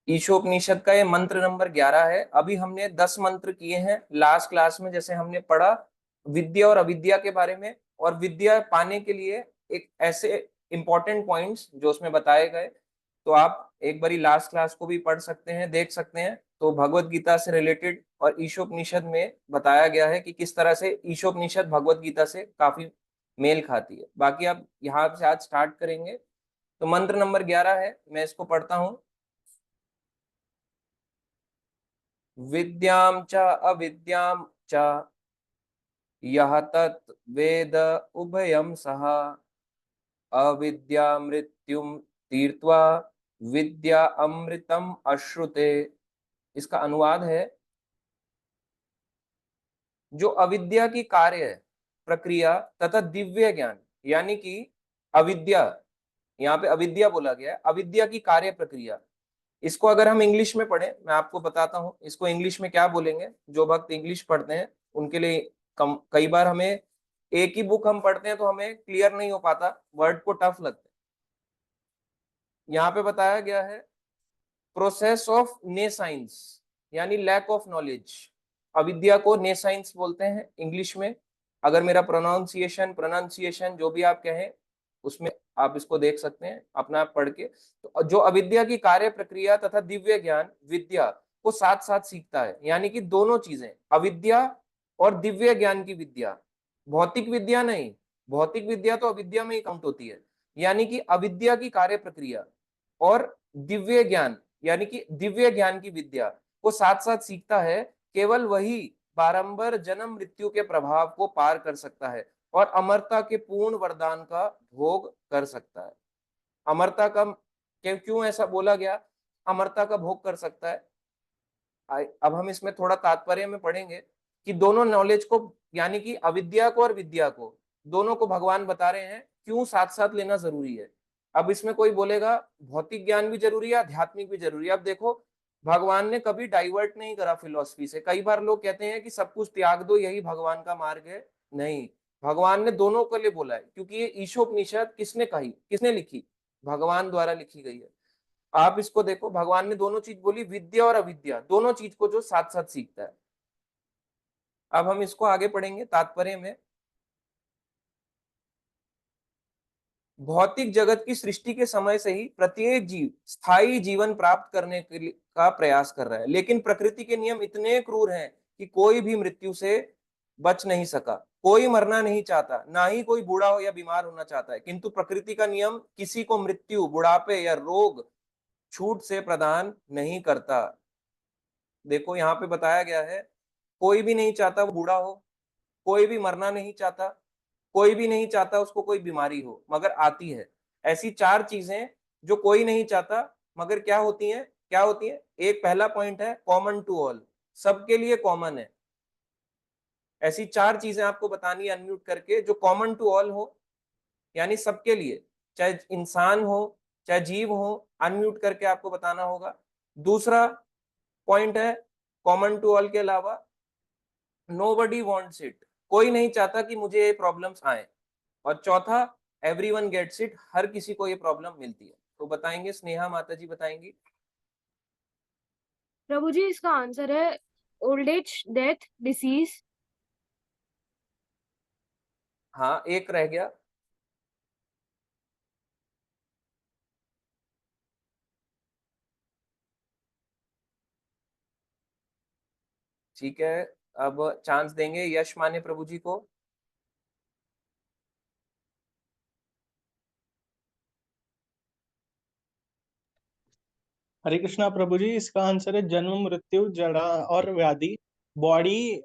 ईशोपनिषद का ये मंत्र नंबर 11 है। अभी हमने 10 मंत्र किए हैं लास्ट क्लास में, जैसे हमने पढ़ा विद्या और अविद्या के बारे में, और विद्या पाने के लिए एक ऐसे इंपॉर्टेंट पॉइंट्स जो उसमें बताए गए। तो आप एक बारी लास्ट क्लास को भी पढ़ सकते हैं, देख सकते हैं। तो भगवत गीता से रिलेटेड और ईशोपनिषद में बताया गया है कि किस तरह से ईशोपनिषद भगवत गीता से काफी मेल खाती है। बाकी आप यहाँ से आज स्टार्ट करेंगे। तो मंत्र नंबर 11 है, मैं इसको पढ़ता हूँ। विद्यां च अविद्यां च यः तत् वेद उभयं सः अविद्या मृत्युम तीर्त्वा विद्या अमृतम अश्रुते। इसका अनुवाद है, जो अविद्या की कार्य प्रक्रिया तथा दिव्य ज्ञान, यानी कि अविद्या, यहाँ पे अविद्या बोला गया है, अविद्या की कार्य प्रक्रिया। इसको अगर हम इंग्लिश में पढ़ें, मैं आपको बताता हूँ इसको इंग्लिश में क्या बोलेंगे। जो भक्त इंग्लिश पढ़ते हैं उनके लिए कई बार हमें एक ही बुक हम पढ़ते हैं तो हमें क्लियर नहीं हो पाता, वर्ड को टफ लगता है। यहाँ पे बताया गया है प्रोसेस ऑफ ने साइंस, यानी लैक ऑफ नॉलेज। अविद्या को ने साइंस बोलते हैं इंग्लिश में। अगर मेरा प्रोनाउंसिएशन जो भी आप कहें उसमें आप इसको देख सकते हैं अपना आप पढ़ के। तो जो अविद्या की कार्य प्रक्रिया तथा दिव्य ज्ञान विद्या को साथ साथ सीखता है, यानी कि दोनों चीजें, अविद्या और दिव्य ज्ञान की विद्या, भौतिक विद्या नहीं। भौतिक विद्या तो अविद्या में ही काउंट होती है। यानी कि अविद्या की कार्य प्रक्रिया और दिव्य ज्ञान, यानी कि दिव्य ज्ञान की विद्या को साथ साथ सीखता है। केवल वही बारंबार जन्म मृत्यु के प्रभाव को पार कर सकता है और अमरता के पूर्ण वरदान का भोग कर सकता है। अमरता का क्यों ऐसा बोला गया, अमरता का भोग कर सकता है। अब हम इसमें थोड़ा तात्पर्य में पढ़ेंगे कि दोनों नॉलेज को, यानी कि अविद्या को और विद्या को, दोनों को भगवान बता रहे हैं क्यों साथ साथ लेना जरूरी है। अब इसमें कोई बोलेगा भौतिक ज्ञान भी जरूरी है, आध्यात्मिक भी जरूरी है। अब देखो, भगवान ने कभी डाइवर्ट नहीं करा फिलॉसफी से। कई बार लोग कहते हैं कि सब कुछ त्याग दो, यही भगवान का मार्ग है। नहीं, भगवान ने दोनों के लिए बोला है, क्योंकि ये ईशोपनिषद किसने कही, किसने लिखी, भगवान द्वारा लिखी गई है। आप इसको देखो, भगवान ने दोनों चीज बोली, विद्या और अविद्या, दोनों चीज को जो साथ साथ सीखता है। अब हम इसको आगे पढ़ेंगे तात्पर्य में। भौतिक जगत की सृष्टि के समय से ही प्रत्येक जीव स्थायी जीवन प्राप्त करने के लिए का प्रयास कर रहा है, लेकिन प्रकृति के नियम इतने क्रूर हैं कि कोई भी मृत्यु से बच नहीं सका। कोई मरना नहीं चाहता, ना ही कोई बूढ़ा हो या बीमार होना चाहता है, किंतु प्रकृति का नियम किसी को मृत्यु, बुढ़ापे या रोग छूट से प्रदान नहीं करता। देखो यहाँ पे बताया गया है, कोई भी नहीं चाहता वो बूढ़ा हो, कोई भी मरना नहीं चाहता, कोई भी नहीं चाहता उसको कोई बीमारी हो, मगर आती है। ऐसी चार चीजें जो कोई नहीं चाहता मगर क्या होती हैं, क्या होती है। एक पहला पॉइंट है कॉमन टू ऑल, सबके लिए कॉमन है। ऐसी चार चीजें आपको बतानी है अनम्यूट करके, जो कॉमन टू ऑल हो, यानी सबके लिए, चाहे इंसान हो चाहे जीव हो, अनम्यूट करके आपको बताना होगा। दूसरा पॉइंट है, कॉमन टू ऑल के अलावा नोबडी वांट्स इट, कोई नहीं चाहता कि मुझे ये प्रॉब्लम्स आए। और चौथा, एवरीवन गेट्स इट, हर किसी को ये प्रॉब्लम मिलती है। तो बताएंगे, स्नेहा माता जी बताएंगी। प्रभु जी, इसका आंसर है ओल्ड एज, डेथ, डिसीज। हाँ, एक रह गया। ठीक है, अब चांस देंगे यश माने प्रभु जी को। हरे कृष्णा प्रभु जी, इसका आंसर है जन्म मृत्यु जड़ा और व्याधि। बॉडी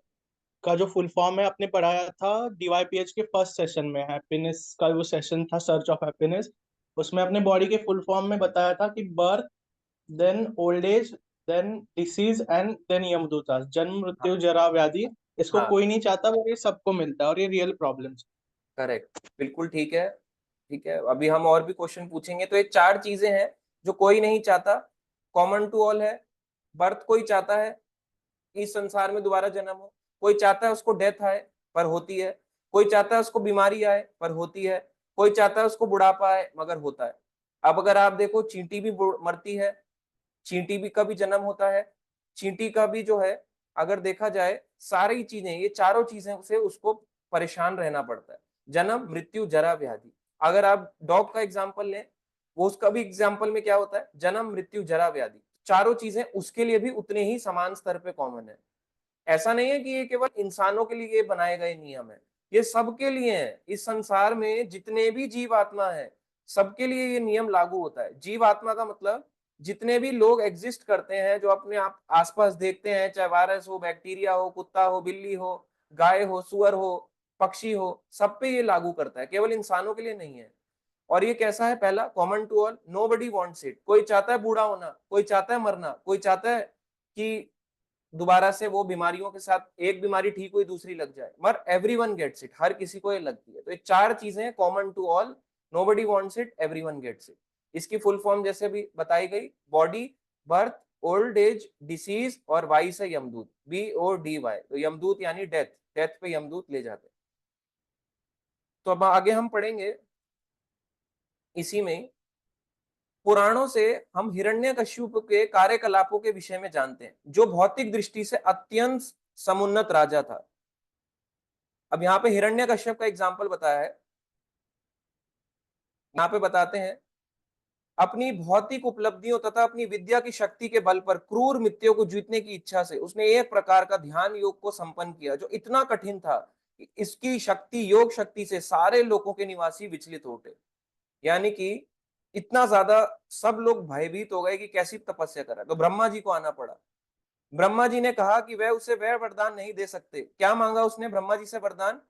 का जो फुल फॉर्म है आपने पढ़ाया था DYPH के फर्स्ट सेशन में, हैप्पीनेस का वो सेशन था, सर्च ऑफ हैप्पीनेस। उसमें अपने बॉडी के फुल फॉर्म में बताया था कि birth, then old age, then disease and then यमदूता। जन्म हाँ, मृत्यु जरा व्याधि, इसको हाँ, कोई नहीं चाहता पर ये सबको मिलता है और ये रियल प्रॉब्लम्स। करेक्ट, बिल्कुल ठीक है। ठीक है, अभी हम और भी क्वेश्चन पूछेंगे। तो ये चार चीजें हैं जो कोई नहीं चाहता, कॉमन टू ऑल है। बर्थ कोई चाहता है इस संसार में दोबारा जन्म हो, कोई चाहता है उसको डेथ आए पर होती है, कोई चाहता है उसको बीमारी आए पर होती है, कोई चाहता है उसको बुढ़ापा आए मगर होता है। अब अगर आप देखो, चींटी भी मरती है, चींटी भी का भी जन्म होता है, चींटी का भी जो है अगर देखा जाए सारी चीजें, ये चारों चीजें से उसको परेशान रहना पड़ता है, जन्म मृत्यु जरा व्याधि। अगर आप डॉग का एग्जाम्पल लें, वो उसका भी एग्जाम्पल में क्या होता है, जन्म मृत्यु जरा व्याधि, चारों चीजें उसके लिए भी उतने ही समान स्तर पे कॉमन है। ऐसा नहीं है कि ये केवल इंसानों के लिए बनाए गए नियम है, ये सबके लिए है। इस संसार में जितने भी जीव आत्मा है सबके लिए ये नियम लागू होता है। जीव आत्मा का मतलब जितने भी लोग एग्जिस्ट करते हैं, जो अपने आप आसपास देखते हैं, चाहे वायरस हो, बैक्टीरिया हो, कुत्ता हो, बिल्ली हो, गाय हो, सुअर हो, पक्षी हो, सब पे ये लागू करता है, केवल इंसानों के लिए नहीं है। और ये कैसा है, पहला common to all, nobody wants it. कोई चाहता है बूढ़ा होना, कोई चाहता है मरना, कोई चाहता है कि दोबारा से वो बीमारियों के साथ, एक बीमारी ठीक हुई दूसरी लग जाए, मगर एवरीवन गेट्स इट, हर किसी को ये लगती है। तो ये चार चीजें common to all, nobody wants it, everyone gets it. इसकी फुल फॉर्म जैसे भी बताई गई, body, birth, old age, disease और वाई से यमदूत, BODY। तो यमदूत यानी डेथ, डेथ पे यमदूत ले जाते हैं। तो अब आगे हम पढ़ेंगे इसी में, पुराणों से हम हिरण्यकश्यप के कार्यकलापों के विषय में जानते हैं, जो भौतिक दृष्टि से अत्यंत समुन्नत राजा था। अब यहाँ पे हिरण्यकश्यप का एग्जाम्पल बताया है, यहाँ पे बताते हैं, अपनी भौतिक उपलब्धियों तथा अपनी विद्या की शक्ति के बल पर क्रूर मित्रों को जीतने की इच्छा से उसने एक प्रकार का ध्यान योग को संपन्न किया, जो इतना कठिन था कि इसकी शक्ति, योग शक्ति से सारे लोगों के निवासी विचलित हो उठे। यानी कि इतना ज्यादा सब लोग भयभीत हो गए कि कैसी तपस्या करा, तो ब्रह्मा जी को आना पड़ा। ब्रह्मा जी ने कहा कि वह उसे वह वरदान नहीं दे सकते। क्या मांगा उसने ब्रह्मा जी से वरदान?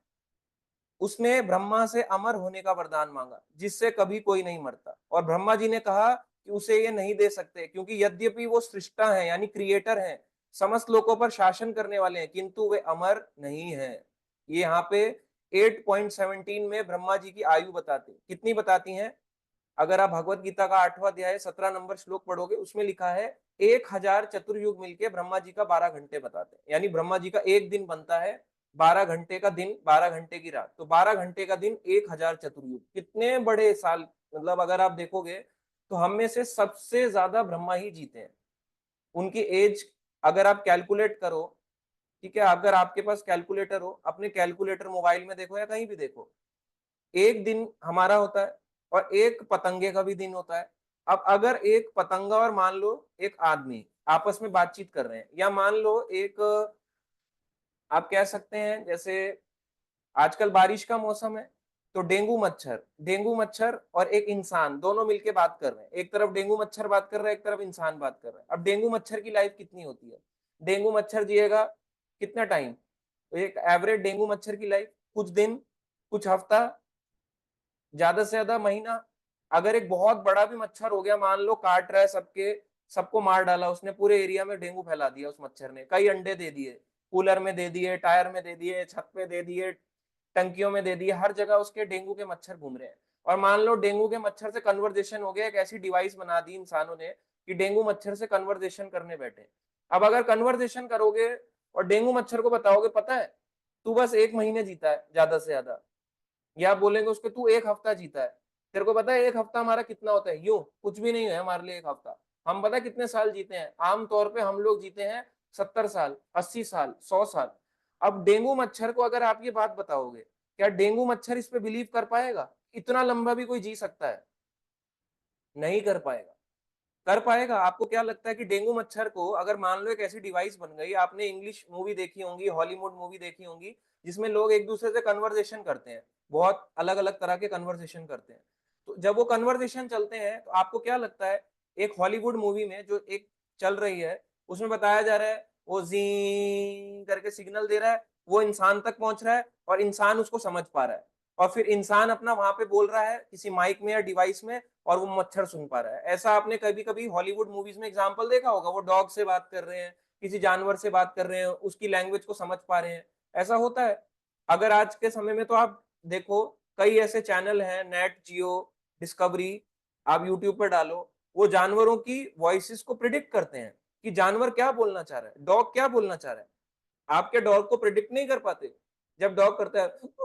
उसने ब्रह्मा से अमर होने का वरदान मांगा, जिससे कभी कोई नहीं मरता। और ब्रह्मा जी ने कहा कि उसे ये नहीं दे सकते, क्योंकि यद्यपि वो सृष्टा है यानी क्रिएटर हैं, समस्त लोगों पर शासन करने वाले हैं, किंतु वे अमर नहीं है। ये यहाँ पे 8.17 में ब्रह्मा जी की आयु बताती, कितनी बताती हैं? अगर आप भगवत गीता का 8वां अध्याय 17 नंबर श्लोक पढ़ोगे, उसमें लिखा है 1000 चतुर्युग मिलके ब्रह्मा जी का 12 घंटे बताते हैं। यानी ब्रह्मा जी का एक दिन बनता है 12 घंटे का दिन, 12 घंटे की रात, तो 12 घंटे का दिन 1000 चतुर्युग, कितने बड़े साल। मतलब अगर आप देखोगे तो हम में से सबसे ज्यादा ब्रह्मा ही जीते हैं। उनकी एज अगर आप कैलकुलेट करो, ठीक है, अगर आपके पास कैलकुलेटर हो, अपने कैलकुलेटर मोबाइल में देखो या कहीं भी देखो, एक दिन हमारा होता है और एक पतंगे का भी दिन होता है। अब अगर एक पतंगा और मान लो एक आदमी आपस में बातचीत कर रहे हैं, या मान लो एक, आप कह सकते हैं जैसे आजकल बारिश का मौसम है, तो डेंगू मच्छर और एक इंसान दोनों मिलके बात कर रहे हैं। एक तरफ डेंगू मच्छर बात कर रहा है, एक तरफ इंसान बात कर रहा है। अब डेंगू मच्छर की लाइफ कितनी होती है? डेंगू मच्छर जिएगा कितना टाइम? तो एक एवरेज डेंगू मच्छर की लाइफ कुछ दिन, कुछ हफ्ता, ज्यादा से ज्यादा महीना। अगर एक बहुत बड़ा भी मच्छर हो गया, मान लो काट रहा है सबके, सबको मार डाला उसने, पूरे एरिया में डेंगू फैला दिया उस मच्छर ने, कई अंडे दे दिए, कूलर में दे दिए, टायर में दे दिए, छत पे दे दिए, टंकियों में दे दिए, हर जगह उसके डेंगू के मच्छर घूम रहे हैं। और मान लो डेंगू के मच्छर से कन्वर्जेशन हो गया, एक ऐसी डिवाइस बना दी इंसानों ने कि डेंगू मच्छर से कन्वर्जेशन करने बैठे। अब अगर कन्वर्जेशन करोगे और डेंगू मच्छर को बताओगे, पता है तू बस 1 महीने जीता है ज्यादा से ज्यादा, या बोलेंगे उसको तू 1 हफ्ता जीता है, तेरे को पता है 1 हफ्ता हमारा कितना होता है? यूं कुछ भी नहीं है हमारे लिए 1 हफ्ता। हम पता है कितने साल जीते हैं? आमतौर पे हम लोग जीते हैं 70 साल, 80 साल, 100 साल। अब डेंगू मच्छर को अगर आप ये बात बताओगे, क्या डेंगू मच्छर इस पे बिलीव कर पाएगा? इतना लंबा भी कोई जी सकता है? नहीं कर पाएगा। कर पाएगा? आपको क्या लगता है कि डेंगू मच्छर को अगर मान लो एक ऐसी डिवाइस बन गई, आपने इंग्लिश मूवी देखी होंगी, हॉलीवुड मूवी देखी होंगी, जिसमें लोग एक दूसरे से कन्वर्सेशन करते हैं, बहुत अलग अलग तरह के कन्वर्सेशन करते हैं। तो जब वो कन्वर्सेशन चलते हैं तो आपको क्या लगता है, एक हॉलीवुड मूवी में जो एक चल रही है, उसमें बताया जा रहा है वो जी करके सिग्नल दे रहा है, वो इंसान तक पहुंच रहा है और इंसान उसको समझ पा रहा है, और फिर इंसान अपना वहां पे बोल रहा है किसी माइक में या डिवाइस में, और वो मच्छर सुन पा रहा है। ऐसा आपने कभी कभी हॉलीवुड मूवीज में एग्जांपल देखा होगा, वो डॉग से बात कर रहे हैं, किसी जानवर से बात कर रहे हैं, उसकी लैंग्वेज को समझ पा रहे हैं। ऐसा होता है। अगर आज के समय में तो आप देखो, कई ऐसे चैनल हैं, नेट जियो, डिस्कवरी, आप यूट्यूब पर डालो, वो जानवरों की वॉइसेस को प्रिडिक्ट करते हैं कि जानवर क्या बोलना चाह रहा है, डॉग क्या बोलना चाह रहा है। आपके डॉग को प्रिडिक्ट नहीं कर पाते। जब डॉग करता है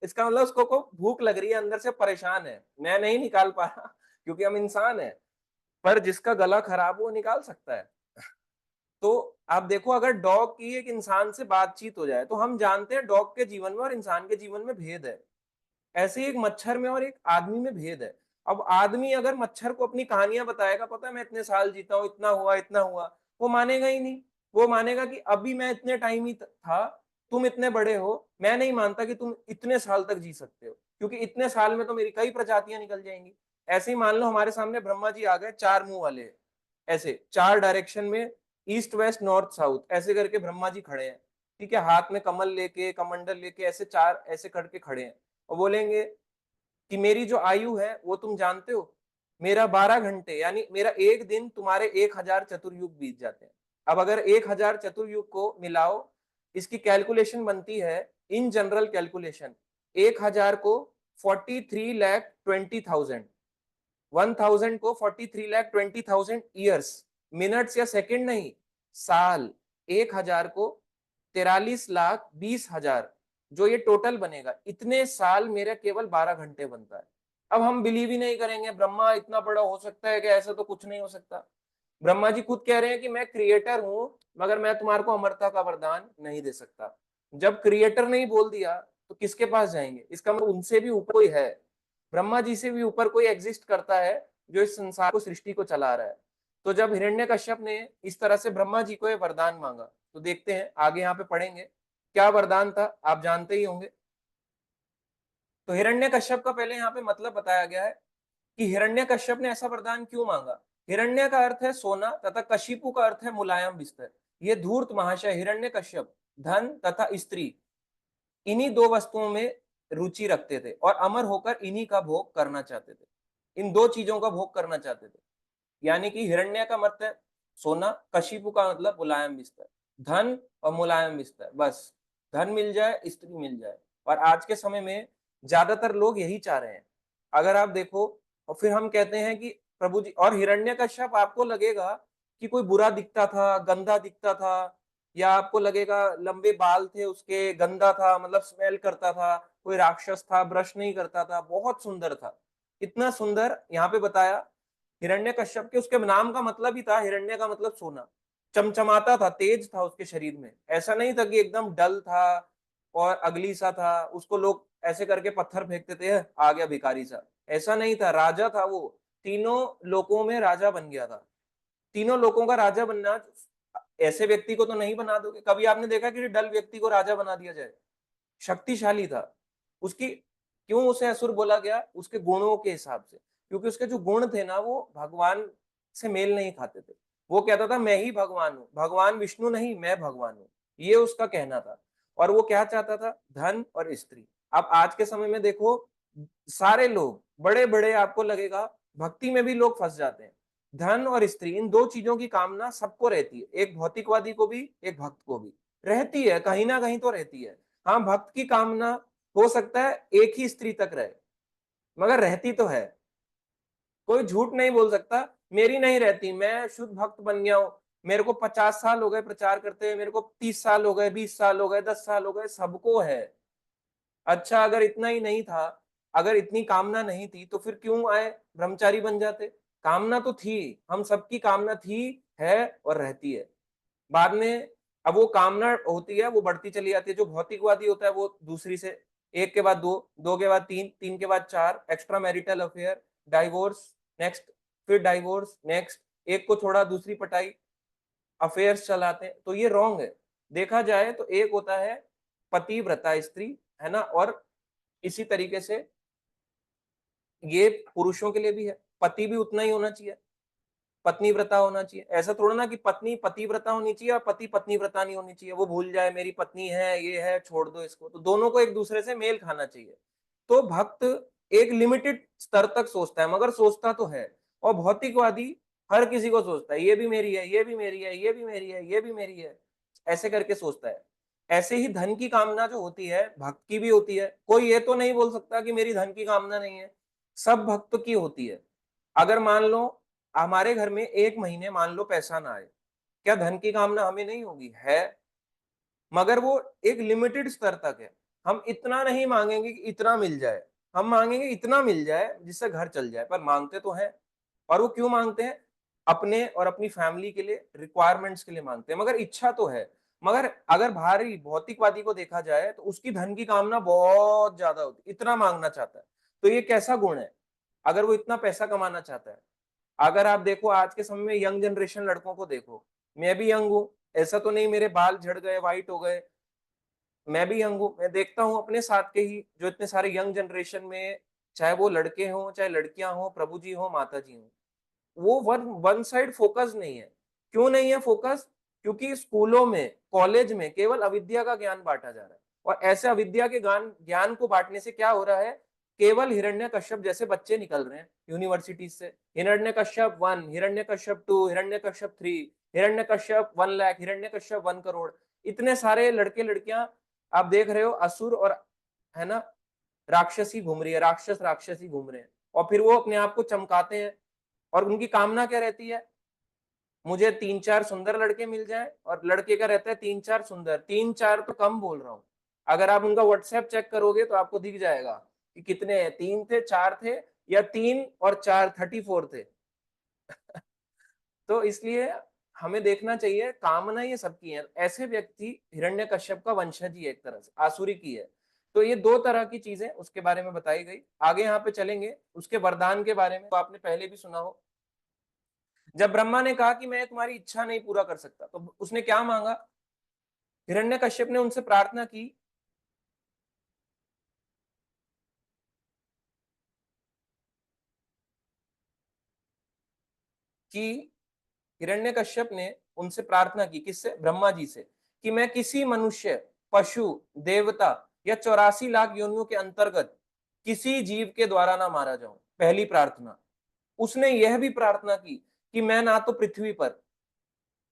इसका मतलब उसको को भूख लग रही है, अंदर से परेशान है, मैं नहीं निकाल पा रहा क्योंकि हम इंसान है। पर जिसका गला खराब हो वो निकाल सकता है। तो आप देखो, अगर डॉग की एक इंसान से बातचीत हो जाए, तो हम जानते हैं डॉग के जीवन में और इंसान के जीवन में भेद है। ऐसे ही एक मच्छर में और एक आदमी में भेद है। अब आदमी अगर मच्छर को अपनी कहानियां बताएगा, पता है मैं इतने साल जीता हूँ, इतना हुआ इतना हुआ, वो मानेगा ही नहीं। वो मानेगा कि अभी मैं इतने टाइम ही था, तुम इतने बड़े हो, मैं नहीं मानता कि तुम इतने साल तक जी सकते हो, क्योंकि इतने साल में तो मेरी कई प्रजातियां निकल जाएंगी। ऐसे ही मान लो हमारे सामने ब्रह्मा जी आ गए, चार मुंह वाले, ऐसे चार डायरेक्शन में, ईस्ट वेस्ट नॉर्थ साउथ ऐसे करके ब्रह्मा जी खड़े हैं। ठीक है, हाथ में कमल लेके, कमंडल लेके, ऐसे चार ऐसे करके खड़े हैं, और बोलेंगे कि मेरी जो आयु है वो तुम जानते हो, मेरा 12 घंटे यानी मेरा एक दिन तुम्हारे 1000 चतुर्युग बीत जाते हैं। अब अगर 1000 चतुर्युग को मिलाओ, इसकी कैलकुलेशन बनती है, इन जनरल कैलकुलेशन, 1000 को 43,20,000, 1000 को 43,20,000 ईयर्स, मिनट्स या सेकंड नहीं, साल। 1000 को 43,20,000, जो ये टोटल बनेगा, इतने साल मेरा केवल 12 घंटे बनता है। अब हम बिलीव ही नहीं करेंगे, ब्रह्मा इतना बड़ा हो सकता है कि, ऐसा तो कुछ नहीं हो सकता। ब्रह्मा जी खुद कह रहे हैं कि मैं क्रिएटर हूं, मगर मैं तुम्हारे को अमरता का वरदान नहीं दे सकता। जब क्रिएटर नहीं बोल दिया तो किसके पास जाएंगे? इसका मतलब उनसे भी ऊपर कोई है, ब्रह्मा जी से भी ऊपर कोई एग्जिस्ट करता है, जो इस संसार को, सृष्टि को चला रहा है। तो जब हिरण्यकश्यप ने इस तरह से ब्रह्मा जी को ये वरदान मांगा, तो देखते हैं आगे यहाँ पे पढ़ेंगे क्या वरदान था, आप जानते ही होंगे। तो हिरण्यकश्यप का पहले यहाँ पे मतलब बताया गया है कि हिरण्यकश्यप ने ऐसा वरदान क्यों मांगा। हिरण्य का अर्थ है सोना, तथा कशिपु का अर्थ है मुलायम बिस्तर। ये धूर्त महाशय हिरण्यकश्यप धन तथा स्त्री, इन्हीं दो वस्तुओं में रुचि रखते थे और अमर होकर इन्हीं का भोग करना चाहते थे। इन दो चीजों का भोग करना चाहते थे। यानी कि हिरण्य का मतलब है सोना, कशिपु का मतलब मुलायम बिस्तर, धन और मुलायम बिस्तर, बस धन मिल जाए, स्त्री मिल जाए। और आज के समय में ज्यादातर लोग यही चाह रहे हैं। अगर आप देखो, और फिर हम कहते हैं कि प्रभु जी, और हिरण्यकश्यप आपको लगेगा कि कोई बुरा दिखता था, गंदा दिखता था, या आपको लगेगा लंबे बाल थे उसके, गंदा था, मतलब स्मेल करता था, कोई राक्षस था, ब्रश नहीं करता था, बहुत सुंदर था। इतना सुंदर यहाँ पे बताया हिरण्यकश्यप के, उसके नाम का मतलब ही था, हिरण्य का मतलब सोना, चमचमाता था, तेज था उसके शरीर में। ऐसा नहीं था कि एकदम डल था और अगली सा था, उसको लोग ऐसे करके पत्थर फेंकते थे, आ गया भिखारी सा, ऐसा नहीं था। राजा था वो, तीनों लोकों में राजा बन गया था। तीनों लोकों का राजा बनना, ऐसे व्यक्ति को तो नहीं बना दोगे। कभी आपने देखा कि डल व्यक्ति को राजा बना दिया जाए? शक्तिशाली था। उसकी, क्यों उसे असुर बोला गया? उसके गुणों के हिसाब से, क्योंकि उसके जो गुण थे ना, वो भगवान से मेल नहीं खाते थे। वो कहता था मैं ही भगवान हूँ, भगवान विष्णु नहीं, मैं भगवान हूँ, ये उसका कहना था। और वो क्या चाहता था? धन और स्त्री। अब आज के समय में देखो, सारे लोग बड़े बड़े, आपको लगेगा भक्ति में भी लोग फंस जाते हैं। धन और स्त्री, इन दो चीजों की कामना सबको रहती है, एक भौतिकवादी को भी, एक भक्त को भी रहती है, कहीं ना कहीं तो रहती है। हाँ, भक्त की कामना हो सकता है एक ही स्त्री तक रहे, मगर रहती तो है। कोई झूठ नहीं बोल सकता मेरी नहीं रहती, मैं शुद्ध भक्त बन गया हूं, मेरे को 50 साल हो गए प्रचार करते हुए, मेरे को 30 साल हो गए, 20 साल हो गए, 10 साल हो गए, सबको है। अच्छा, अगर इतना ही नहीं था, अगर इतनी कामना नहीं थी, तो फिर क्यों आए ब्रह्मचारी बन जाते? कामना तो थी, हम सबकी कामना थी, है और रहती है। बाद में अब वो कामना होती है, वो बढ़ती चली जाती है। जो भौतिकवादी होता है वो दूसरी से, एक के बाद दो, दो के बाद तीन, तीन के बाद चार, extra marital affair, divorce, next, फिर डाइवोर्स, नेक्स्ट, एक को छोड़ा दूसरी पटाई, अफेयर्स चलाते हैं। तो ये रॉन्ग है। देखा जाए तो एक होता है पतिव्रता स्त्री, है ना, और इसी तरीके से ये पुरुषों के लिए भी है, पति भी उतना ही होना चाहिए, पत्नी व्रता होना चाहिए। ऐसा थोड़ा ना कि पत्नी पति व्रता होनी चाहिए और पति पत्नी व्रता नहीं होनी चाहिए, वो भूल जाए मेरी पत्नी है, ये है, छोड़ दो इसको। तो दोनों को एक दूसरे से मेल खाना चाहिए। तो भक्त एक लिमिटेड स्तर तक सोचता है, मगर सोचता तो है। और भौतिकवादी हर किसी को सोचता है, ये भी मेरी है, ये भी मेरी है, ये भी मेरी है, ये भी मेरी है, ऐसे करके सोचता है। ऐसे ही धन की कामना जो होती है, भक्त की भी होती है। कोई ये तो नहीं बोल सकता कि मेरी धन की कामना नहीं है, सब भक्त की होती है। अगर मान लो हमारे घर में एक महीने मान लो पैसा ना आए, क्या धन की कामना हमें नहीं होगी? है, मगर वो एक लिमिटेड स्तर तक है। हम इतना नहीं मांगेंगे कि इतना मिल जाए, हम मांगेंगे इतना मिल जाए जिससे घर चल जाए, पर मांगते तो हैं। और वो क्यों मांगते हैं? अपने और अपनी फैमिली के लिए, रिक्वायरमेंट्स के लिए मांगते हैं, मगर इच्छा तो है। मगर अगर भारी भौतिकवादी को देखा जाए तो उसकी धन की कामना बहुत ज्यादा होती, इतना मांगना चाहता है। तो ये कैसा गुण है? अगर वो इतना पैसा कमाना चाहता है, अगर आप देखो आज के समय में यंग जनरेशन लड़कों को देखो, मैं भी यंग हूँ, ऐसा तो नहीं मेरे बाल झड़ गए, वाइट हो गए, मैं भी यंग हूँ। मैं देखता हूँ अपने साथ के ही जो इतने सारे यंग जनरेशन में, चाहे वो लड़के हों चाहे लड़कियां हों, प्रभु जी हो माता जी हों, वो वन वन साइड फोकस नहीं है। क्यों नहीं है फोकस? क्योंकि स्कूलों में, कॉलेज में केवल अविद्या का ज्ञान बांटा जा रहा है। और ऐसे अविद्या के ज्ञान ज्ञान को बांटने से क्या हो रहा है? केवल हिरण्यकश्यप जैसे बच्चे निकल रहे हैं यूनिवर्सिटी से। हिरण्यकश्यप 1, हिरण्यकश्यप 2, हिरण्यकश्यप 3, हिरण्यकश्यप 1 लाख, हिरण्यकश्यप 1 करोड़। इतने सारे लड़के लड़कियां आप देख रहे हो, असुर और, है ना, राक्षसी घूम रही है, राक्षस राक्षसी घूम रहे हैं। और फिर वो अपने आप को चमकाते हैं, और उनकी कामना क्या रहती है? मुझे 3-4 सुंदर लड़के मिल जाएं। और लड़के का रहता है 3-4 सुंदर, 3-4 तो कम बोल रहा हूं। अगर आप उनका व्हाट्सएप चेक करोगे तो आपको दिख जाएगा कि कितने हैं, 3 थे, 4 थे, या 3 और 4 34 थे। तो इसलिए हमें देखना चाहिए, कामना ये सबकी है। ऐसे व्यक्ति हिरण्यकश्यप का वंशज ही है, एक तरह से आसुरी की है। तो ये दो तरह की चीजें उसके बारे में बताई गई। आगे यहाँ पे चलेंगे उसके वरदान के बारे में, तो आपने पहले भी सुना हो। जब ब्रह्मा ने कहा कि मैं तुम्हारी इच्छा नहीं पूरा कर सकता, तो उसने क्या मांगा? हिरण्यकश्यप ने उनसे प्रार्थना की कि हिरण्यकश्यप ने उनसे प्रार्थना की, किससे? ब्रह्मा जी से, कि मैं किसी मनुष्य, पशु, देवता या 84 लाख योनियों के अंतर्गत किसी जीव के द्वारा ना मारा जाऊं। पहली प्रार्थना। उसने यह भी प्रार्थना की कि मैं ना तो पृथ्वी पर,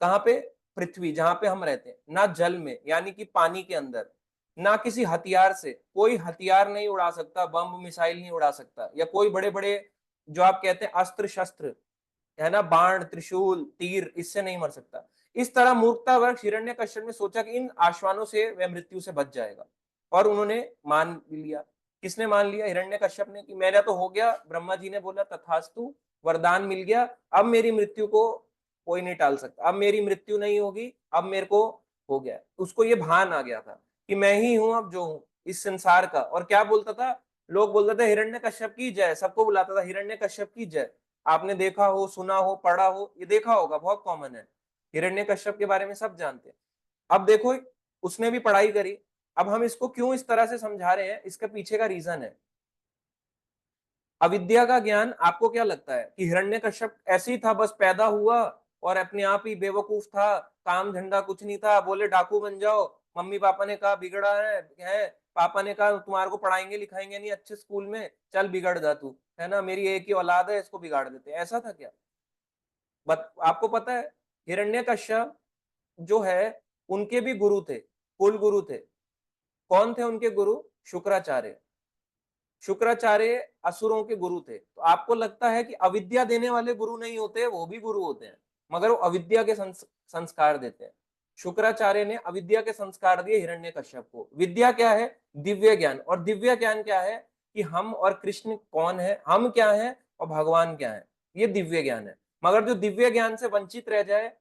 कहां पे? पृथ्वी जहां पे हम रहते हैं, ना जल में यानी कि पानी के अंदर, ना किसी हथियार से, कोई हथियार नहीं उड़ा सकता, बम मिसाइल नहीं उड़ा सकता, या कोई बड़े बड़े जो आप कहते हैं अस्त्र शस्त्र, है ना, बाण, त्रिशूल, तीर, इससे नहीं मर सकता। इस तरह मूर्खतावश हिरण्यकश्यप ने सोचा कि इन आश्वानों से वह मृत्यु से बच जाएगा, और उन्होंने मान भी लिया। किसने मान लिया? हिरण्यकश्यप ने, कि मेरा तो हो गया, ब्रह्मा जी ने बोला तथास्तु, वरदान मिल गया, अब मेरी मृत्यु को कोई नहीं टाल सकता, अब मेरी मृत्यु नहीं होगी, अब मेरे को हो गया। उसको ये भान आ गया था कि मैं ही हूं अब जो हूं इस संसार का। और क्या बोलता था? लोग बोलते थे हिरण्यकश्यप की जय, सबको बुलाता था हिरण्यकश्यप की जय। आपने देखा हो, सुना हो, पढ़ा हो, ये देखा होगा, बहुत कॉमन है। हिरण्यकश्यप के बारे में सब जानते हैं। अब देखो, उसने भी पढ़ाई करी। अब हम इसको क्यों इस तरह से समझा रहे हैं, इसके पीछे का रीजन है। अविद्या का ज्ञान, आपको क्या लगता है कि हिरण्यकश्यप ऐसे ही था, बस पैदा हुआ और अपने आप ही बेवकूफ था, काम धंधा कुछ नहीं था, बोले डाकू बन जाओ, मम्मी पापा ने कहा बिगड़ा है, पापा ने कहा तुम्हारे को पढ़ाएंगे लिखाएंगे नहीं अच्छे स्कूल में, चल बिगड़ जा तू, है ना, मेरी एक ही औलाद है, इसको बिगाड़ देते हैं, ऐसा था क्या? आपको पता है हिरण्यकश्यप जो है, उनके भी गुरु थे, कुल गुरु थे। कौन थे उनके गुरु? शुक्राचार्य। शुक्राचार्य असुरों के गुरु थे। तो आपको लगता है कि अविद्या देने वाले गुरु नहीं होते, वो भी गुरु होते हैं, मगर वो अविद्या के संस्कार देते हैं। शुक्राचार्य ने अविद्या के संस्कार दिए हिरण्यकश्यप को। विद्या क्या है? दिव्य ज्ञान। और दिव्य ज्ञान क्या है? कि हम और कृष्ण कौन है, हम क्या है और भगवान क्या है, ये दिव्य ज्ञान है। मगर जो दिव्य ज्ञान से वंचित रह जाए,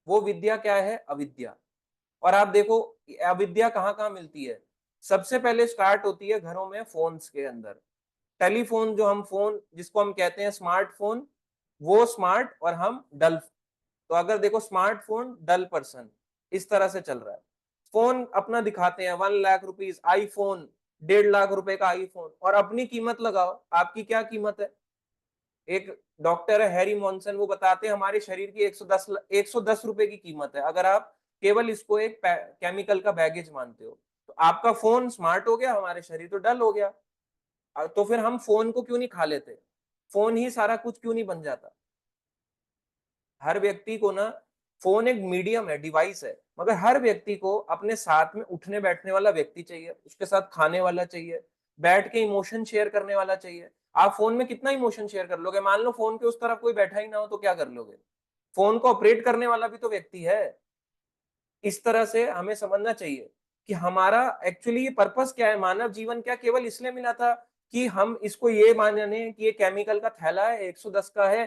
वो विद्या क्या है? अविद्या। और आप देखो अविद्या कहाँ कहाँ मिलती है? सबसे पहले स्टार्ट होती है घरों में, फोन्स के अंदर। टेलीफोन, जो हम फोन जिसको हम कहते हैं स्मार्टफोन, वो स्मार्ट और हम डल। तो अगर देखो स्मार्टफोन डल पर्सन, इस तरह से चल रहा है। फोन अपना दिखाते हैं 1 लाख रुपीज आईफोन, 1.5 लाख रुपए का आईफोन, और अपनी कीमत लगाओ, आपकी क्या कीमत है? एक डॉक्टर है हैरी मॉन्सन, वो बताते हैं हमारे शरीर की 110 रुपए की कीमत है, अगर आप केवल इसको एक केमिकल का बैगेज मानते हो। तो आपका फोन स्मार्ट हो गया, हमारे शरीर तो डल हो गया। तो फिर हम फोन को क्यों नहीं खा लेते? फोन ही सारा कुछ क्यों नहीं बन जाता? हर व्यक्ति को ना, फोन एक मीडियम है, डिवाइस है, मगर हर व्यक्ति को अपने साथ में उठने बैठने वाला व्यक्ति चाहिए, उसके साथ खाने वाला चाहिए, बैठ के इमोशन शेयर करने वाला चाहिए। आप फोन में कितना इमोशन शेयर कर लोगे? मान लो फोन के उस तरफ कोई बैठा ही ना हो तो क्या कर लोगे? फोन को ऑपरेट करने वाला भी तो व्यक्ति है। इस तरह से हमें समझना चाहिए कि हमारा एक्चुअली ये पर्पस क्या है, मानव जीवन क्या केवल इसलिए मिला था कि हम इसको ये माने कि ये केमिकल का थैला है, 110 का है,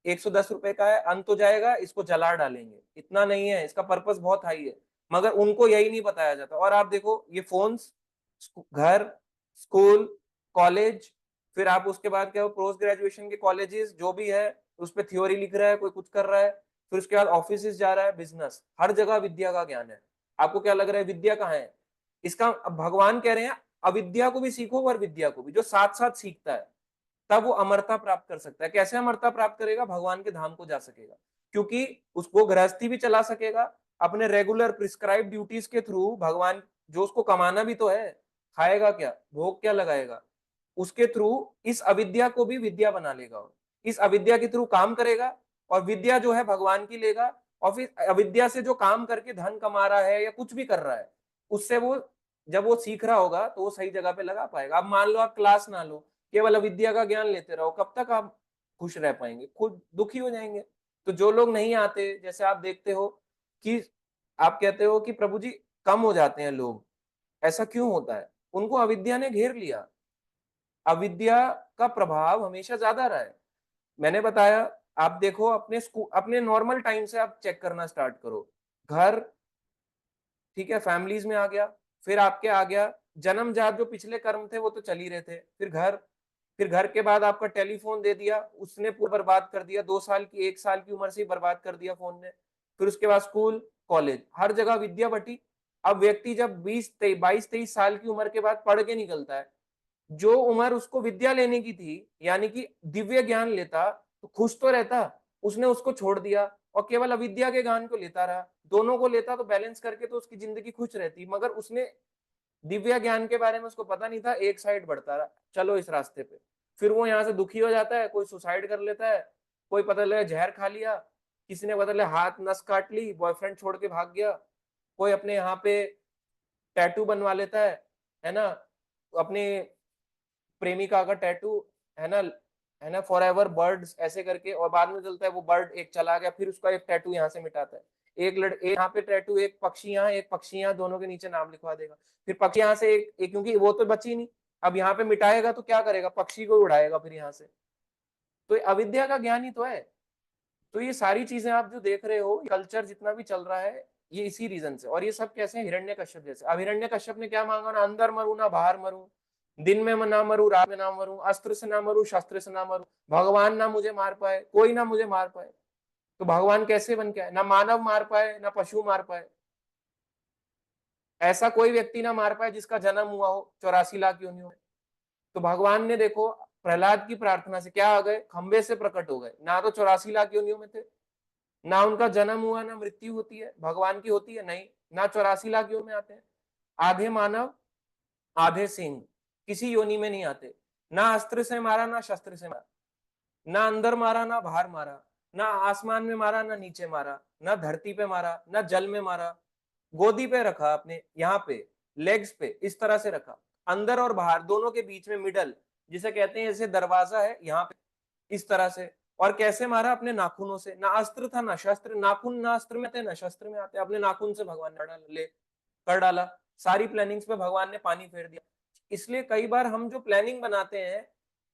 110 रुपए का है, अंत हो जाएगा, इसको जला डालेंगे, इतना नहीं है, इसका पर्पस बहुत हाई है, मगर उनको यही नहीं बताया जाता। और आप देखो ये फोन्स, घर, स्कूल, कॉलेज, फिर आप उसके बाद क्या हो, पोस्ट ग्रेजुएशन के कॉलेजेस जो भी है उस पर थ्योरी लिख रहा है, कोई कुछ कर रहा है, फिर उसके बाद ऑफिस जा रहा है, बिजनेस, हर जगह विद्या का ज्ञान है। आपको क्या लग रहा है विद्या कहाँ है? इसका भगवान कह रहे हैं अविद्या को भी सीखो और विद्या को भी, जो साथ साथ सीखता है तब वो अमरता प्राप्त कर सकता है। कैसे अमरता प्राप्त करेगा? भगवान के धाम को जा सकेगा, क्योंकि उसको गृहस्थी भी चला सकेगा अपने रेगुलर प्रिस्क्राइब ड्यूटीज के थ्रू। भगवान जो उसको कमाना भी तो है, खाएगा क्या, भोग क्या लगाएगा, उसके थ्रू इस अविद्या को भी विद्या बना लेगा, और इस अविद्या के थ्रू काम करेगा, और विद्या जो है भगवान की लेगा, और फिर अविद्या से जो काम करके धन कमा रहा है या कुछ भी कर रहा है, उससे वो जब वो सीख रहा होगा तो वो सही जगह पे लगा पाएगा। अब मान लो आप क्लास ना लो, केवल अविद्या का ज्ञान लेते रहो, कब तक आप खुश रह पाएंगे? खुद दुखी हो जाएंगे। तो जो लोग नहीं आते, जैसे आप देखते हो कि आप कहते हो कि प्रभु जी कम हो जाते हैं लोग, ऐसा क्यों होता है? उनको अविद्या ने घेर लिया, अविद्या का प्रभाव हमेशा ज्यादा रहा है। मैंने बताया, आप देखो अपने स्कूल, अपने नॉर्मल टाइम से आप चेक करना स्टार्ट करो, घर, ठीक है, फैमिलीज में आ गया, फिर आपके आ गया जन्मजात जो पिछले कर्म थे वो तो चल ही रहे थे, फिर घर के बाद आपका टेलीफोन दे दिया, उसने पूरा बर्बाद कर दिया, 2 साल की 1 साल की उम्र से ही बर्बाद कर दिया फोन ने। फिर उसके बाद स्कूल, कॉलेज, हर जगह विद्या बटी। अब व्यक्ति जब 22-23 साल की उम्र के बाद पढ़ के निकलता है, जो उम्र उसको विद्या लेने की थी, यानी कि दिव्य ज्ञान लेता तो खुश तो रहता, उसने उसको छोड़ दिया और केवल अविद्या के ज्ञान को लेता रहा। दोनों को लेता तो बैलेंस करके तो उसकी जिंदगी खुश रहती, मगर उसने दिव्य ज्ञान के बारे में उसको पता नहीं था, एक साइड बढ़ता रहा, चलो इस रास्ते पे। फिर वो यहाँ से दुखी हो जाता है, कोई सुसाइड कर लेता है, कोई पता लगा जहर खा लिया, किसी ने पता लगा हाथ नस काट ली, बॉयफ्रेंड छोड़ के भाग गया, कोई अपने यहाँ पे टैटू बनवा लेता है ना, अपने प्रेमिका का टैटू, है ना, फॉर एवर बर्ड्स ऐसे करके, और बाद में चलता है वो बर्ड एक चला गया, फिर उसका एक टैटू यहाँ से मिटाता है। यहाँ पे टैटू, एक पक्षी यहाँ, एक पक्षी यहाँ, दोनों के नीचे नाम लिखवा देगा। फिर पक्षी यहाँ से एक, क्योंकि वो तो बची नहीं, अब यहाँ पे मिटाएगा तो क्या करेगा, पक्षी को उड़ाएगा फिर यहाँ से। तो अविद्या का ज्ञान ही तो है। तो ये सारी चीजें आप जो देख रहे हो, कल्चर जितना भी चल रहा है, ये इसी रीजन से। और ये सब कैसे हैं? हिरण्यकश्यप जैसे। अब हिरण्यकश्यप ने क्या मांगा? ना अंदर मरू ना बाहर मरू, दिन में ना मरू रात में ना मरू, अस्त्र से ना मरू शस्त्र से ना मरू, भगवान ना मुझे मार पाए, कोई ना मुझे मार पाए। तो भगवान कैसे बन के आए? ना मानव मार पाए ना पशु मार पाए, ऐसा कोई व्यक्ति ना मार पाए जिसका जन्म हुआ हो 84 लाख योनियों में। तो भगवान ने देखो प्रहलाद की प्रार्थना से क्या आ गए? खंबे से प्रकट हो गए। ना तो 84 लाख योनियों में थे, ना उनका जन्म हुआ, ना मृत्यु होती है, भगवान की होती है नहीं, ना 84 लाख योनि में आते हैं। आधे मानव आधे सिंह, किसी योनि में नहीं आते। ना अस्त्र से मारा ना शस्त्र से मारा, ना अंदर मारा ना बाहर मारा, ना आसमान में मारा ना नीचे मारा, ना धरती पे मारा ना जल में मारा, गोदी पे रखा अपने, यहाँ पे लेग्स पे इस तरह से रखा, अंदर और बाहर दोनों के बीच में मिडल, जिसे कहते हैं जैसे दरवाजा है यहाँ पे, इस तरह से। और कैसे मारा? अपने नाखूनों से। ना अस्त्र था ना शस्त्र, नाखून ना अस्त्र में आते ना शस्त्र में आते, अपने नाखून से भगवान ने कर डाला। सारी प्लानिंग्स पे भगवान ने पानी फेर दिया। इसलिए कई बार हम जो प्लानिंग बनाते हैं,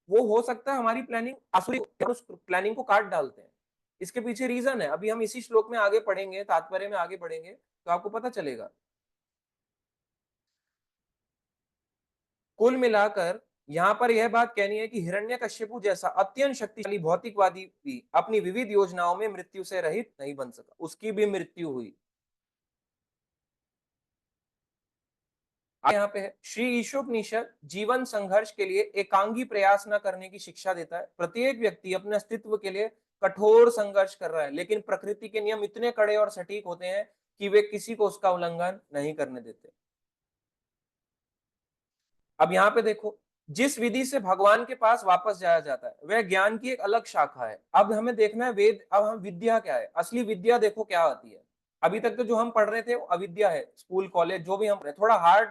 वो हो सकता है हमारी प्लानिंग आसुरी, उस प्लानिंग को काट डालते हैं। इसके पीछे रीजन है, अभी हम इसी श्लोक में आगे पढ़ेंगे, तात्पर्य में आगे बढ़ेंगे तो आपको पता चलेगा। कुल मिलाकर यहाँ पर यह बात कहनी है कि हिरण्यकश्यपु जैसा अत्यंत शक्तिशाली भौतिकवादी भी अपनी विविध योजनाओं में मृत्यु से रहित नहीं बन सका, उसकी भी मृत्यु हुई। यहाँ पे है, श्री ईशोपनिषद जीवन संघर्ष के लिए एकांगी प्रयास न करने की शिक्षा देता है। प्रत्येक व्यक्ति अपने अस्तित्व के लिए कठोर संघर्ष कर रहा है, लेकिन प्रकृति के नियम इतने कड़े और सटीक होते हैं कि वे किसी को उसका उल्लंघन नहीं करने देते। अब यहाँ पे देखो, जिस विधि से भगवान के पास वापस जाया जाता है वह ज्ञान की एक अलग शाखा है। अब हमें देखना है वेद, अब हम विद्या क्या है, असली विद्या देखो क्या आती है। अभी तक तो जो हम पढ़ रहे थे वो अविद्या है, स्कूल कॉलेज जो भी हम पढ़ रहे, थोड़ा हार्ड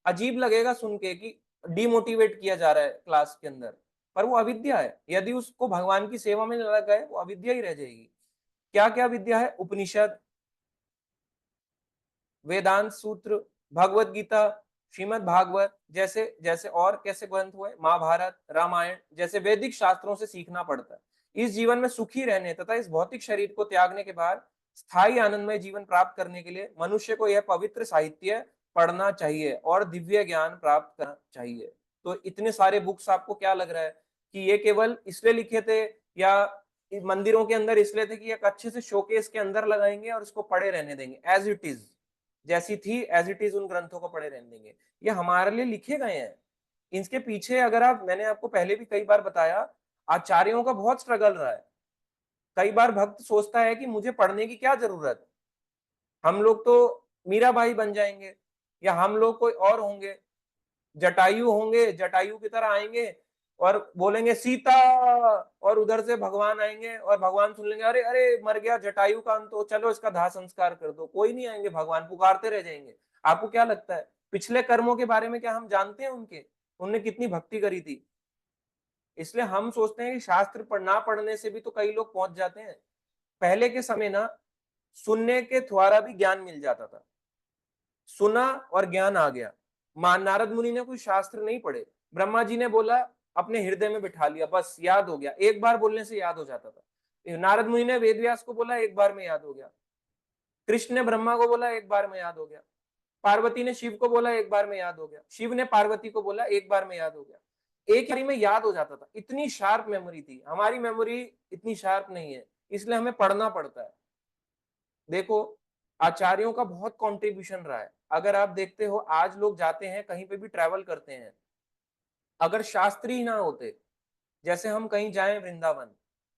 अजीब लगेगा सुन के कि डिमोटिवेट किया जा रहा है क्लास के अंदर, पर वो अविद्या है। यदि उसको भगवान की सेवा में लग गए वो अविद्या ही रह जाएगी। क्या क्या विद्या है? उपनिषद, वेदांत सूत्र, भगवत गीता, श्रीमद् भागवत जैसे जैसे और कैसे ग्रंथ हुए, महाभारत, रामायण जैसे वैदिक शास्त्रों से सीखना पड़ता है। इस जीवन में सुखी रहने तथा इस भौतिक शरीर को त्यागने के बाद स्थायी आनंदमय जीवन प्राप्त करने के लिए मनुष्य को यह पवित्र साहित्य पढ़ना चाहिए और दिव्य ज्ञान प्राप्त करना चाहिए। तो इतने सारे बुक्स, आपको क्या लग रहा है कि ये केवल इसलिए लिखे थे या मंदिरों के अंदर इसलिए थे कि एक अच्छे से शोकेस के अंदर लगाएंगे और इसको पढ़े रहने देंगे, एज इट इज, जैसी थी एज इट इज उन ग्रंथों को पढ़े रहने देंगे? ये हमारे लिए लिखे गए हैं। इनके पीछे अगर मैंने आपको पहले भी कई बार बताया, आचार्यों का बहुत स्ट्रगल रहा है। कई बार भक्त सोचता है कि मुझे पढ़ने की क्या जरूरत, हम लोग तो मीराबाई बन जाएंगे या हम लोग कोई और होंगे, जटायु होंगे, जटायु की तरह आएंगे और बोलेंगे सीता, और उधर से भगवान आएंगे और भगवान सुन लेंगे, अरे अरे मर गया जटायु का अंत, तो चलो इसका दाह संस्कार कर दो। कोई नहीं आएंगे, भगवान पुकारते रह जाएंगे। आपको क्या लगता है पिछले कर्मों के बारे में क्या हम जानते हैं उनके, उनने कितनी भक्ति करी थी? इसलिए हम सोचते हैं कि शास्त्र ना पढ़ने से भी तो कई लोग पहुंच जाते हैं। पहले के समय ना सुनने के द्वारा भी ज्ञान मिल जाता था, सुना और ज्ञान आ गया। नारद मुनि ने कोई शास्त्र नहीं पढ़े, ब्रह्मा जी ने बोला अपने हृदय में बिठा लिया, बस याद हो गया, एक बार बोलने से याद हो जाता था। नारद मुनि ने वेद व्यास को बोला, एक बार में याद हो गया। कृष्ण ने ब्रह्मा को बोला, एक बार में याद हो गया। पार्वती ने शिव को बोला, एक बार में याद हो गया। शिव ने पार्वती को बोला, एक बार में याद हो गया। एक बारी में याद हो जाता था। इतनी शार्प मेमोरी थी। हमारी मेमोरी इतनी शार्प नहीं है, इसलिए हमें पढ़ना पड़ता है। देखो, आचार्यों का बहुत कंट्रीब्यूशन रहा है। अगर आप देखते हो, आज लोग जाते हैं कहीं पे भी ट्रैवल करते हैं, अगर शास्त्री ना होते, जैसे हम कहीं जाएं वृंदावन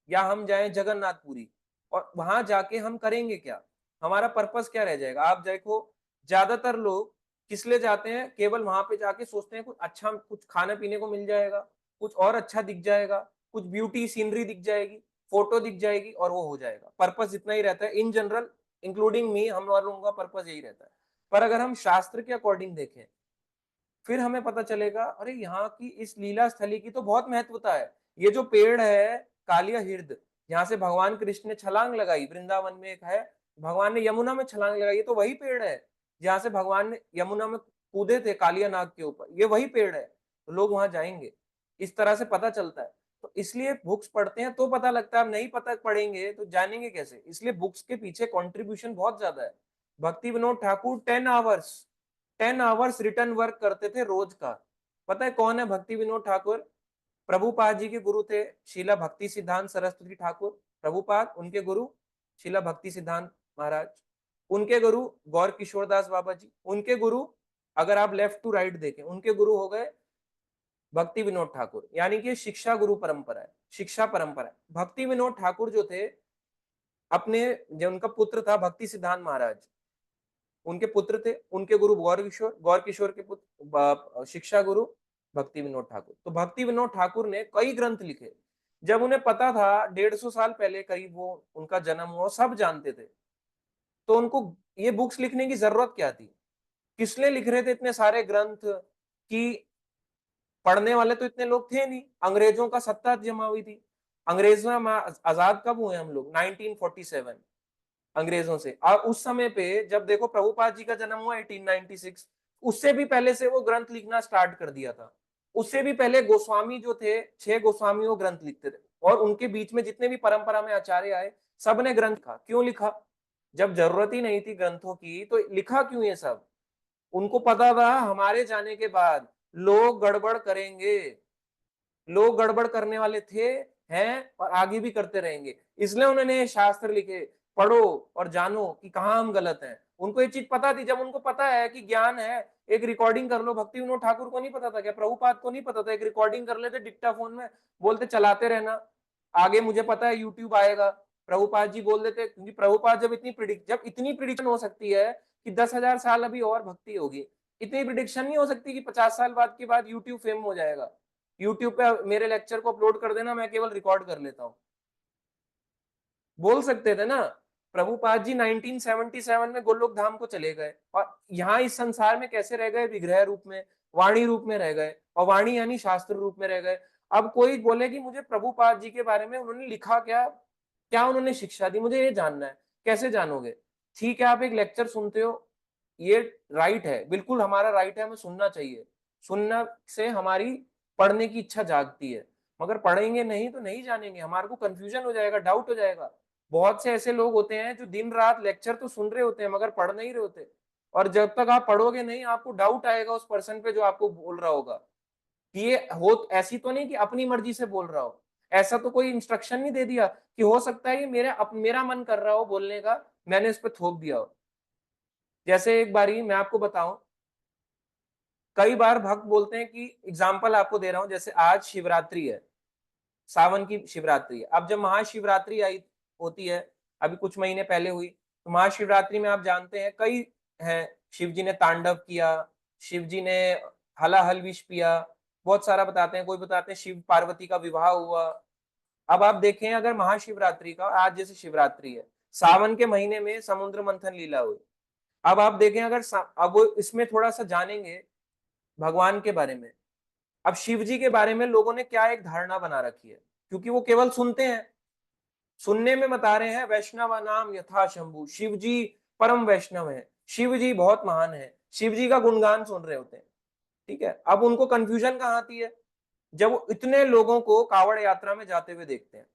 या हम जाएं जगन्नाथपुरी, और वहां जाके हम करेंगे क्या, हमारा पर्पस क्या रह जाएगा? आप देखो, ज्यादातर लोग किस लिए जाते हैं? केवल वहां पे जाके सोचते हैं कुछ अच्छा, कुछ खाने पीने को मिल जाएगा, कुछ और अच्छा दिख जाएगा, कुछ ब्यूटी सीनरी दिख जाएगी, फोटो दिख जाएगी और वो हो जाएगा। पर्पस इतना ही रहता है इन जनरल, इंक्लूडिंग मी, हम लोगों का पर्पस यही रहता है। पर अगर हम शास्त्र के अकॉर्डिंग देखें, फिर हमें पता चलेगा, अरे यहाँ की इस लीला स्थली की तो बहुत महत्वता है। ये जो पेड़ है कालिया हिर्द, यहाँ से भगवान कृष्ण ने छलांग लगाई, वृंदावन में एक है, भगवान ने यमुना में छलांग लगाई, ये तो वही पेड़ है जहाँ से भगवान ने यमुना में कूदे थे कालिया नाग के ऊपर, ये वही पेड़ है। तो लोग वहां जाएंगे, इस तरह से पता चलता है। तो इसलिए बुक्स पढ़ते हैं तो पता लगता है, अब नहीं पता पढ़ेंगे तो जानेंगे कैसे? इसलिए बुक्स के पीछे कंट्रीब्यूशन बहुत ज्यादा है। भक्ति Vinod Thakur 10 hours written work करते थे रोज का। पता है कौन है भक्ति विनोद ठाकुर? प्रभुपाद जी के गुरु थे शीला भक्ति सिद्धांत सरस्वती ठाकुर। प्रभुपाद उनके गुरु, शीला भक्ति सिद्धांत महाराज उनके गुरु, गौर किशोरदास बाबा जी उनके गुरु। अगर आप लेफ्ट टू राइट देखें, उनके गुरु हो गए भक्ति विनोद ठाकुर, यानी कि शिक्षा गुरु परंपरा है, शिक्षा परंपरा है। भक्ति विनोद ठाकुर जो थे, अपने जो उनका पुत्र था भक्ति सिद्धांत महाराज, उनके पुत्र थे, उनके गुरु गौर किशोर के पुत्र शिक्षा गुरु भक्ति विनोद ठाकुर। तो भक्ति विनोद ठाकुर ने कई ग्रंथ लिखे। जब उन्हें पता था 150 साल पहले करीब वो उनका जन्म हुआ, सब जानते थे, तो उनको ये बुक्स लिखने की जरूरत क्या थी? किस लिए लिख रहे थे इतने सारे ग्रंथ? कि पढ़ने वाले तो इतने लोग थे नहीं, अंग्रेजों का सत्ता जमा हुई थी। अंग्रेजों में आजाद कब हुए हम लोग? 1947 अंग्रेजों से। और उस समय पे जब देखो प्रभुपाद जी का जन्म हुआ 1896, उससे भी पहले से वो ग्रंथ लिखना स्टार्ट कर दिया था। उससे भी पहले गोस्वामी जो थे, 6 गोस्वामी वो ग्रंथ लिखते थे, और उनके बीच में जितने भी परंपरा में आचार्य आए, सबने ग्रंथ लिखा। क्यों लिखा? जब जरूरत ही नहीं थी ग्रंथों की, तो लिखा क्यों ये सब? उनको पता था हमारे जाने के बाद लोग गड़बड़ करेंगे, लोग गड़बड़ करने वाले थे, हैं, और आगे भी करते रहेंगे। इसलिए उन्होंने शास्त्र लिखे, पढ़ो और जानो कि कहाँ हम गलत हैं। उनको ये चीज पता थी। जब उनको पता है कि ज्ञान है, एक रिकॉर्डिंग कर लो। भक्ति विनोद ठाकुर को नहीं पता था क्या? प्रभुपाद को नहीं पता था? एक रिकॉर्डिंग कर लेते डिक्टाफोन में, बोलते चलाते रहना, आगे मुझे पता है यूट्यूब आएगा। प्रभुपाद जी बोल देते, क्योंकि प्रभुपाद जब इतनी प्रिडिक्शन हो सकती है कि 10,000 साल अभी और भक्ति होगी, इतनी प्रिडिक्शन नहीं हो सकती कि 50 साल बाद के बाद यूट्यूब फेम हो जाएगा। यूट्यूब पे मेरे लेक्चर को अपलोड कर देना, मैं केवल रिकॉर्ड कर लेता हूं। बोल सकते थे ना। प्रभुपाद जी 1977 में गोलोक धाम को चले गए, और यहाँ इस संसार में कैसे रह गए? विग्रह रूप में, वाणी रूप में रह गए, और वाणी यानी शास्त्र रूप में रह गए। अब कोई बोले कि मुझे प्रभुपाद जी के बारे में उन्होंने लिखा क्या, क्या उन्होंने शिक्षा दी, मुझे ये जानना है। कैसे जानोगे? ठीक है, आप एक लेक्चर सुनते हो, ये राइट है, बिल्कुल हमारा राइट है, हमें सुनना चाहिए। सुनना से हमारी पढ़ने की इच्छा जागती है। मगर पढ़ेंगे नहीं तो नहीं जानेंगे, हमारे को कंफ्यूजन हो जाएगा, डाउट हो जाएगा। बहुत से ऐसे लोग होते हैं जो दिन रात लेक्चर तो सुन रहे होते हैं मगर पढ़ नहीं रहे होते, और जब तक आप पढ़ोगे नहीं आपको डाउट आएगा उस पर्सन पे जो आपको बोल रहा होगा कि ये हो, ऐसी तो नहीं कि अपनी मर्जी से बोल रहा हो, ऐसा तो कोई इंस्ट्रक्शन नहीं दे दिया कि हो सकता है ये मेरा मन कर रहा हो बोलने का, मैंने इस पे थोप दिया हो। जैसे एक बारी मैं आपको बताऊं, कई बार भक्त बोलते हैं कि एग्जाम्पल आपको दे रहा हूं, जैसे आज शिवरात्रि है, सावन की शिवरात्रि है। अब जब महाशिवरात्रि आई होती है, अभी कुछ महीने पहले हुई, तो महाशिवरात्रि में आप जानते हैं कई हैं, शिव जी ने तांडव किया, शिव जी ने हलाहल विष पिया, बहुत सारा बताते हैं, कोई बताते हैं शिव पार्वती का विवाह हुआ। अब आप देखें अगर महाशिवरात्रि का, आज जैसे शिवरात्रि है, सावन के महीने में समुद्र मंथन लीला हुई। अब आप देखें अगर अब इसमें थोड़ा सा जानेंगे भगवान के बारे में। अब शिव जी के बारे में लोगों ने क्या एक धारणा बना रखी है, क्योंकि वो केवल सुनते हैं, सुनने में बता रहे हैं वैष्णव नाम यथा शंभु, शिव जी परम वैष्णव है, शिव जी बहुत महान है, शिव जी का गुणगान सुन रहे होते हैं। ठीक है, अब उनको कंफ्यूजन कहाँ आती है, जब वो इतने लोगों को कावड़ यात्रा में जाते हुए देखते हैं,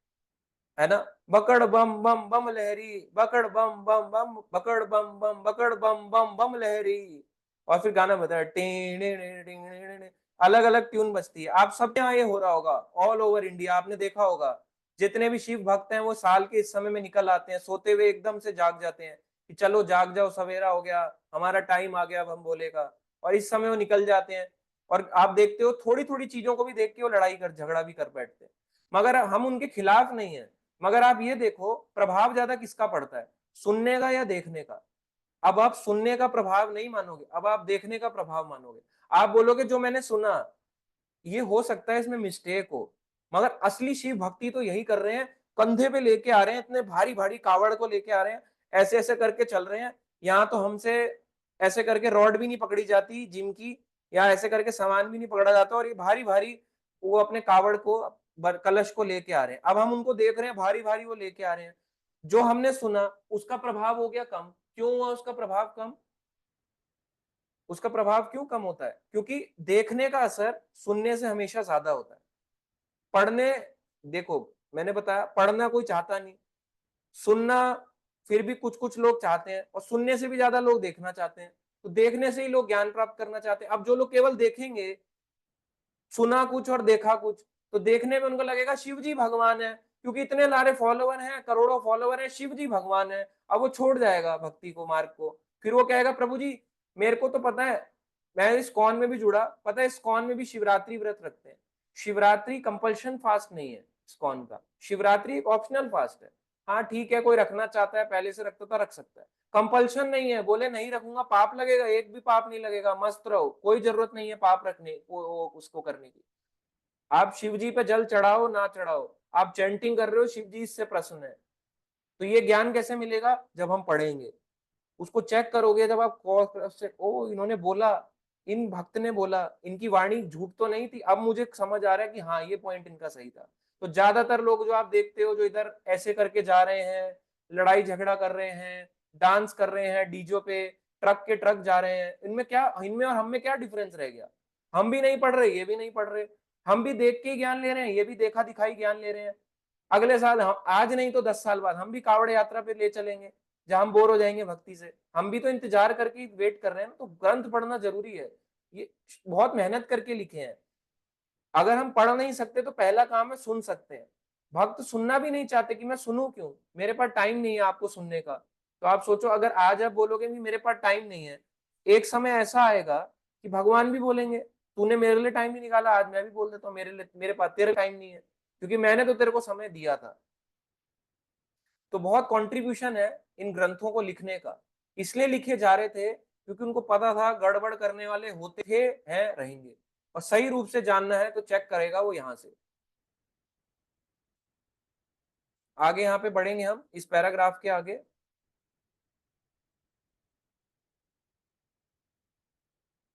है ना, बकड़ बम बम बम लहरी, बकड़ बम बम बम, बकड़ बम बम, बकड़ बम बम बम लहरी, और फिर गाना बता है, अलग अलग ट्यून बजती है। आप सब यहाँ ये हो रहा होगा, ऑल ओवर इंडिया आपने देखा होगा, जितने भी शिव भक्त हैं वो साल के इस समय में निकल आते हैं, सोते हुए एकदम से जाग जाते हैं कि चलो जाग जाओ, सवेरा हो गया, हमारा टाइम आ गया अब हम बोले का, और इस समय वो निकल जाते हैं। और आप देखते हो थोड़ी थोड़ी चीजों को भी देख के वो लड़ाई कर झगड़ा भी कर बैठते हैं, मगर हम उनके खिलाफ नहीं है। मगर आप ये देखो प्रभाव ज्यादा किसका पड़ता है, सुनने का या देखने का। अब आप सुनने का प्रभाव नहीं मानोगे, अब आप देखने का प्रभाव मानोगे। आप बोलोगे जो मैंने सुना ये हो सकता है इसमें मिस्टेक हो, मगर असली शिव भक्ति तो यही कर रहे हैं, कंधे पे लेके आ रहे हैं, इतने भारी भारी कावड़ को लेके आ रहे हैं, ऐसे ऐसे करके चल रहे हैं। यहाँ तो हमसे ऐसे करके रॉड भी नहीं पकड़ी जाती जिम की, या ऐसे करके सामान भी नहीं पकड़ा जाता, और ये भारी भारी वो अपने कावड़ को कलश को लेके आ रहे हैं। अब हम उनको देख रहे हैं भारी भारी वो लेके आ रहे हैं, जो हमने सुना उसका प्रभाव हो गया कम। क्यों हुआ उसका प्रभाव कम? उसका प्रभाव क्यों कम होता है? क्योंकि देखने का असर सुनने से हमेशा ज्यादा होता है। पढ़ने, देखो मैंने बताया पढ़ना कोई चाहता नहीं, सुनना फिर भी कुछ कुछ लोग चाहते हैं, और सुनने से भी ज्यादा लोग देखना चाहते हैं, तो देखने से ही लोग ज्ञान प्राप्त करना चाहते हैं। अब जो लोग केवल देखेंगे, सुना कुछ और देखा कुछ, तो देखने में उनको लगेगा शिव जी भगवान है, क्योंकि इतने सारे फॉलोवर हैं, करोड़ों फॉलोवर हैं, शिव जी भगवान है। अब वो छोड़ जाएगा भक्ति को, मार्ग को, फिर वो कहेगा प्रभु जी मेरे को तो पता है, मैं इस कॉन में भी जुड़ा, पता है इस कॉन में भी शिवरात्रि व्रत रखते हैं। शिवरात्रि कंपल्शन फास्ट नहीं है इस कॉन का, शिवरात्रि एक ऑप्शनल फास्ट है। हाँ ठीक है, कोई रखना चाहता है, पहले से रखता था रख सकता है, कंपल्शन नहीं है। बोले नहीं रखूंगा पाप लगेगा, एक भी पाप नहीं लगेगा, मस्त रहो, कोई जरूरत नहीं है पाप रखने को, उसको करने की। आप शिव जी पे जल चढ़ाओ ना चढ़ाओ, आप चैंटिंग कर रहे हो, शिव जी इससे प्रसन्न है। तो ये ज्ञान कैसे मिलेगा? जब हम पढ़ेंगे, उसको चेक करोगे, जब आप से ओ इन्होंने बोला, इन भक्त ने बोला, इनकी वाणी झूठ तो नहीं थी, अब मुझे समझ आ रहा है कि हाँ ये पॉइंट इनका सही था। तो ज्यादातर लोग जो आप देखते हो जो इधर ऐसे करके जा रहे हैं, लड़ाई झगड़ा कर रहे हैं, डांस कर रहे हैं डीजो पे, ट्रक के ट्रक जा रहे हैं, इनमें क्या, इनमें और हम में क्या डिफरेंस रह गया? हम भी नहीं पढ़ रहे, ये भी नहीं पढ़ रहे, हम भी देख के ज्ञान ले रहे हैं, ये भी देखा दिखाई ज्ञान ले रहे हैं। अगले साल हम, आज नहीं तो 10 साल बाद हम भी कावड़ यात्रा पे ले चलेंगे, जहां हम बोर हो जाएंगे भक्ति से। हम भी तो इंतजार करके वेट कर रहे हैं ना, तो ग्रंथ पढ़ना जरूरी है, ये बहुत मेहनत करके लिखे हैं। अगर हम पढ़ नहीं सकते तो पहला काम है सुन सकते हैं। भक्त सुनना भी नहीं चाहते कि मैं सुनूं क्यों, मेरे पास टाइम नहीं है आपको सुनने का। तो आप सोचो अगर आज आप बोलोगे कि मेरे पास टाइम नहीं है, एक समय ऐसा आएगा कि भगवान भी बोलेंगे तूने मेरे लिए टाइम नहीं निकाला, आज मैं भी बोल देता हूँ मेरे लिए, मेरे पास तेरे टाइम नहीं है, क्योंकि मैंने तो तेरे को समय दिया था। तो बहुत कंट्रीब्यूशन है इन ग्रंथों को लिखने का, इसलिए लिखे जा रहे थे क्योंकि उनको पता था गड़बड़ करने वाले होते थे, हैं, रहेंगे, और सही रूप से जानना है तो चेक करेगा वो यहां से। आगे यहाँ पे बढ़ेंगे हम इस पैराग्राफ के आगे।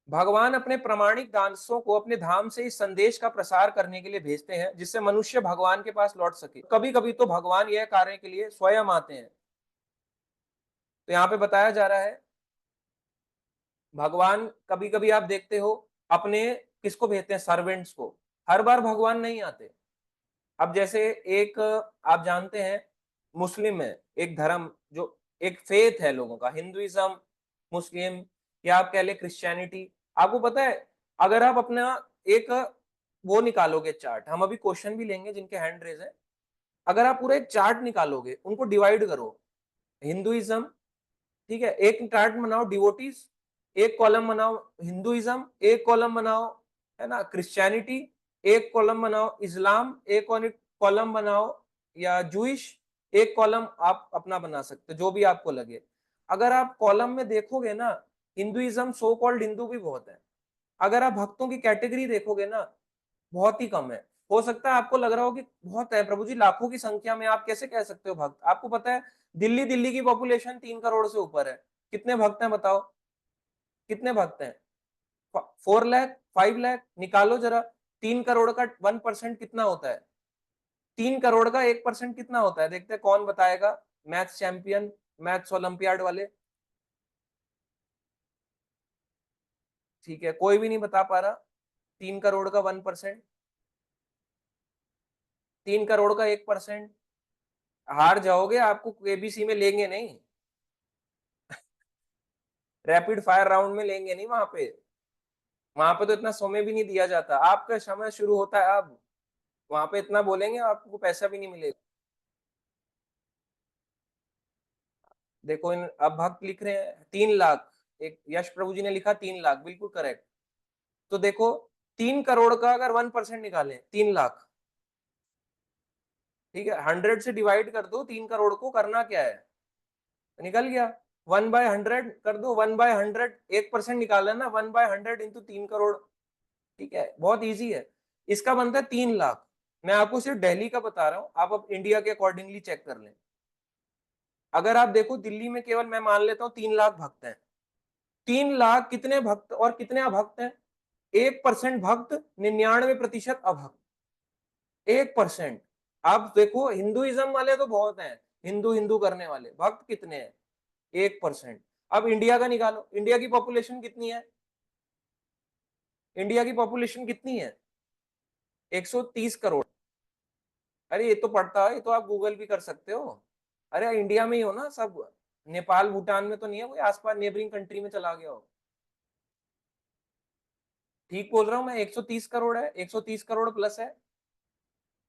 भगवान अपने प्रामाणिक दासों को अपने धाम से इस संदेश का प्रसार करने के लिए भेजते हैं जिससे मनुष्य भगवान के पास लौट सके। कभी कभी तो भगवान यह कार्य के लिए स्वयं आते हैं। तो यहाँ पे बताया जा रहा है भगवान कभी कभी आप देखते हो अपने किसको भेजते हैं, सर्वेंट्स को। हर बार भगवान नहीं आते, अब जैसे एक आप जानते हैं मुस्लिम है, एक धर्म जो एक फेथ है लोगों का, हिंदुइज्म, मुस्लिम, या आप कह ले क्रिश्चियनिटी। आपको पता है अगर आप अपना एक वो निकालोगे चार्ट, हम अभी क्वेश्चन भी लेंगे जिनके हैंड रेज है, अगर आप पूरा एक चार्ट निकालोगे, उनको डिवाइड करो, हिंदुइज्म, ठीक है, एक चार्ट बनाओ डिवोटीज, एक कॉलम बनाओ हिंदुइज्म, एक कॉलम बनाओ है ना क्रिश्चियनिटी, एक कॉलम बनाओ इस्लाम, एक कॉलम बनाओ या जूइश, एक कॉलम आप अपना बना सकते हो, जो भी आपको लगे। अगर आप कॉलम में देखोगे ना, हिंदुइज्म सो कॉल्ड हिंदू भी बहुत है। अगर आप भक्तों की कैटेगरी देखोगे ना, बहुत ही कम है। हो सकता है आपको लग रहा हो कि बहुत है प्रभु जी, लाखों की संख्या में आप कैसे कह सकते हो भक्त। आपको पता है दिल्ली दिल्ली की पॉपुलेशन 3 करोड़ से ऊपर है। कितने भक्त हैं बताओ, कितने भक्त हैं? 4 लाख, 5 लाख, निकालो जरा। 3 करोड़ का 1% कितना होता है? 3 करोड़ का 1% कितना होता है? देखते हैं कौन बताएगा, मैथ्स चैंपियन, मैथ्स ओलंपियाड वाले। ठीक है, कोई भी नहीं बता पा रहा। 3 करोड़ का 1%, 3 करोड़ का 1%, हार जाओगे, आपको एबीसी में लेंगे नहीं, रैपिड फायर राउंड में लेंगे नहीं। वहां पे तो इतना समय भी नहीं दिया जाता। आपका समय शुरू होता है अब, वहां पे इतना बोलेंगे आपको पैसा भी नहीं मिलेगा। देखो इन अब भक्त लिख रहे हैं 3 लाख, एक यश प्रभु जी ने लिखा 3 लाख, बिल्कुल करेक्ट। तो देखो 3 करोड़ का अगर 1% निकालें, 3 लाख, ठीक है, 100 से डिवाइड कर दो 3 करोड़ को, करना क्या है, निकल गया। 1/100 कर दो, 1/100, 1% निकाला ना, 1/100 इंटू 3 करोड़, ठीक है, बहुत इजी है। इसका बनता है 3 लाख। मैं आपको सिर्फ दिल्ली का बता रहा हूं, आप अब इंडिया के अकॉर्डिंगली चेक कर लें। अगर आप देखो दिल्ली में केवल मैं मान लेता हूँ 3 लाख भक्त हैं। 3 लाख कितने भक्त और कितने अभक्त हैं? 1% भक्त, 99% अभक्त, 1%। आप देखो हिंदुइज्म वाले तो बहुत हैं, हिंदू हिंदू करने वाले, भक्त कितने हैं? 1%। अब इंडिया का निकालो, इंडिया की पॉपुलेशन कितनी है? इंडिया की पॉपुलेशन कितनी है? 130 करोड़। अरे ये तो पढ़ता है, ये तो आप गूगल भी कर सकते हो। अरे इंडिया में ही हो ना सब, नेपाल भूटान में तो नहीं है कोई, आसपास नेबरिंग कंट्री में चला गया हो। ठीक बोल रहा हूं मैं, 130 करोड़ है, 130 करोड़ प्लस है।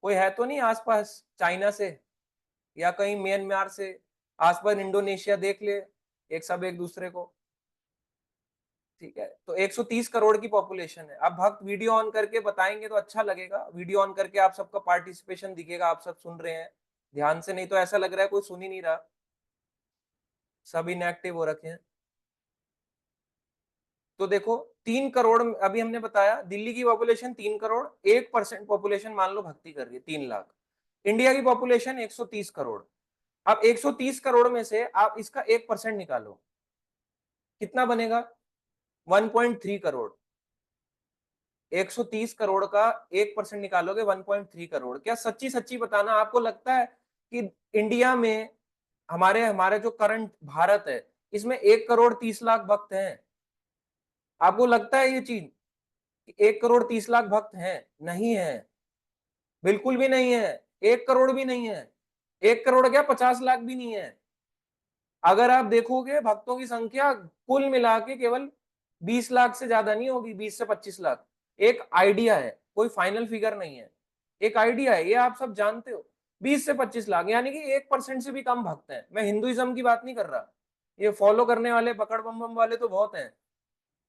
कोई है तो नहीं आसपास चाइना से या कहीं म्यांमार से, आसपास इंडोनेशिया देख ले, एक सब एक दूसरे को, ठीक है। तो 130 करोड़ की पॉपुलेशन है। अब भक्त वीडियो ऑन करके बताएंगे तो अच्छा लगेगा, वीडियो ऑन करके आप सबका पार्टिसिपेशन दिखेगा, आप सब सुन रहे हैं ध्यान से, नहीं तो ऐसा लग रहा है कोई सुन ही नहीं रहा, सब इनएक्टिव हो रखे हैं। तो देखो 3 करोड़, अभी हमने बताया दिल्ली की पॉपुलेशन 3 करोड़, 1% पॉपुलेशन मान लो भक्ति कर रही है, 3 लाख। इंडिया की पॉपुलेशन 130 करोड़। अब 130 करोड़ में से आप इसका 1% निकालो, कितना बनेगा? 1.3 करोड़। 130 करोड़ का 1% निकालोगे 1.3 करोड़। क्या सच्ची सच्ची बताना, आपको लगता है कि इंडिया में, हमारे हमारे जो करंट भारत है, इसमें 1 करोड़ 30 लाख भक्त हैं? आपको लगता है ये चीज कि 1 करोड़ 30 लाख भक्त हैं? नहीं है, बिल्कुल भी नहीं है। 1 करोड़ भी नहीं है, 1 करोड़ क्या, 50 लाख भी नहीं है। अगर आप देखोगे भक्तों की संख्या कुल मिला के केवल 20 लाख से ज्यादा नहीं होगी, 20 से 25 लाख। एक आइडिया है, कोई फाइनल फिगर नहीं है, एक आइडिया है, ये आप सब जानते हो। 20 से 25 लाख यानी कि 1% से भी कम भक्त हैं। मैं हिंदुइज्म की बात नहीं कर रहा, ये फॉलो करने वाले पकड़ बम बम वाले तो बहुत हैं,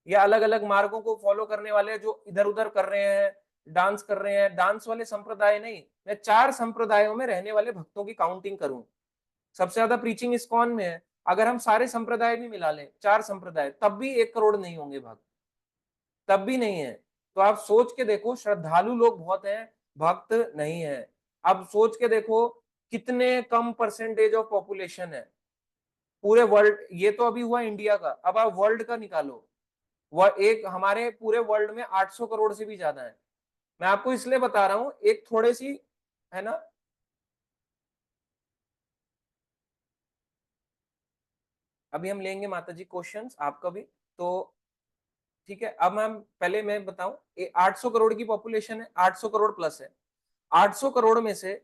या अलग अलग मार्गों को फॉलो करने वाले जो इधर उधर कर रहे हैं, डांस कर रहे हैं, डांस वाले संप्रदाय नहीं, मैं 4 संप्रदायों में रहने वाले भक्तों की काउंटिंग करूं। सबसे ज्यादा प्रीचिंग इस्कॉन में है। अगर हम सारे संप्रदाय भी मिला लें, 4 संप्रदाय, तब भी 1 करोड़ नहीं होंगे भक्त, तब भी नहीं है। तो आप सोच के देखो, श्रद्धालु लोग बहुत हैं, भक्त नहीं है। अब सोच के देखो कितने कम परसेंटेज ऑफ पॉपुलेशन है पूरे वर्ल्ड। ये तो अभी हुआ इंडिया का, अब आप वर्ल्ड का निकालो। वह एक हमारे पूरे वर्ल्ड में 800 करोड़ से भी ज्यादा है। मैं आपको इसलिए बता रहा हूं, एक थोड़ी सी, है ना, अभी हम लेंगे माता जी क्वेश्चंस आपका भी। तो ठीक है, अब मैम पहले मैं बताऊं, 800 करोड़ की पॉपुलेशन है, 800 करोड़ प्लस है। 800 करोड़ में से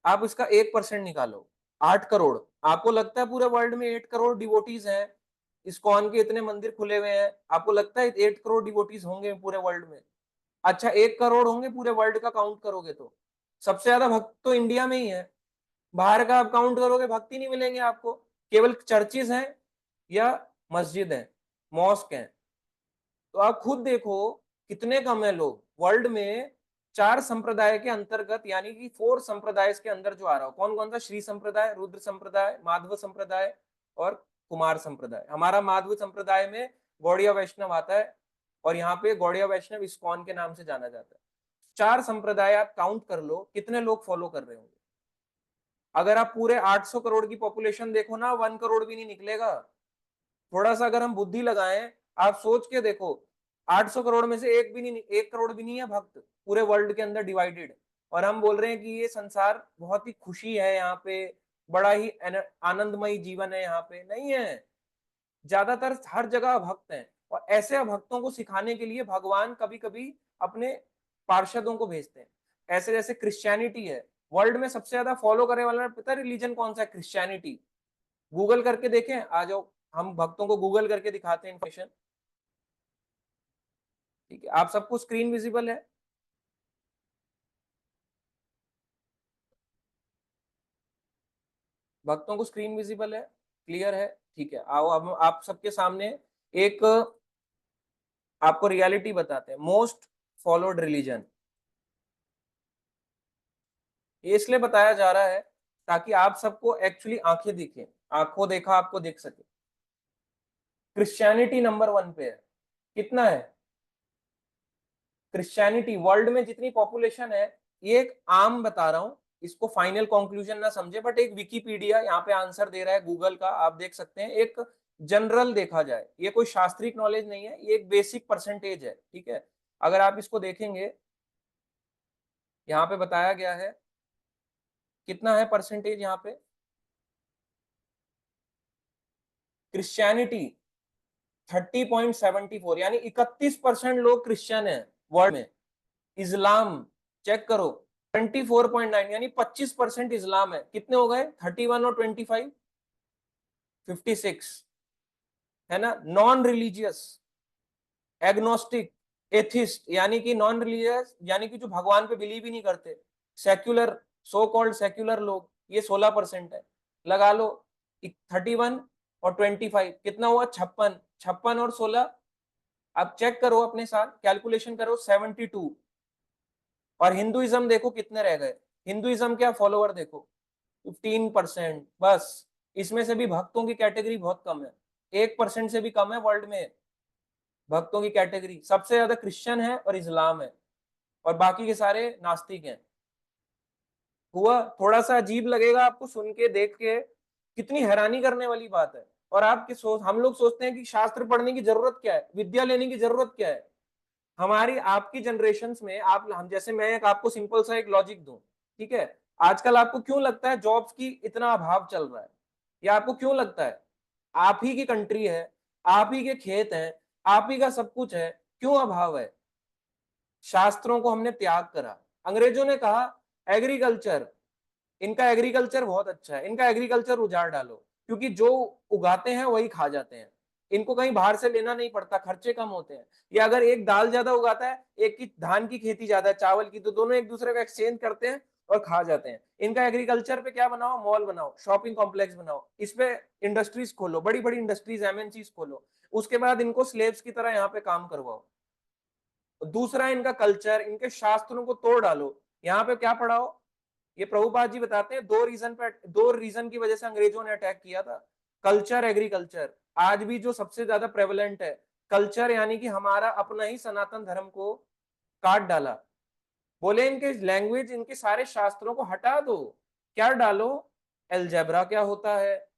आप इसका 1% निकालो, 8 करोड़। आपको लगता है पूरे वर्ल्ड में 8 करोड़ डिवोटीज हैं, इस्कॉन के इतने मंदिर खुले हुए हैं, आपको लगता है 8 करोड़ डिवोटीज होंगे पूरे वर्ल्ड में? अच्छा 1 करोड़ होंगे पूरे वर्ल्ड का काउंट करोगे तो? सबसे ज्यादा भक्त तो इंडिया में ही है, बाहर का आप काउंट करोगे भक्त ही नहीं मिलेंगे आपको, केवल चर्चेज हैं या मस्जिद हैं, मॉस्क हैं। तो आप खुद देखो कितने कम है लोग वर्ल्ड में। 4 संप्रदाय के अंतर्गत यानी कि 4 संप्रदाय के अंदर जो आ रहा हो, कौन कौन सा? श्री संप्रदाय, रुद्र संप्रदाय, माधव संप्रदाय और कुमार संप्रदाय। हमारा माधव संप्रदाय में गौड़िया वैष्णव आता है और यहाँ पे गौड़िया वैष्णव इस्कॉन के नाम से जाना जाता है। 4 संप्रदाय आप काउंट कर लो कितने लोग फॉलो कर रहे होंगे। अगर आप पूरे 800 करोड़ की पॉपुलेशन देखो ना, 1 करोड़ भी नहीं निकलेगा। थोड़ा सा अगर हम बुद्धि लगाएं, आप सोच के देखो, 800 करोड़ में से एक भी नहीं, 1 करोड़ भी नहीं है भक्त पूरे वर्ल्ड के अंदर डिवाइडेड, और हम बोल रहे हैं कि ये संसार बहुत ही खुशी है, यहाँ पे बड़ा ही आनंदमयी जीवन है। यहाँ पे नहीं है, ज्यादातर हर जगह भक्त हैं। और ऐसे भक्तों को सिखाने के लिए भगवान कभी कभी अपने पार्षदों को भेजते हैं। ऐसे जैसे क्रिश्चियनिटी है, वर्ल्ड में सबसे ज्यादा फॉलो करने वाला पता है रिलीजन कौन सा है? क्रिश्चियनिटी। गूगल करके देखें, आ जाओ, हम भक्तों को गूगल करके दिखाते हैं इन्फॉर्मेशन। ठीक है, आप सबको स्क्रीन विजिबल है? भक्तों को स्क्रीन विजिबल है, क्लियर है? ठीक है, आओ अब आप सबके सामने एक आपको रियलिटी बताते हैं। मोस्ट फॉलोड रिलीजन, ये इसलिए बताया जा रहा है ताकि आप सबको एक्चुअली आंखें दिखें, आंखों देखा आपको देख सके। क्रिश्चियनिटी नंबर 1 पे है। कितना है क्रिश्चियनिटी? वर्ल्ड में जितनी पॉपुलेशन है, ये एक आम बता रहा हूं, इसको फाइनल कंक्लूजन ना समझे, बट एक विकिपीडिया यहाँ पे आंसर दे रहा है गूगल का, आप देख सकते हैं। एक जनरल देखा जाए, ये कोई शास्त्रीय नॉलेज नहीं है, ये एक बेसिक परसेंटेज है। ठीक है, अगर आप इसको देखेंगे, यहाँ पे बताया गया है कितना है परसेंटेज यहाँ पे। क्रिश्चियनिटी 30.74, यानी 31% लोग क्रिश्चियन है वर्ल्ड में। इस्लाम चेक करो 24.9, यानी 25% इस्लाम है। कितने हो गए? 31 और 25, 56 है ना। नॉन रिलीजियस, एग्नोस्टिक, एथिस्ट, यानी कि नॉन रिलीजियस यानी कि जो भगवान पे बिलीव ही नहीं करते, सेक्युलर, सो कॉल्ड सेक्युलर लोग, ये 16% है। लगा लो 31 और 25 कितना हुआ? 56, 56 और 16, आप चेक करो अपने साथ, कैलकुलेशन करो, 72। और हिंदुइज्म देखो कितने रह गए, हिंदुइज्म क्या फॉलोवर देखो 15%। बस इसमें से भी भक्तों की कैटेगरी बहुत कम है, 1% से भी कम है वर्ल्ड में भक्तों की कैटेगरी। सबसे ज्यादा क्रिश्चियन है और इस्लाम है, और बाकी के सारे नास्तिक हैं। हुआ? थोड़ा सा अजीब लगेगा आपको सुन के, देख के, कितनी हैरानी करने वाली बात है। और आपके हम लोग सोचते हैं कि शास्त्र पढ़ने की जरूरत क्या है, विद्या लेने की जरूरत क्या है। हमारी आपकी जनरेशन में आप, हम जैसे, मैं एक आपको सिंपल सा एक लॉजिक दूं, ठीक है। आजकल आपको क्यों लगता है जॉब्स की इतना अभाव चल रहा है? या आपको क्यों लगता है? आप ही की कंट्री है, आप ही के खेत हैं, आप ही का सब कुछ है, क्यों अभाव है? शास्त्रों को हमने त्याग करा। अंग्रेजों ने कहा एग्रीकल्चर, इनका एग्रीकल्चर बहुत अच्छा है, इनका एग्रीकल्चर उजाड़ डालो, क्योंकि जो उगाते हैं वही खा जाते हैं, इनको कहीं बाहर से लेना नहीं पड़ता, खर्चे कम होते हैं। या अगर एक दाल ज्यादा उगाता है, एक की धान की खेती ज्यादा है, चावल की, तो दोनों एक दूसरे का एक्सचेंज करते हैं और खा जाते हैं। इनका एग्रीकल्चर पे क्या बनाओ? मॉल बनाओ, शॉपिंग कॉम्प्लेक्स बनाओ, इस पे इंडस्ट्रीज खोलो, बड़ी बड़ी इंडस्ट्रीज, एमएनसीज खोलो, उसके बाद इनको स्लेव्स की तरह यहाँ पे काम करवाओ। दूसरा इनका कल्चर, इनके शास्त्रों को तोड़ डालो। यहाँ पे क्या पढ़ाओ? ये प्रभुपाद जी बताते हैं दो रीजन की वजह से अंग्रेजों ने अटैक किया था, कल्चर, एग्रीकल्चर। आज भी जो सबसे ज्यादा प्रेवलेंट है कल्चर, यानी कि हमारा अपना ही सनातन धर्म को काट डाला। बोले इनके लैंग्वेज, इनके सारे शास्त्रों को हटा दो, क्या डालो? एल्जेब्रा क्या होता है,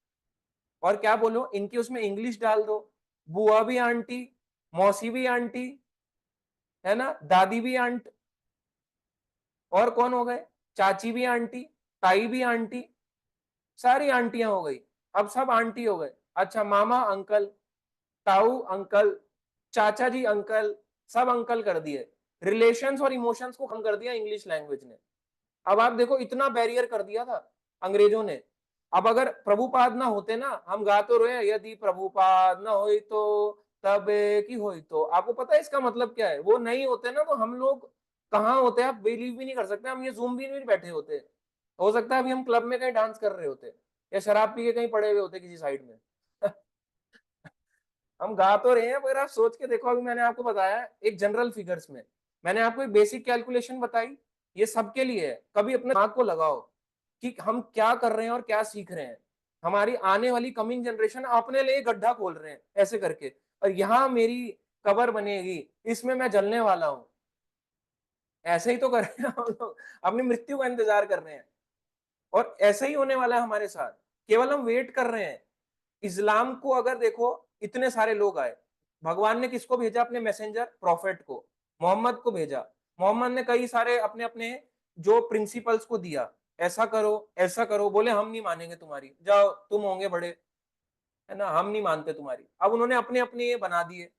और क्या बोलो, इनकी उसमें इंग्लिश डाल दो। बुआ भी आंटी, मौसी भी आंटी, है ना, दादी भी आंट, और कौन हो गए? चाची भी आंटी, ताई भी आंटी, सारी आंटियां हो गई। अब सब आंटी हो गए। अच्छा, मामा अंकल, ताऊ अंकल, चाचा जी अंकल, सब अंकल कर दिए। रिलेशंस और इमोशंस को कम कर दिया इंग्लिश लैंग्वेज ने। अब आप देखो इतना बैरियर कर दिया था अंग्रेजों ने। अब अगर प्रभुपाद ना होते ना, हम गा तो रहे यदि प्रभुपाद ना होई तो तबे की होई, तो आपको पता है इसका मतलब क्या है? वो नहीं होते ना तो हम लोग कहाँ होते, आप बिलीव भी नहीं कर सकते, हम ये जूम भी नहीं बैठे होते। हो सकता है अभी हम क्लब में कहीं डांस कर रहे होते या शराब पी के कहीं पड़े हुए होते किसी साइड में। हम गा तो रहे हैं, पर आप सोच के देखो, अभी मैंने आपको बताया एक जनरल फिगर्स में, मैंने आपको एक बेसिक कैलकुलेशन बताई, ये सबके लिए है। कभी अपने दिमाग को लगाओ कि हम क्या कर रहे हैं और क्या सीख रहे हैं। हमारी आने वाली कमिंग जनरेशन अपने लिए गड्ढा खोल रहे हैं ऐसे करके, और यहाँ मेरी कबर बनेगी, इसमें मैं जलने वाला हूँ। ऐसे ही तो कर रहे हैं हम लोग, अपनी मृत्यु का इंतजार कर रहे हैं। और ऐसा ही होने वाला है हमारे साथ, केवल हम वेट कर रहे हैं। इस्लाम को अगर देखो, इतने सारे लोग आए, भगवान ने किसको भेजा? अपने मैसेंजर प्रॉफिट को, मोहम्मद को भेजा। मोहम्मद ने कई सारे अपने अपने जो प्रिंसिपल्स को दिया, ऐसा करो ऐसा करो, बोले हम नहीं मानेंगे तुम्हारी, जाओ तुम होंगे बड़े, है ना, हम नहीं मानते तुम्हारी। अब उन्होंने अपने अपने ये बना दिए,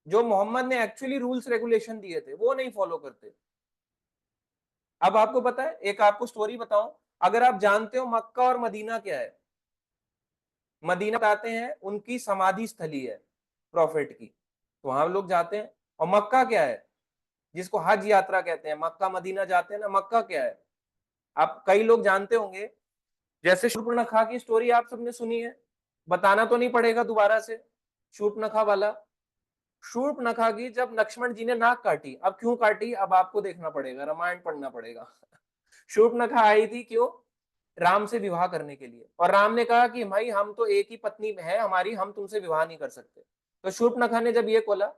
जो मोहम्मद ने एक्चुअली रूल्स रेगुलेशन दिए थे वो नहीं फॉलो करते। अब आपको पता है, एक आपको स्टोरी बताऊं, अगर आप जानते हो मक्का और मदीना क्या है? मदीना बताते हैं उनकी समाधि स्थली है प्रॉफिट की, तो वहां लोग जाते हैं। और मक्का क्या है? जिसको हज यात्रा कहते हैं, मक्का मदीना जाते हैं ना, मक्का क्या है? आप कई लोग जानते होंगे, जैसे शूर्पणखा की स्टोरी आप सबने सुनी है, बताना तो नहीं पड़ेगा दोबारा से, शूर्पणखा वाला। शूर्पणखा की जब लक्ष्मण जी ने नाक काटी, अब क्यों काटी अब आपको देखना पड़ेगा, रामायण पढ़ना पड़ेगा। शूर्पणखा आई थी क्यों? राम से विवाह करने के लिए, और राम ने कहा कि भाई हम तो एक ही पत्नी है हमारी, हम तुमसे विवाह नहीं कर सकते। तो शूर्पणखा ने जब ये बोला,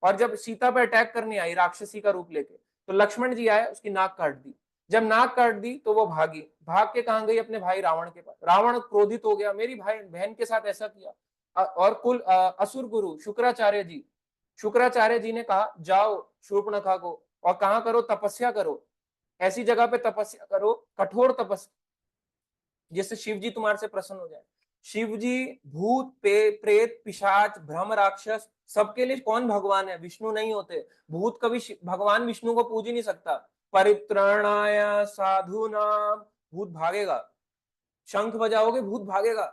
और जब सीता पर अटैक करने आई राक्षसी का रूप लेके, तो लक्ष्मण जी आए, उसकी नाक काट दी। जब नाक काट दी तो वो भागी, भाग के कहां गई? अपने भाई रावण के पास। रावण क्रोधित हो गया, मेरी भाई बहन के साथ ऐसा किया। और कुल असुर गुरु शुक्राचार्य जी ने कहा जाओ शूर्पणखा को, और कहा करो, तपस्या करो, ऐसी जगह पे तपस्या करो, कठोर तपस्या, जिससे शिव जी तुम्हारे से प्रसन्न हो जाए। शिव जी भूत प्रेत पिशाच भ्रम राक्षस सबके लिए कौन भगवान है? विष्णु नहीं होते। भूत कभी भगवान विष्णु को पूज ही नहीं सकता। परित्राणाय साधुनाम, भूत भागेगा। शंख बजाओगे भूत भागेगा,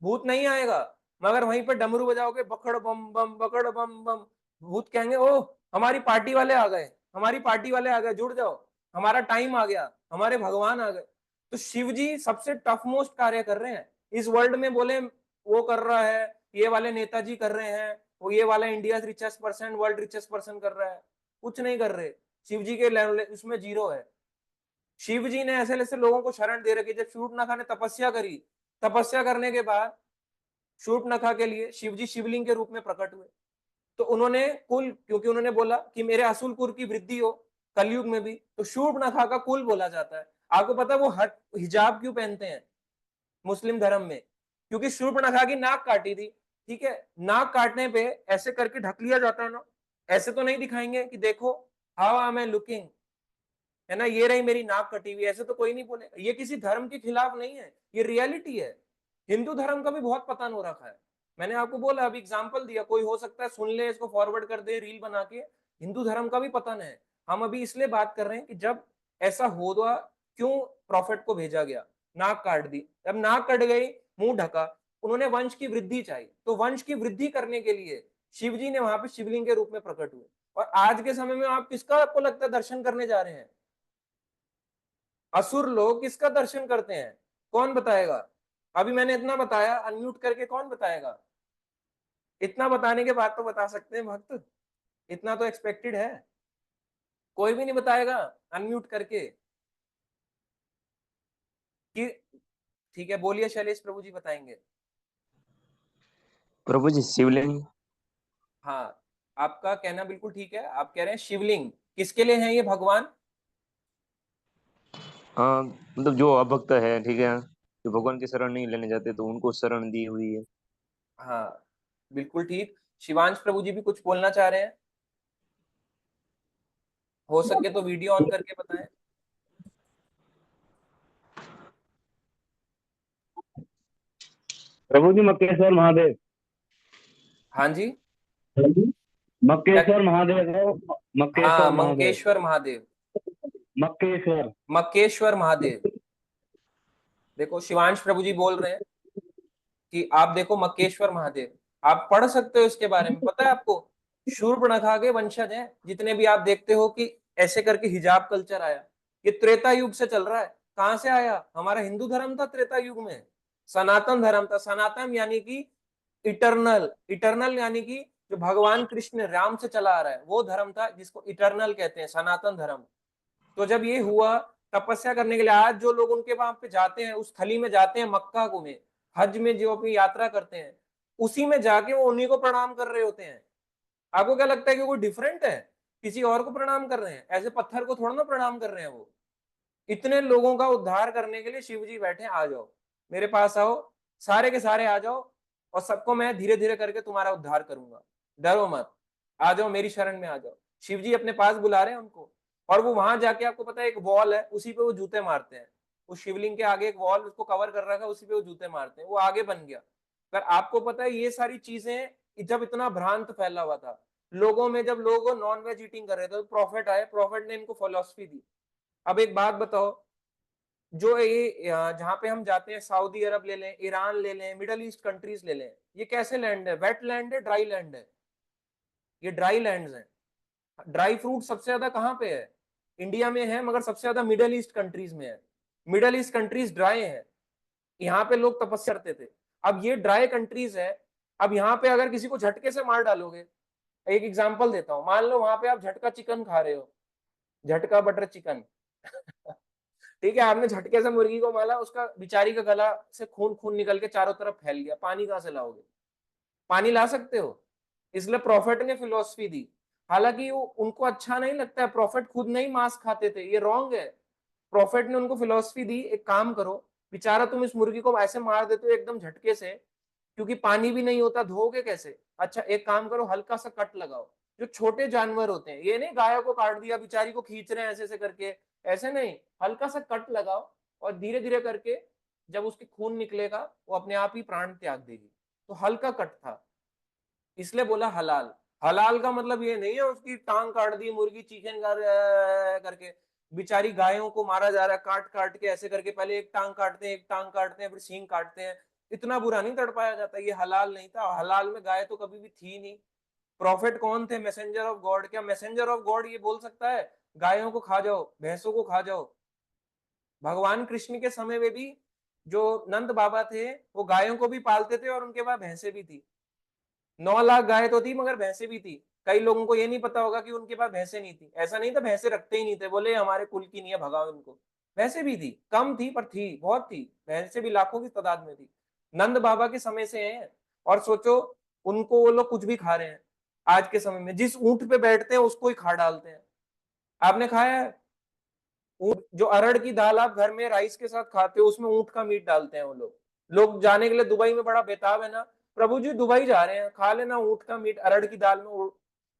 भूत नहीं आएगा। मगर वहीं पर डमरू बजाओगे, बकड़ बम बम बकड़ बम बम, भूत कहेंगे ओ हमारी पार्टी वाले आ गए, हमारी पार्टी वाले आ गए, जुड़ जाओ, हमारा टाइम आ गया, हमारे भगवान आ गए। तो शिव जी सबसे टफ मोस्ट कार्य कर रहे हैं इस वर्ल्ड में। बोले वो कर रहा है, ये वाले नेताजी कर रहे हैं, वो ये वाला India richest person, world richest person कर रहा है, कुछ नहीं कर रहे। शिव जी के लेवल उसमें जीरो है। शिव जी ने ऐसे ऐसे लोगों को शरण दे रखी। जब शूर्पणखा ने तपस्या करी, तपस्या करने के बाद शूर्पणखा के लिए शिव जी शिवलिंग के रूप में प्रकट हुए। तो उन्होंने कुल, क्योंकि उन्होंने बोला कि मेरे असुल कुल की वृद्धि हो कलयुग में भी, तो शूर्पणखा का कुल बोला जाता है। आपको पता है वो हिजाब क्यों पहनते हैं मुस्लिम धर्म में? क्योंकि शूर्पणखा की नाक काटी थी, ठीक है, नाक काटने पे ऐसे करके ढक लिया जाता है ना, ऐसे तो नहीं दिखाएंगे कि देखो हाउ आई एम लुकिंग, है ना, ये रही मेरी नाक कटी हुई, ऐसे तो कोई नहीं बोलेगा। ये किसी धर्म के खिलाफ नहीं है, ये रियलिटी है। हिंदू धर्म का भी बहुत पतन हो रखा है। मैंने आपको बोला, अभी एग्जांपल दिया, कोई हो सकता है सुन ले, इसको फॉरवर्ड कर दे रील बना के। हिंदू धर्म का भी पतन है। हम अभी इसलिए बात कर रहे हैं कि जब ऐसा हुआ, क्यों प्रॉफिट को भेजा गया, नाक काट दी, जब नाक कट गई, मुंह ढका, उन्होंने वंश की वृद्धि चाहिए, तो वंश की वृद्धि करने के लिए शिव जी ने वहां पे शिवलिंग के रूप में प्रकट हुए। और आज के समय में आप किसका, आपको लगता है, दर्शन करने जा रहे हैं? असुर लोग किसका दर्शन करते हैं? कौन बताएगा? अभी मैंने इतना बताया, अनम्यूट करके कौन बताएगा? इतना बताने के बाद तो बता सकते हैं भक्त, इतना तो एक्सपेक्टेड है। कोई भी नहीं बताएगा अनम्यूट करके कि, ठीक है बोलिए शैलेश प्रभु जी बताएंगे। प्रभु जी शिवलिंग। हाँ, आपका कहना बिल्कुल ठीक है। आप कह रहे हैं शिवलिंग किसके लिए है? ये भगवान, हाँ मतलब जो अभक्त है, ठीक है, जो भगवान की शरण नहीं लेने जाते तो उनको शरण दी हुई है। हाँ बिल्कुल ठीक। शिवांश प्रभु जी भी कुछ बोलना चाह रहे हैं, हो सके तो वीडियो ऑन करके बताएं। प्रभु जी मक्केश्वर महादेव। हाँ जी, मक्केश्वर महादेव हो, हाँ मक्केश्वर महादेव। मंकेश्वर महादेव। मक्केश्वर। मक्केश्वर महादेव। देखो शिवांश प्रभु जी बोल रहे हैं कि आप देखो मक्केश्वर महादेव, आप पढ़ सकते हो इसके बारे में। पता है आपको, शूर्पणखा के वंशज हैं जितने भी आप देखते हो कि ऐसे करके हिजाब कल्चर आया, ये त्रेता युग से चल रहा है। कहां से आया? हमारा हिंदू धर्म था त्रेता युग में, सनातन धर्म था। सनातन यानी कि इटरनल, इटरनल यानी कि जो भगवान कृष्ण राम से चला आ रहा है वो धर्म था, जिसको इटरनल कहते हैं, सनातन धर्म। तो जब ये हुआ तपस्या करने के लिए, आज जो लोग उनके वहां पे जाते हैं, उस थली में जाते हैं, मक्का को में हज में जो अपनी यात्रा करते हैं, उसी में जाके वो उन्हीं को प्रणाम कर रहे होते हैं। आपको क्या लगता है कि कोई डिफरेंट है? किसी और को प्रणाम कर रहे हैं? ऐसे पत्थर को थोड़ा ना प्रणाम कर रहे हैं वो। इतने लोगों का उद्धार करने के लिए शिव जी बैठे, आ जाओ मेरे पास आओ, सारे के सारे आ जाओ, और सबको मैं धीरे धीरे करके तुम्हारा उद्धार करूंगा, डरो मत, आ जाओ मेरी शरण में आ जाओ। शिव जी अपने पास बुला रहे हैं उनको। और वो वहां जाके, आपको पता है एक वॉल है, उसी पे वो जूते मारते हैं। उस शिवलिंग के आगे एक वॉल उसको कवर कर रखा है, उसी पे वो जूते मारते हैं, वो आगे बन गया। पर आपको पता है ये सारी चीजें जब इतना भ्रांत फैला हुआ था लोगों में, जब लोग नॉन वेज ईटिंग कर रहे थे, तो प्रॉफिट आए, प्रॉफिट ने इनको फिलॉसफी दी। अब एक बात बताओ, जो ये जहां पे हम जाते हैं, सऊदी अरब ले लें, ईरान ले लें, मिडल ईस्ट कंट्रीज ले लें, ये कैसे लैंड है? वेट लैंड है, ड्राई लैंड है? ये ड्राई लैंड्स हैं। ड्राई फ्रूट सबसे ज्यादा कहाँ पे है? इंडिया में है, मगर सबसे ज्यादा मिडल ईस्ट कंट्रीज में है। मिडल ईस्ट कंट्रीज ड्राई है, यहाँ पे लोग तपस्या करते थे। अब ये ड्राई कंट्रीज है, अब यहाँ पे अगर किसी को झटके से मार डालोगे, एक एग्जांपल देता हूँ, मान लो वहां पे आप झटका चिकन खा रहे हो, झटका बटर चिकन ठीक है, आपने झटके से मुर्गी को मारा, उसका बेचारी का गला से खून खून निकल के चारों तरफ फैल गया, पानी कहां से लाओगे? पानी ला सकते हो? इसलिए प्रॉफिट ने फिलोसफी दी। हालांकि वो उनको अच्छा नहीं लगता है, प्रॉफिट खुद नहीं मांस खाते थे, ये रॉन्ग है। प्रॉफिट ने उनको फिलोसफी दी, एक काम करो बेचारा, तुम इस मुर्गी को ऐसे मार देते हो एकदम झटके से, क्योंकि पानी भी नहीं होता, धोगे कैसे? अच्छा एक काम करो, हल्का सा कट लगाओ। जो छोटे जानवर होते हैं, ये नहीं गायों को काट दिया, बेचारी को खींच रहे हैं ऐसे ऐसे करके, ऐसे नहीं, हल्का सा कट लगाओ, और धीरे धीरे करके जब उसके खून निकलेगा वो अपने आप ही प्राण त्याग देगी। तो हल्का कट था, इसलिए बोला हलाल। हलाल का मतलब ये नहीं है उसकी टांग काट दी, मुर्गी चीखन करके, बेचारी गायों को मारा जा रहा है काट काट के, ऐसे करके पहले एक टांग काटते हैं, एक टांग काटते हैं, फिर सींग काटते हैं, इतना बुरा नहीं तड़पाया जाता। ये हलाल नहीं था। हलाल में गाय तो कभी भी थी नहीं। प्रॉफिट कौन थे? Messenger of God. क्या मैसेंजर ऑफ गॉड ये बोल सकता है गायों को खा जाओ, भैंसों को खा जाओ? भगवान कृष्ण के समय में भी जो नंद बाबा थे वो गायों को भी पालते थे, और उनके पास भैंसे भी थी। 9 लाख गाय तो थी, मगर भैंसे भी थी। कई लोगों को ये नहीं पता होगा कि उनके पास भैंसे नहीं थी। ऐसा नहीं था भैंसे रखते ही नहीं थे, बोले हमारे कुल की नहीं है, भगाओ इनको। भैंसे भी थी, कम थी पर थी, बहुत थी। भैंसे भी लाखों की तादाद में थी। नंद बाबा के समय से हैं। और सोचो, उनको वो लोग कुछ भी खा रहे हैं। आज के समय में जिस ऊंट पे बैठते हैं उसको ही खा डालते हैं। आपने खाया है? ऊंट, जो अरहर की दाल आप घर में राइस के साथ खाते हो, उसमें ऊंट का मीट डालते हैं वो लोग। लोग जाने के लिए दुबई में बड़ा बेताब है ना, प्रभु जी दुबई जा रहे हैं, खा लेना ऊंट का मीट, अरहर की दाल में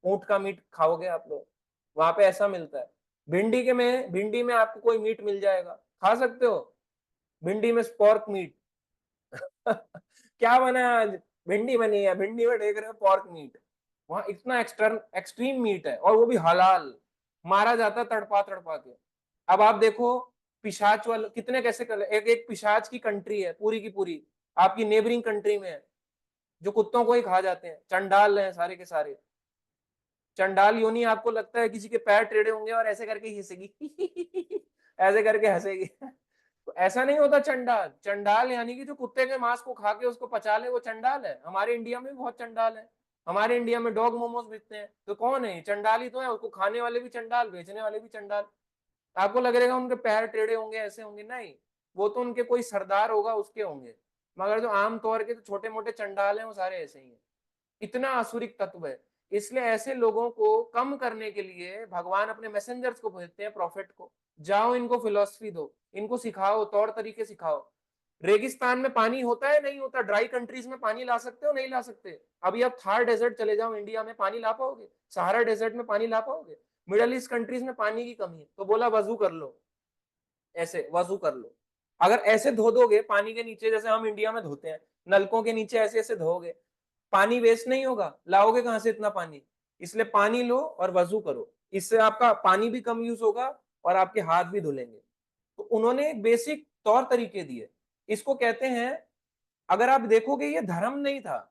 ऊंट का मीट खाओगे आप लोग, वहां पे ऐसा मिलता है। भिंडी में आपको कोई मीट मिल जाएगा, खा सकते हो। भिंडी में पोर्क मीट क्या बना है आज? भिंडी बनी है, भिंडी में देख रहे हो पोर्क मीट। वहां इतना एक्सट्रीम मीट है, और वो भी हलाल, मारा जाता है तड़पा तड़पा के। अब आप देखो, पिशाच वाले कितने कैसे कर, एक एक पिशाच की कंट्री है पूरी की पूरी, आपकी नेबरिंग कंट्री में है, जो कुत्तों को ही खा जाते हैं। चंडाल हैं सारे के सारे। चंडाल योनि, आपको लगता है किसी के पैर टेढ़े होंगे और ऐसे करके हंसेगी ऐसे करके हंसेगी तो ऐसा नहीं होता। चंडाल, चंडाल यानी कि जो कुत्ते के मांस को खा के उसको पचा ले, वो चंडाल है। हमारे इंडिया में भी बहुत चंडाल है। हमारे इंडिया में डॉग मोमोज बेचते हैं, तो कौन है? चंडाल ही तो है। उसको खाने वाले भी चंडाल, बेचने वाले भी चंडाल। आपको लग रहेगा उनके पैर टेढ़े होंगे, ऐसे होंगे, नहीं, वो तो उनके कोई सरदार होगा उसके होंगे, मगर जो आम तौर के तो छोटे मोटे चंडाल हैं वो सारे ऐसे ही हैं। इतना आसुरिक तत्व है। इसलिए ऐसे लोगों को कम करने के लिए भगवान अपने मैसेंजर्स को भेजते हैं, प्रॉफिट को, जाओ इनको फिलॉसफी दो, इनको सिखाओ, तौर तरीके सिखाओ। रेगिस्तान में पानी होता है नहीं होता? ड्राई कंट्रीज में पानी ला सकते हो नहीं ला सकते? अभी आप थार डेजर्ट चले जाओ इंडिया में, पानी ला पाओगे? सहारा डेजर्ट में पानी ला पाओगे? मिडल ईस्ट कंट्रीज में पानी की कमी है, तो बोला वजू कर लो, ऐसे वजू कर लो। अगर ऐसे धो दोगे पानी के नीचे, जैसे हम इंडिया में धोते हैं, नलकों के नीचे ऐसे ऐसे धोगे, पानी वेस्ट नहीं होगा। लाओगे कहां से इतना पानी? इसलिए पानी लो और वजू करो, इससे आपका पानी भी कम यूज होगा और आपके हाथ भी धुलेंगे। तो उन्होंने एक बेसिक तौर तरीके दिए। इसको कहते हैं, अगर आप देखोगे ये धर्म नहीं था,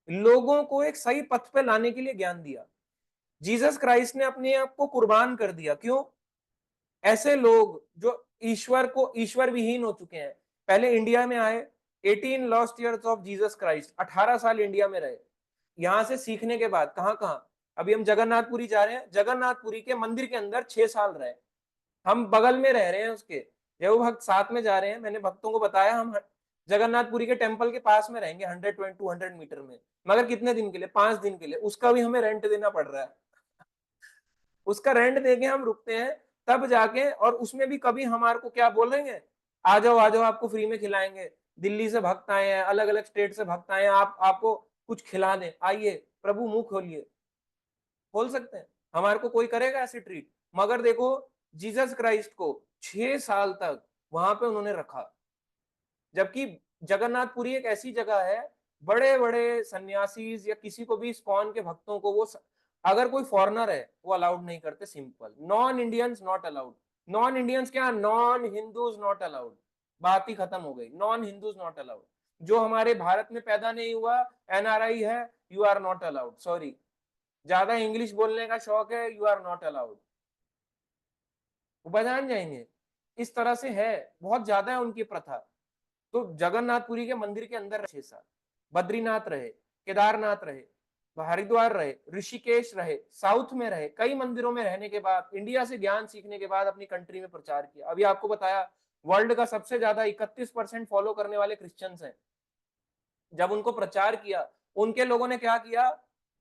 लोगों को एक सही पथ पे लाने के लिए ज्ञान दिया। जीसस क्राइस्ट ने अपने आप को कुर्बान कर दिया। क्यों? ऐसे लोग जो ईश्वर विहीन हो चुके हैं, पहले इंडिया में आए, 18 lost years of Jesus Christ, 18 साल इंडिया में रहे। यहां से सीखने के बाद कहां कहां, अभी हम जगन्नाथपुरी जा रहे हैं, जगन्नाथपुरी के मंदिर के अंदर 6 साल रहे, हम बगल में रह रहे हैं उसके, जब भक्त साथ में जा रहे हैं, मैंने भक्तों को बताया हम जगन्नाथपुरी के टेम्पल के पास में रहेंगे 100-200 मीटर में, मगर कितने दिन के लिए? 5 दिन के लिए। उसका भी हमें रेंट देना पड़ रहा है। उसका रेंट देके हम रुकते हैं तब जाके, और उसमें भी कभी हमारे को क्या बोलेंगे, आ जाओ आपको फ्री में खिलाएंगे, दिल्ली से भक्त आए हैं, अलग अलग स्टेट से भक्त आए हैं, आपको कुछ खिला दें, आइए प्रभु मुंह खोलिए। खोल सकते हैं? हमारे को कोई करेगा ऐसे ट्रीट? मगर देखो जीसस क्राइस्ट को 6 साल तक वहां पे उन्होंने रखा, जबकि जगन्नाथपुरी एक ऐसी जगह है, बड़े बड़े सन्यासी या किसी को भी इस्कॉन के भक्तों को वो अगर कोई फॉरेनर है वो अलाउड नहीं करते। Simple, non Indians not allowed. Non Indians क्या? Non Hindus not allowed. बात ही खत्म हो गई, नॉन हिंदूज नॉट अलाउड। जो हमारे भारत में पैदा नहीं हुआ, एनआरआई है, you are not allowed. Sorry, ज्यादा इंग्लिश बोलने का शौक है, यू आर नॉट अलाउड। वो बजान जाएंगे। इस तरह से है, बहुत ज्यादा है उनकी प्रथा। तो जगन्नाथपुरी के मंदिर के अंदर 6 साल, बद्रीनाथ रहे, केदारनाथ रहे, हरिद्वार रहे, ऋषिकेश रहे, साउथ में रहे, कई मंदिरों में रहने के बाद, इंडिया से ज्ञान सीखने के बाद अपनी कंट्री में प्रचार किया। अभी आपको बताया वर्ल्ड का सबसे ज्यादा 31% फॉलो करने वाले क्रिश्चियंस हैं। जब उनको प्रचार किया, उनके लोगों ने क्या किया,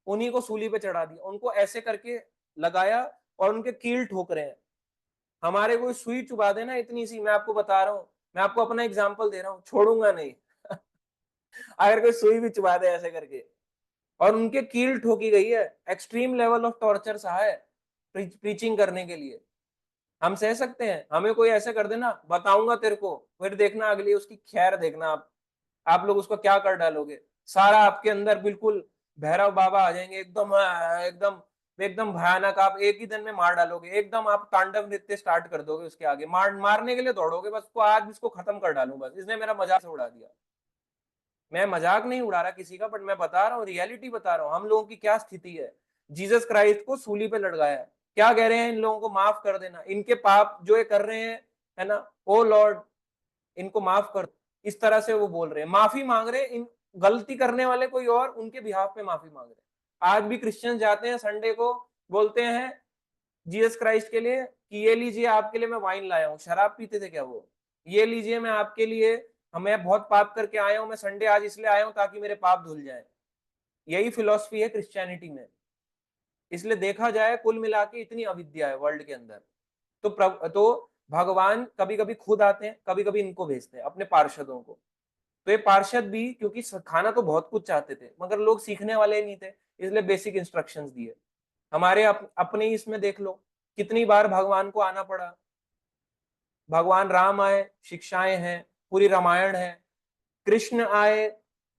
उन्हीं को सूली पे चढ़ा दिया, उनको ऐसे करके लगाया और उनके कील ठोक रहे हैं। हमारे कोई सुई चुबा देना इतनी सी, मैं आपको बता रहा हूं, मैं आपको अपना एग्जाम्पल दे रहा हूं, छोड़ूंगा नहीं अगर कोई सुई भी चुबा दे ऐसे करके, और उनके कील ठोकी गई है, एक्सट्रीम लेवल ऑफ टॉर्चर सहा है प्रीचिंग करने के लिए। हम सह सकते हैं? हमें कोई ऐसे कर देना, बताऊंगा तेरे को, फिर देखना अगली उसकी खैर देखना आप लोग उसको क्या कर डालोगे। सारा आपके अंदर बिल्कुल भैरव बाबा आ जाएंगे, एकदम एकदम एकदम भयानक, आप एक ही दिन में मार डालोगे, एकदम आप तांडव नृत्य स्टार्ट कर दोगे उसके आगे, मारने के लिए दौड़ोगे, बस को आज इसको खत्म कर डालूं, बस इसने मेरा मजाक से उड़ा दिया। मैं मजाक नहीं उड़ा रहा किसी का, बट मैं बता रहा हूँ, रियलिटी बता रहा हूँ हम लोगों की क्या स्थिति है। जीसस क्राइस्ट को सूली पे लटकाया है, क्या कह रहे हैं, इन लोगों को माफ कर देना, इनके पाप जो ये कर रहे हैं, है ना, ओ लॉर्ड इनको माफ कर। इस तरह से वो बोल रहे हैं, माफी मांग रहे हैं, इन गलती करने वाले कोई और उनके बिहाफ पे माफी मांग रहे हैं। आज भी क्रिश्चियन जाते हैं संडे को, बोलते हैं जीसस क्राइस्ट के लिए कि ये लीजिए आपके लिए मैं वाइन लाया हूँ। शराब पीते थे क्या वो? ये लीजिए मैं आपके लिए, हमें बहुत पाप करके आया हूं, मैं संडे आज इसलिए आया हूं ताकि मेरे पाप धुल जाए। यही फिलॉसफी है क्रिश्चियनिटी में। इसलिए देखा जाए कुल मिला के इतनी अविद्या है वर्ल्ड के अंदर। तो भगवान कभी कभी खुद आते हैं, कभी कभी इनको भेजते हैं अपने पार्षदों को। तो ये पार्षद भी, क्योंकि खाना तो बहुत कुछ चाहते थे मगर लोग सीखने वाले नहीं थे, इसलिए बेसिक इंस्ट्रक्शंस दिए। हमारे अपने इसमें देख लो कितनी बार भगवान को आना पड़ा। भगवान राम आए, शिक्षाएं हैं, पूरी रामायण है। कृष्ण आए,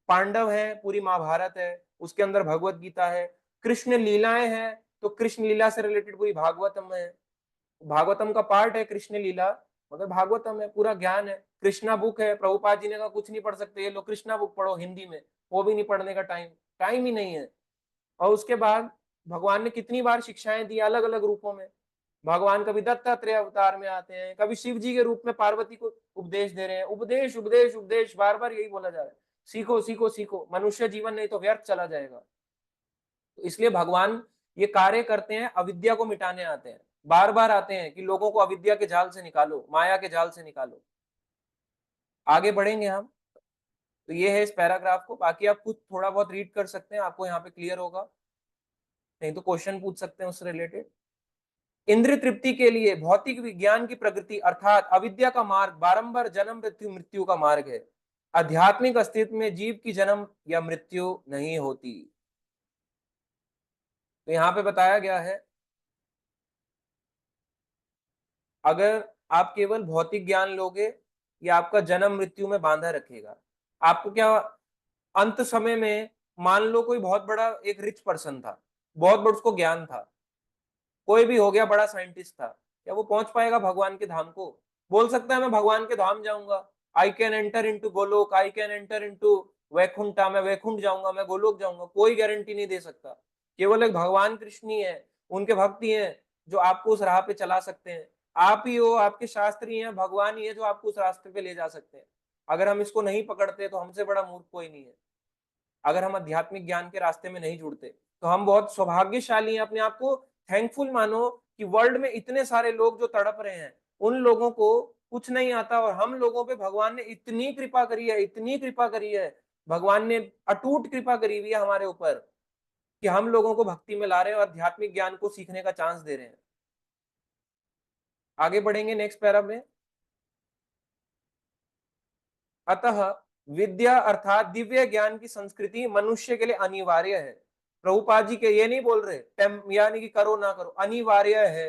पांडव है, पूरी महाभारत है, उसके अंदर भगवत गीता है। कृष्ण लीलाएं हैं, तो कृष्ण लीला से रिलेटेड पूरी भागवतम है, भागवतम का पार्ट है कृष्ण लीला, मगर भागवतम है, पूरा ज्ञान है। कृष्णा बुक है, प्रभुपाद जी ने कहा कुछ नहीं पढ़ सकते ये लोग, कृष्णा बुक पढ़ो हिंदी में, वो भी नहीं पढ़ने का टाइम ही नहीं है। और उसके बाद भगवान ने कितनी बार शिक्षाएं दी अलग अलग रूपों में। भगवान कभी दत्तात्रेय अवतार में आते हैं, कभी शिव जी के रूप में पार्वती को उपदेश दे रहे हैं। उपदेश उपदेश उपदेश, बार बार यही बोला जा रहा है, सीखो सीखो सीखो, मनुष्य जीवन नहीं तो व्यर्थ चला जाएगा। तो इसलिए भगवान ये कार्य करते हैं, अविद्या को मिटाने आते हैं, बार बार आते हैं कि लोगों को अविद्या के जाल से निकालो, माया के जाल से निकालो। आगे बढ़ेंगे हम। तो ये है इस पैराग्राफ को, बाकी आप खुद थोड़ा बहुत रीड कर सकते हैं, आपको यहाँ पे क्लियर होगा, नहीं तो क्वेश्चन पूछ सकते हैं उससे रिलेटेड। इंद्रिय तृप्ति के लिए भौतिक विज्ञान की प्रगति अर्थात अविद्या का मार्ग बारंबार जन्म मृत्यु मृत्यु का मार्ग है। आध्यात्मिक अस्तित्व में जीव की जन्म या मृत्यु नहीं होती। तो यहां पे बताया गया है, अगर आप केवल भौतिक ज्ञान लोगे, ये आपका जन्म मृत्यु में बांधा रखेगा। आपको क्या, अंत समय में मान लो कोई बहुत बड़ा एक रिच पर्सन था, बहुत बड़ा उसको ज्ञान था, कोई भी हो गया, बड़ा साइंटिस्ट था, क्या वो पहुंच पाएगा भगवान के धाम को? बोल सकता है मैं भगवान के धाम जाऊंगा, I can enter into Golok, I can enter into Vaikuntha, मैं वैकुंठ जाऊंगा, मैं गोलोक जाऊंगा, कोई गारंटी नहीं दे सकता। केवल एक भगवान कृष्ण ही है, उनके भक्त ही हैं जो आपको उस राह पे चला सकते हैं। आप ही हो, आपके शास्त्र ही हैं, भगवान ही है जो आपको उस रास्ते पे ले जा सकते हैं। अगर हम इसको नहीं पकड़ते तो हमसे बड़ा मूर्ख कोई नहीं है। अगर हम आध्यात्मिक ज्ञान के रास्ते में नहीं जुड़ते तो हम बहुत सौभाग्यशाली हैं। अपने आप को थैंकफुल मानो कि वर्ल्ड में इतने सारे लोग जो तड़प रहे हैं, उन लोगों को कुछ नहीं आता और हम लोगों पे भगवान ने इतनी कृपा करी है, इतनी कृपा करी है, भगवान ने अटूट कृपा करी हुई है हमारे ऊपर कि हम लोगों को भक्ति में ला रहे हैं और आध्यात्मिक ज्ञान को सीखने का चांस दे रहे हैं। आगे बढ़ेंगे नेक्स्ट पैरा में। अतः विद्या अर्थात दिव्य ज्ञान की संस्कृति मनुष्य के लिए अनिवार्य है। प्रभुपाद जी के ये नहीं बोल रहे यानी कि करो ना करो, अनिवार्य है।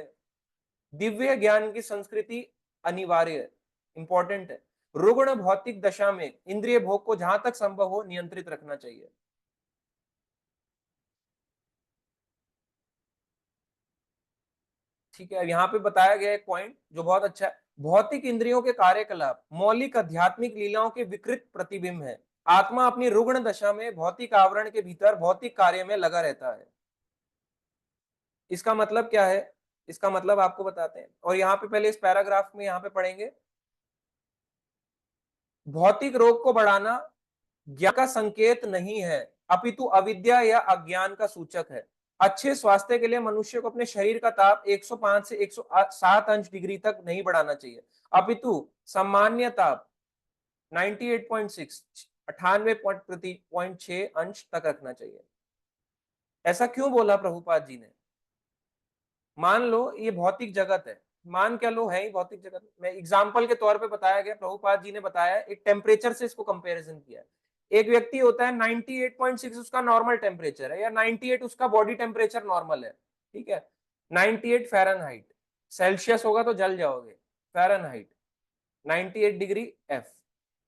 दिव्य ज्ञान की संस्कृति अनिवार्य है, इंपॉर्टेंट है। रुग्ण भौतिक दशा में इंद्रिय भोग को जहां तक संभव हो नियंत्रित रखना चाहिए। ठीक है, यहाँ पे बताया गया एक पॉइंट जो बहुत अच्छा है। भौतिक इंद्रियों के कार्यकलाप मौलिक आध्यात्मिक लीलाओं के विकृत प्रतिबिंब है। आत्मा अपनी रुग्ण दशा में भौतिक आवरण के भीतर भौतिक कार्य में लगा रहता है। इसका मतलब क्या है? इसका मतलब आपको बताते हैं, और यहाँ पे पहले इस पैराग्राफ में यहाँ पे पढ़ेंगे। भौतिक रोग को बढ़ाना ज्ञान का संकेत नहीं है, अपितु अविद्या या अज्ञान का सूचक है। अच्छे स्वास्थ्य के लिए मनुष्य को अपने शरीर का ताप 105 से 107 अंश डिग्री तक नहीं बढ़ाना चाहिए, अपितु सामान्य ताप 98.6 98.6 अंश तक रखना चाहिए। ऐसा क्यों बोला प्रभुपाद जी ने? मान लो ये भौतिक जगत है, मान क्या लो है ही भौतिक जगत में, एग्जाम्पल के तौर पे बताया गया, प्रभुपाद जी ने बताया एक टेम्परेचर से इसको कंपैरिजन किया है। एक व्यक्ति होता है 98.6 उसका नॉर्मल टेम्परेचर है, या 98 उसका बॉडी टेम्परेचर नॉर्मल है, ठीक है। 98 फ़ारेनहाइट, सेल्सियस होगा तो जल जाओगे, फ़ारेनहाइट 98 डिग्री एफ।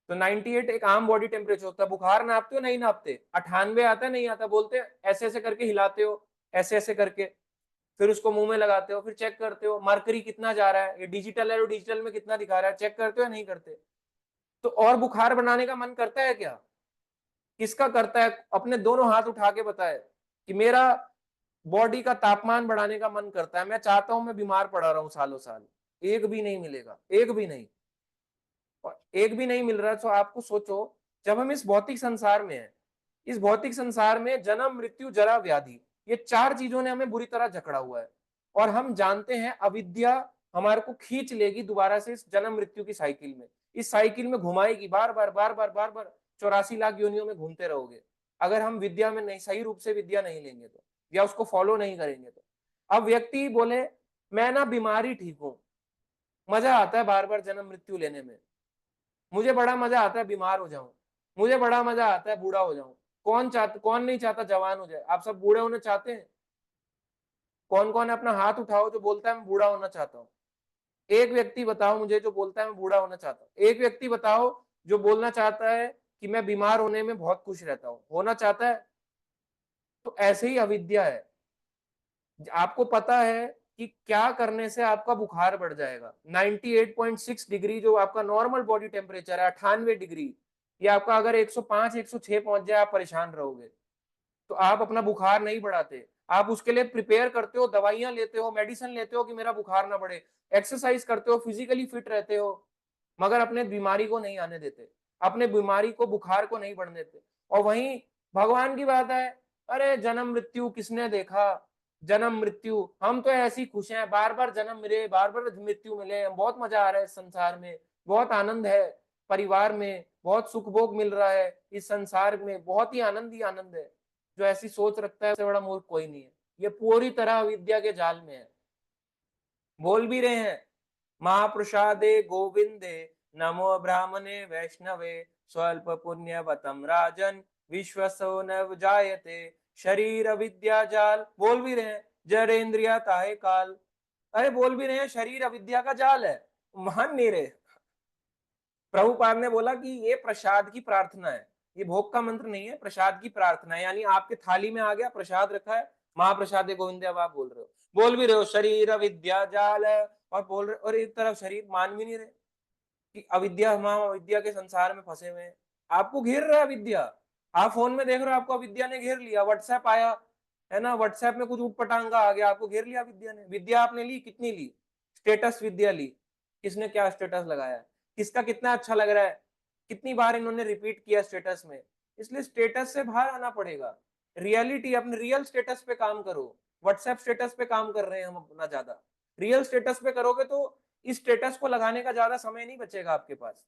तो 98 एक आम बॉडी टेम्परेचर होता है। बुखार नापते हो नहीं नापते? 98 आता है नहीं आता? बोलते ऐसे ऐसे करके हिलाते हो, ऐसे ऐसे करके, फिर उसको मुंह में लगाते हो, फिर चेक करते हो मरकरी कितना जा रहा है, ये डिजिटल है, डिजिटल में कितना दिखा रहा है, चेक करते हो या नहीं करते? तो और बुखार बनाने का मन करता है क्या? किसका करता है? अपने दोनों हाथ उठा के बताए कि मेरा बॉडी का तापमान बढ़ाने का मन करता है, मैं चाहता हूं, मैं बीमार पड़ा रहा हूं सालों साल, एक भी नहीं मिलेगा, एक भी नहीं। और एक भी नहीं मिल रहा है तो आपको सोचो, जब हम इस भौतिक संसार में हैं, इस भौतिक संसार में जन्म मृत्यु जरा व्याधि, ये चार चीजों ने हमें बुरी तरह जकड़ा हुआ है, और हम जानते हैं अविद्या हमारे को खींच लेगी दोबारा से इस जन्म मृत्यु की साइकिल में, इस साइकिल में घुमाएगी, बार बार बार बार बार बार 84 लाख योनियों में घूमते रहोगे, अगर हम विद्या में नहीं, सही रूप से विद्या नहीं लेंगे तो, या उसको फॉलो नहीं करेंगे तो। अब व्यक्ति बोले मैं ना बीमारी ठीक हूं, मजा आता है बार बार जन्म मृत्यु लेने में, मुझे बड़ा मजा आता है बीमार हो जाऊं, मुझे बड़ा मजा आता है बूढ़ा हो जाऊं। कौन नहीं चाहता जवान हो जाए? आप सब बूढ़े होना चाहते हैं? कौन कौन है? अपना हाथ उठाओ जो बोलता है मैं बूढ़ा होना चाहता हूँ। एक व्यक्ति बताओ मुझे जो बोलता है मैं बूढ़ा होना चाहता हूँ। एक व्यक्ति बताओ जो बोलना चाहता है कि मैं बीमार होने में बहुत खुश रहता हूँ, होना चाहता है? तो ऐसे ही अविद्या है। आपको पता है कि क्या करने से आपका बुखार बढ़ जाएगा। 98.6 डिग्री जो आपका नॉर्मल बॉडी टेम्परेचर है, 98 डिग्री, ये आपका अगर 105 106 पहुंच जाए आप परेशान रहोगे। तो आप अपना बुखार नहीं बढ़ाते, आप उसके लिए प्रिपेयर करते हो, दवाइयां लेते हो, मेडिसिन लेते हो कि मेरा बुखार ना बढ़े, एक्सरसाइज करते हो, फिजिकली फिट रहते हो, मगर अपने बीमारी को नहीं आने देते, अपने बीमारी को, बुखार को नहीं बढ़ने देते। और वहीं भगवान की बात है, अरे जन्म मृत्यु किसने देखा, जन्म मृत्यु, हम तो ऐसी खुश हैं, बार बार जन्म मिले, बार बार मृत्यु मिले, बहुत मजा आ रहा है इस संसार में, बहुत आनंद है परिवार में, बहुत सुख भोग मिल रहा है इस संसार में, बहुत ही आनंद है। जो ऐसी सोच रखता है उससे बड़ा मूर्ख कोई नहीं है। ये पूरी तरह विद्या के जाल में है। बोल भी रहे हैं महाप्रसादे गोविंदे नमो ब्राह्मणे वैष्णवे स्वल्प पुण्यवतम राजन विश्वसो नव जायते शरीर विद्या जाल। बोल भी रहे हैं जड़ेन्द्रिया ताहे काल। अरे बोल भी रहे हैं शरीर अविद्या का जाल है, मान नहीं रहे। प्रभुपाद ने बोला कि ये प्रसाद की प्रार्थना है, ये भोग का मंत्र नहीं है, प्रसाद की प्रार्थना है। यानी आपके थाली में आ गया, प्रसाद रखा है, महाप्रसाद गोविंद, अब आप बोल रहे हो, बोल भी रहे हो शरीर विद्या जाल और बोल रहे, और एक तरफ शरीर मान भी नहीं रहे कि अविद्या, हम अविद्या के संसार में फंसे हुए हैं। आपको घेर रहा है अविद्या, आप फोन में देख रहे हो, आपको अविद्या ने घेर लिया, व्हाट्सएप आया है ना, व्हाट्सएप में कुछ उटपटांगा आ गया, आपको घेर लिया विद्या ने। विद्या आपने ली, कितनी ली? स्टेटस विद्या ली, किसने क्या स्टेटस लगाया, किसका कितना अच्छा लग रहा है, कितनी बार इन्होंने रिपीट किया स्टेटस में। इसलिए स्टेटस से बाहर आना पड़ेगा, रियलिटी, अपने रियल स्टेटस पे काम करो। व्हाट्सएप स्टेटस पे काम कर रहे हैं हम अपना ज्यादा, रियल स्टेटस पे करोगे तो इस स्टेटस को लगाने का ज्यादा समय नहीं बचेगा आपके पास।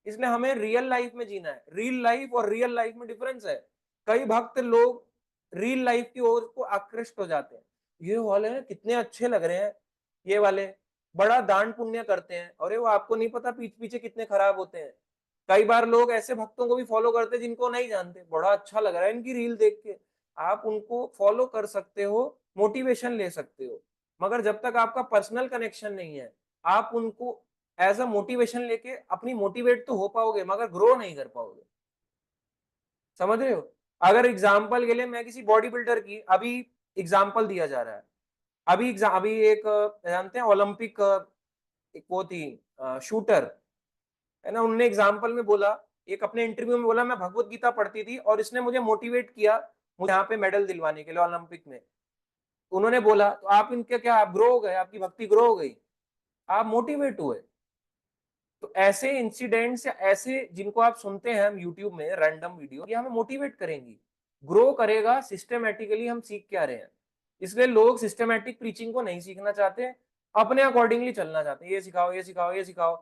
इसलिए हमें रियल लाइफ में जीना है। रियल लाइफ और रियल लाइफ में डिफरेंस है। कई भक्त लोग रियल लाइफ की ओर को आकृष्ट हो जाते हैं, ये वाले कितने अच्छे लग रहे हैं, ये वाले बड़ा दान पुण्य करते हैं, और वो आपको नहीं पता पीछे पीछे कितने खराब होते हैं। कई बार लोग ऐसे भक्तों को भी फॉलो करते हैं जिनको नहीं जानते, बड़ा अच्छा लग रहा है इनकी रील देख के, आप उनको फॉलो कर सकते हो, मोटिवेशन ले सकते हो, मगर जब तक आपका पर्सनल कनेक्शन नहीं है, आप उनको एज अ मोटिवेशन लेके अपनी मोटिवेट तो हो पाओगे मगर ग्रो नहीं कर पाओगे। समझ रहे हो? अगर एग्जाम्पल के लिए मैं किसी बॉडी बिल्डर की अभी एग्जाम्पल दिया जा रहा है, अभी एक जानते हैं ओलंपिक, एक वो थी शूटर है ना, उनने एग्जाम्पल में बोला, एक अपने इंटरव्यू में बोला, मैं भगवत गीता पढ़ती थी और इसने मुझे मोटिवेट किया मुझे यहाँ पे मेडल दिलवाने के लिए ओलंपिक में। उन्होंने बोला तो आप इनके क्या, आप ग्रो हो गए, आपकी भक्ति ग्रो हो गई, आप मोटिवेट हुए। तो ऐसे इंसिडेंट्स या ऐसे जिनको आप सुनते हैं हम यूट्यूब में रैंडम वीडियो, ये हमें मोटिवेट करेंगी, ग्रो करेगा। सिस्टमेटिकली हम सीख क्या रहे हैं, इसलिए लोग सिस्टमेटिक प्रीचिंग को नहीं सीखना चाहते, अपने अकॉर्डिंगली चलना चाहते हैं, ये सिखाओ ये सिखाओ ये सिखाओ,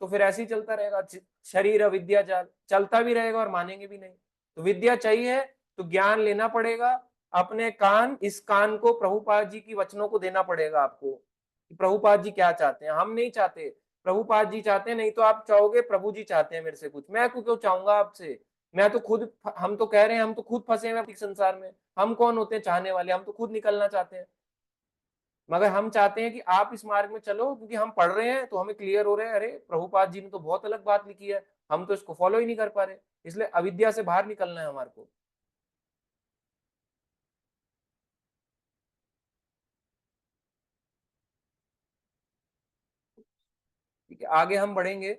तो फिर ऐसे ही चलता रहेगा। शरीर अविद्या जाल, चलता भी रहेगा और मानेंगे भी नहीं। तो विद्या चाहिए तो ज्ञान लेना पड़ेगा, अपने कान, इस कान को प्रभुपाद जी की वचनों को देना पड़ेगा आपको, कि प्रभुपाद जी क्या चाहते हैं। हम नहीं चाहते, प्रभुपाद जी चाहते हैं, नहीं तो आप चाहोगे प्रभु जी चाहते हैं मेरे से कुछ, मैं क्यों चाहूंगा आपसे, मैं तो खुद, हम तो कह रहे हैं हम तो खुद फंसे हुए संसार में, हम कौन होते हैं चाहने वाले, हम तो खुद निकलना चाहते हैं। मगर हम चाहते हैं कि आप इस मार्ग में चलो, क्योंकि हम पढ़ रहे हैं तो हमें क्लियर हो रहे हैं, अरे प्रभुपाद जी ने तो बहुत अलग बात लिखी है, हम तो इसको फॉलो ही नहीं कर पा रहे। इसलिए अविद्या से बाहर निकलना है हमारे को। ठीक है, आगे हम बढ़ेंगे।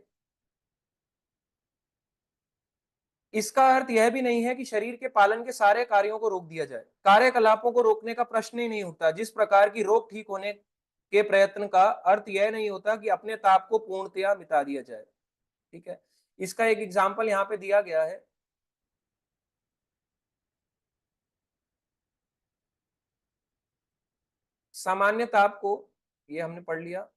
इसका अर्थ यह भी नहीं है कि शरीर के पालन के सारे कार्यों को रोक दिया जाए, कार्यकलापों को रोकने का प्रश्न ही नहीं उठता। जिस प्रकार की रोग ठीक होने के प्रयत्न का अर्थ यह नहीं होता कि अपने ताप को पूर्णतया मिटा दिया जाए। ठीक है, इसका एक एग्जाम्पल यहाँ पे दिया गया है। सामान्य ताप को, ये हमने पढ़ लिया।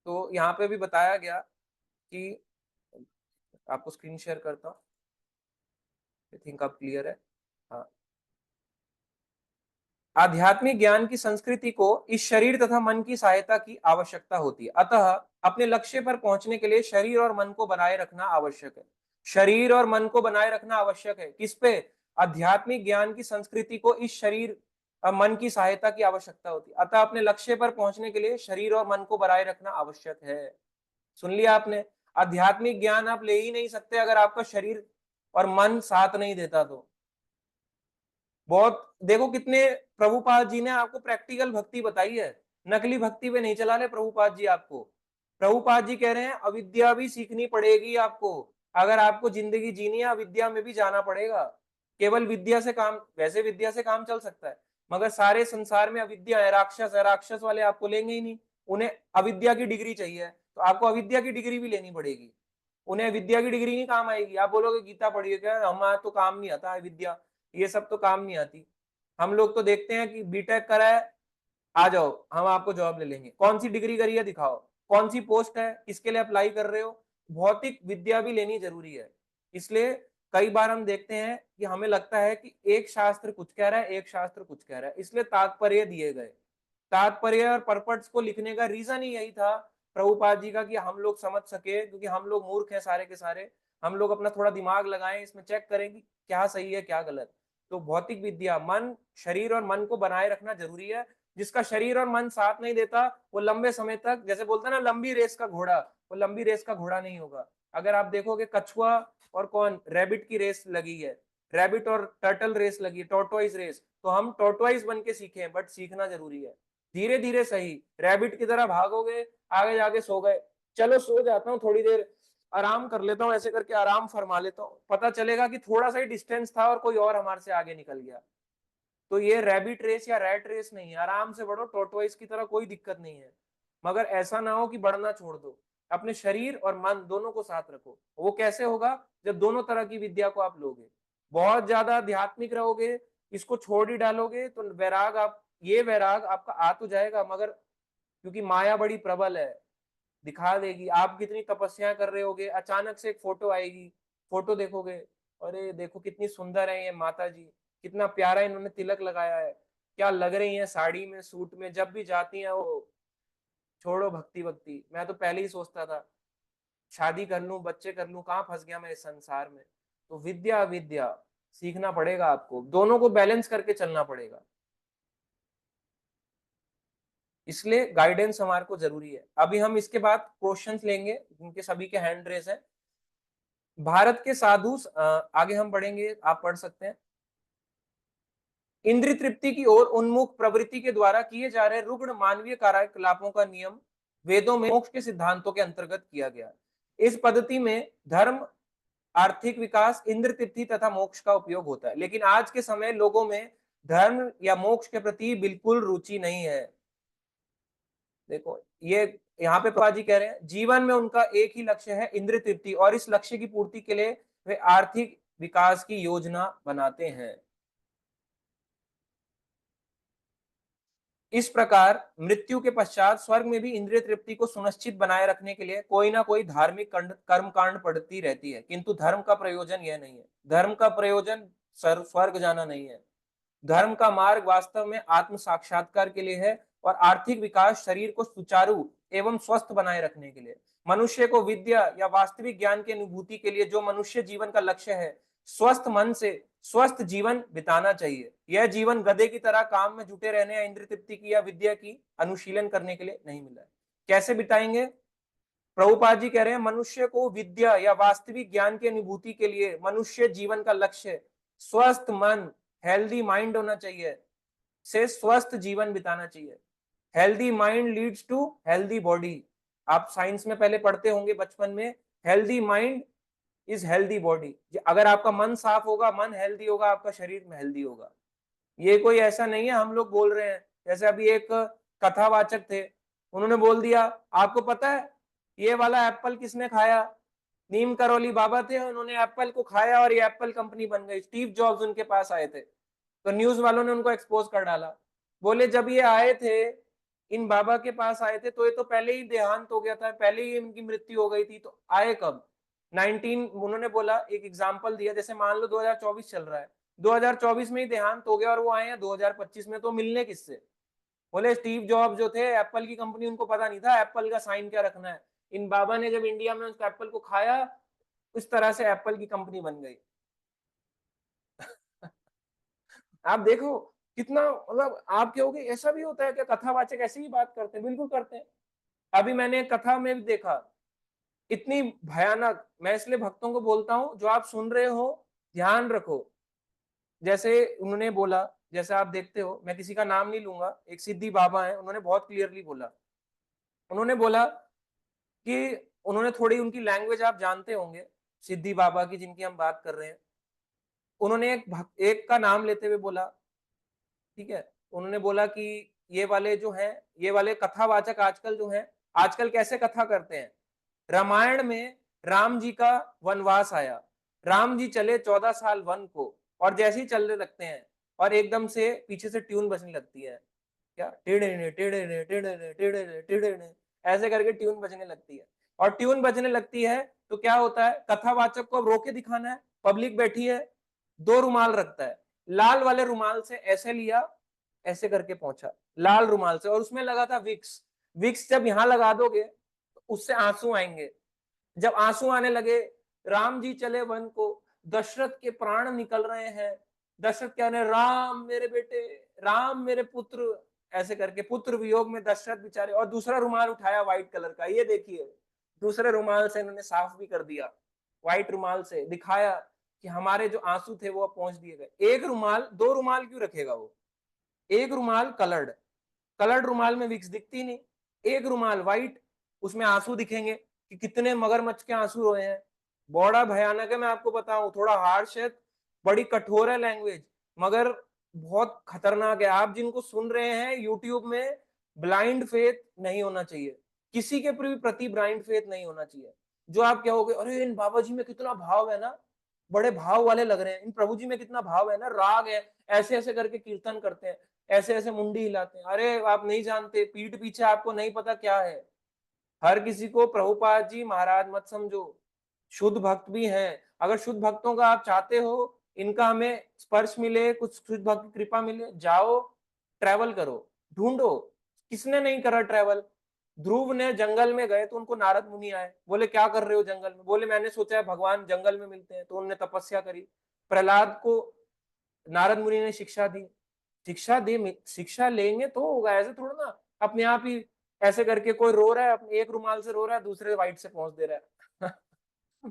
तो यहाँ पे भी बताया गया कि, आपको स्क्रीन शेयर करता हूँ, आई थिंक अब क्लियर है। हाँ, आध्यात्मिक ज्ञान की संस्कृति को इस शरीर तथा मन की सहायता की आवश्यकता होती है, अतः अपने लक्ष्य पर पहुंचने के लिए शरीर और मन को बनाए रखना आवश्यक है। शरीर और मन को बनाए रखना आवश्यक है, किस पे? आध्यात्मिक ज्ञान की संस्कृति को इस शरीर और मन की सहायता की आवश्यकता होती है, अतः अपने लक्ष्य पर पहुंचने के लिए शरीर और मन को बनाए रखना आवश्यक है। सुन लिया आपने? आध्यात्मिक ज्ञान आप ले ही नहीं सकते अगर आपका शरीर और मन साथ नहीं देता। तो बहुत देखो कितने, प्रभुपाद जी ने आपको प्रैक्टिकल भक्ति बताई है, नकली भक्ति पे नहीं चला रहे प्रभुपाद जी आपको। प्रभुपाद जी कह रहे हैं अविद्या भी सीखनी पड़ेगी आपको, अगर आपको जिंदगी जीनी है अविद्या में भी जाना पड़ेगा। केवल विद्या से काम, वैसे विद्या से काम चल सकता है, मगर सारे संसार में अविद्या है, राक्षस वाले आपको लेंगे ही नहीं, उन्हें अविद्या की डिग्री चाहिए, तो आपको अविद्या की डिग्री भी लेनी पड़ेगी। उन्हें विद्या की डिग्री नहीं काम आएगी। आप बोलोगे गीता पढ़िए, क्या हमारा तो काम नहीं आता है विद्या, ये सब तो काम नहीं आती। हम लोग तो देखते हैं कि बीटेक करा है, आ जाओ हम आपको जॉब ले लेंगे, कौन सी डिग्री करी है दिखाओ, कौन सी पोस्ट है, किसके लिए अप्लाई कर रहे हो। भौतिक विद्या भी लेनी जरूरी है। इसलिए कई बार हम देखते हैं कि हमें लगता है कि एक शास्त्र कुछ कह रहा है, एक शास्त्र कुछ कह रहा है, इसलिए तात्पर्य दिए गए। तात्पर्य और पर्पट्स को लिखने का रीजन ही यही था प्रभुपाद जी का, कि हम लोग समझ सके, क्योंकि हम लोग मूर्ख हैं सारे के सारे, हम लोग अपना थोड़ा दिमाग लगाएं, इसमें चेक करें कि क्या सही है क्या गलत। तो भौतिक विद्या, मन, शरीर और मन को बनाए रखना जरूरी है। जिसका शरीर और मन साथ नहीं देता वो लंबे समय तक, जैसे बोलते हैं ना लंबी रेस का घोड़ा, वो लंबी रेस का घोड़ा नहीं होगा। अगर आप देखोगे कछुआ और कौन, रैबिट की रेस लगी है, रैबिट और टर्टल रेस लगी, टॉर्टोइज रेस, तो हम टॉर्टोइज बन के सीखे हैं, बट सीखना जरूरी है। धीरे धीरे सही, रैबिट की तरह भागोगे आगे जाके सो गए, चलो सो जाता हूँ थोड़ी देर आराम कर लेता हूँ, ऐसे करके आराम फरमा लेता हूँ, पता चलेगा कि थोड़ा सा ही डिस्टेंस था और कोई और हमारे से आगे निकल गया। तो ये रैबिट रेस या रैट रेस नहीं है, आराम से बढ़ो टॉर्टोइज की तरह, कोई दिक्कत नहीं है। मगर ऐसा ना हो कि बढ़ना छोड़ दो, अपने शरीर और मन दोनों को साथ रखो। वो कैसे होगा? जब दोनों तरह की विद्या को आप लोगे। बहुत ज्यादा आध्यात्मिक रहोगे, इसको छोड़ ही डालोगे, तो वैराग आप, ये वैराग आपका आ तो जाएगा, मगर क्योंकि माया बड़ी प्रबल है, दिखा देगी। आप कितनी तपस्या कर रहे होगे, अचानक से एक फोटो आएगी, फोटो देखोगे, अरे देखो कितनी सुंदर है ये माता जी, कितना प्यारा इन्होंने तिलक लगाया है, क्या लग रही है साड़ी में, सूट में, जब भी जाती हैं वो। छोड़ो भक्ति भक्ति, मैं तो पहले ही सोचता था शादी कर लूं, बच्चे कर लूं, कहाँ फंस गया मैं इस संसार में। तो विद्या विद्या सीखना पड़ेगा आपको, दोनों को बैलेंस करके चलना पड़ेगा, इसलिए गाइडेंस हमारे को जरूरी है। अभी हम इसके बाद क्वेश्चंस लेंगे जिनके सभी के हैंड रेस है। भारत के साधु, आगे हम पढ़ेंगे, आप पढ़ सकते हैं। इंद्रिय तृप्ति की ओर उन्मुख प्रवृत्ति के द्वारा किए जा रहे रुग्ण मानवीय कार्यकलापों का नियम वेदों में मोक्ष के सिद्धांतों के अंतर्गत किया गया। इस पद्धति में धर्म, आर्थिक विकास, इंद्र तृप्ति तथा मोक्ष का उपयोग होता है। लेकिन आज के समय लोगों में धर्म या मोक्ष के प्रति बिल्कुल रुचि नहीं है। देखो ये यहाँ पे प्रभा जी कह रहे हैं जीवन में उनका एक ही लक्ष्य है, इंद्र तृप्ति, और इस लक्ष्य की पूर्ति के लिए वे आर्थिक विकास की योजना बनाते हैं। इस प्रकार मृत्यु के पश्चात स्वर्ग में भी इंद्रिय तृप्ति को सुनिश्चित बनाए रखने के लिए कोई ना कोई धार्मिक कर्म कांड पड़ती रहती है, किंतु धर्म का प्रयोजन यह नहीं है। धर्म का प्रयोजन स्वर्ग जाना नहीं है। धर्म का मार्ग वास्तव में आत्म साक्षात्कार के लिए है और आर्थिक विकास शरीर को सुचारू एवं स्वस्थ बनाए रखने के लिए। मनुष्य को विद्या या वास्तविक ज्ञान की अनुभूति के लिए जो मनुष्य जीवन का लक्ष्य है, स्वस्थ मन से स्वस्थ जीवन बिताना चाहिए। यह जीवन गधे की तरह काम में जुटे रहने या इंद्रिय तृप्ति की या विद्या की अनुशीलन करने के लिए नहीं मिला है। कैसे बिताएंगे? प्रभुपाद जी कह रहे हैं मनुष्य को विद्या या वास्तविक ज्ञान की अनुभूति के लिए मनुष्य जीवन का लक्ष्य स्वस्थ मन, हेल्दी माइंड होना चाहिए, से स्वस्थ जीवन बिताना चाहिए। Healthy mind leads to healthy body. आप साइंस में पहले पढ़ते होंगे बचपन में, healthy mind is healthy body. अगर आपका मन साफ होगा, मन हेल्दी होगा, आपका शरीर में हेल्दी होगा। ये कोई ऐसा नहीं है हम लोग बोल रहे हैं, जैसे अभी एक कथावाचक थे, उन्होंने बोल दिया आपको पता है ये वाला एप्पल किसने खाया? नीम करौली बाबा थे, उन्होंने एप्पल को खाया और ये एप्पल कंपनी बन गई। स्टीव जॉब्स उनके पास आए थे, तो न्यूज वालों ने उनको एक्सपोज कर डाला। बोले जब ये आए थे, इन बाबा के पास आए थे, तो ये तो पहले ही देहांत हो गया था, पहले ही इनकी मृत्यु हो गई थी, तो आए कब? 19, उन्होंने बोला, एक एग्जांपल दिया, जैसे मान लो 2024 चल रहा है, 2024 में ही देहांत हो गया और वो आए हैं 2025 में, तो मिलने किससे? बोले स्टीव जॉब जो थे, एप्पल की कंपनी, उनको पता नहीं था एप्पल का साइन क्या रखना है। इन बाबा ने जब इंडिया में उस एप्पल को खाया, इस तरह से एप्पल की कंपनी बन गई। आप देखो कितना, मतलब आप कहोगे ऐसा भी होता है क्या? कथावाचक ऐसी ही बात करते हैं? बिल्कुल करते हैं। अभी मैंने कथा में भी देखा, इतनी भयानक, मैं इसलिए भक्तों को बोलता हूं जो आप सुन रहे हो ध्यान रखो। जैसे उन्होंने बोला, जैसे आप देखते हो, मैं किसी का नाम नहीं लूंगा, एक सिद्धि बाबा है, उन्होंने बहुत क्लियरली बोला, उन्होंने बोला कि उन्होंने थोड़ी, उनकी लैंग्वेज आप जानते होंगे, सिद्धि बाबा की जिनकी हम बात कर रहे हैं, उन्होंने एक का नाम लेते हुए बोला, ठीक है, उन्होंने बोला कि ये वाले जो हैं, ये वाले कथावाचक आजकल जो हैं, आजकल कैसे कथा करते हैं? रामायण में राम जी का वनवास आया, राम जी चले 14 साल वन को, और जैसे ही चलने लगते हैं और एकदम से पीछे से ट्यून बजने लगती है, क्या टेढ़े टेढ़े टेढ़े टेढ़े टेढ़े, ऐसे करके ट्यून बजने लगती है। और ट्यून बजने लगती है तो क्या होता है, कथावाचक को अब रोके दिखाना है, पब्लिक बैठी है, दो रुमाल रखता है, लाल वाले रुमाल से ऐसे लिया, ऐसे करके पहुंचा लाल रुमाल से, और उसमें लगा था विक्स। विक्स जब यहां लगा दोगे तो उससे आंसू आएंगे। जब आंसू आने लगे, राम जी चले वन को, दशरथ के प्राण निकल रहे हैं, दशरथ क्या रहे, राम मेरे बेटे, राम मेरे पुत्र, ऐसे करके पुत्र वियोग में दशरथ बेचारे, और दूसरा रुमाल उठाया व्हाइट कलर का, ये देखिए दूसरे रुमाल से इन्होंने साफ भी कर दिया, व्हाइट रुमाल से दिखाया कि हमारे जो आंसू थे वो अब पहुंच दिए गए। एक रुमाल, दो रुमाल क्यों रखेगा वो? एक रुमाल कलर्ड रुमाल में विक्स दिखती नहीं, एक रुमाल व्हाइट, उसमें आंसू दिखेंगे कि कितने मगरमच्छ के आंसू रोए हैं। बड़ा भयानक है, मैं आपको बताऊं, थोड़ा हार्श है, बड़ी कठोर है लैंग्वेज, मगर बहुत खतरनाक है। आप जिनको सुन रहे हैं यूट्यूब में, ब्लाइंड फेथ नहीं होना चाहिए, किसी के प्रति ब्लाइंड फेथ नहीं होना चाहिए। जो आप कहोगे अरे इन बाबा जी में कितना भाव है ना, बड़े भाव वाले लग रहे हैं, इन प्रभु जी में कितना भाव है ना, राग है, ऐसे ऐसे करके कीर्तन करते हैं, ऐसे ऐसे मुंडी हिलाते हैं। अरे आप नहीं जानते, पीठ पीछे आपको नहीं पता क्या है। हर किसी को प्रभुपाद जी महाराज मत समझो, शुद्ध भक्त भी हैं। अगर शुद्ध भक्तों का आप चाहते हो, इनका हमें स्पर्श मिले, कुछ शुद्ध भक्त की कृपा मिले, जाओ ट्रैवल करो, ढूंढो। किसने नहीं करा ट्रैवल? ध्रुव ने जंगल में गए तो उनको नारद मुनि आए, बोले क्या कर रहे हो जंगल में? बोले मैंने सोचा है भगवान जंगल में मिलते हैं, तो उन्होंने तपस्या करी। प्रहलाद को नारद मुनि ने शिक्षा दी, शिक्षा लेंगे तो होगा, ऐसे थोड़ा ना अपने आप ही ऐसे करके कोई रो रहा है, अपने एक रुमाल से रो रहा है, दूसरे वाइट से पहुंच दे रहा है।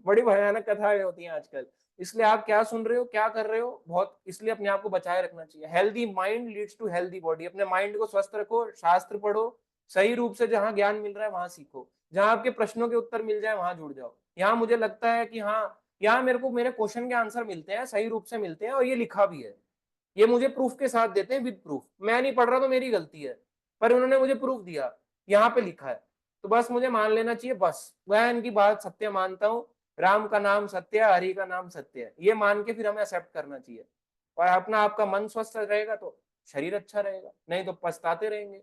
बड़ी भयानक कथाएं होती हैं आजकल। इसलिए आप क्या सुन रहे हो, क्या कर रहे हो, बहुत इसलिए अपने आप को बचाए रखना चाहिए। Healthy mind leads to healthy body. अपने माइंड को स्वस्थ रखो, शास्त्र पढ़ो, सही रूप से जहां ज्ञान मिल रहा है वहां सीखो, जहां आपके प्रश्नों के उत्तर मिल जाए वहां जुड़ जाओ। यहाँ मुझे लगता है कि हाँ, यहाँ मेरे को मेरे क्वेश्चन के आंसर मिलते हैं, सही रूप से मिलते हैं, और ये लिखा भी है, ये मुझे प्रूफ के साथ देते हैं, विद प्रूफ। मैं नहीं पढ़ रहा तो मेरी गलती है, पर उन्होंने मुझे प्रूफ दिया, यहाँ पे लिखा है, तो बस मुझे मान लेना चाहिए। बस मैं इनकी बात सत्य मानता हूँ, राम का नाम सत्य है, हरि का नाम सत्य है, ये मान के फिर हमें एक्सेप्ट करना चाहिए। और अपना आपका मन स्वस्थ रहेगा तो शरीर अच्छा रहेगा, नहीं तो पछताते रहेंगे।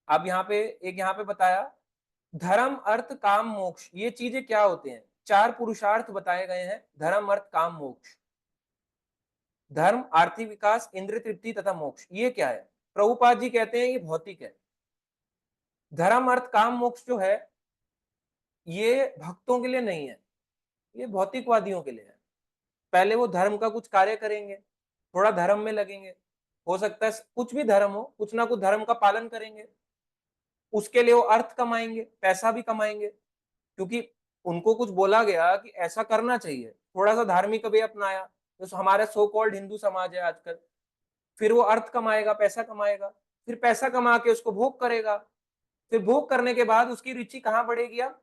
अब यहाँ पे बताया धर्म अर्थ काम मोक्ष, ये चीजें क्या होते हैं? चार पुरुषार्थ बताए गए हैं, धर्म अर्थ काम मोक्ष। धर्म, आर्थिक विकास, इंद्रिय तृप्ति तथा मोक्ष, ये क्या है? प्रभुपाद जी कहते हैं ये भौतिक है। धर्म अर्थ काम मोक्ष जो है ये भक्तों के लिए नहीं है, ये भौतिकवादियों के लिए है। पहले वो धर्म का कुछ कार्य करेंगे, थोड़ा धर्म में लगेंगे, हो सकता है कुछ भी धर्म हो, कुछ ना कुछ धर्म का पालन करेंगे, उसके लिए वो अर्थ कमाएंगे, पैसा भी कमाएंगे, क्योंकि उनको कुछ बोला गया कि ऐसा करना चाहिए, थोड़ा सा धार्मिक भी अपनाया, तो हमारा सो कॉल्ड हिंदू समाज है आजकल। फिर वो अर्थ कमाएगा, पैसा कमाएगा, फिर पैसा कमा के उसको भोग करेगा, फिर भोग करने के बाद उसकी रुचि कहाँ बढ़ेगी? अब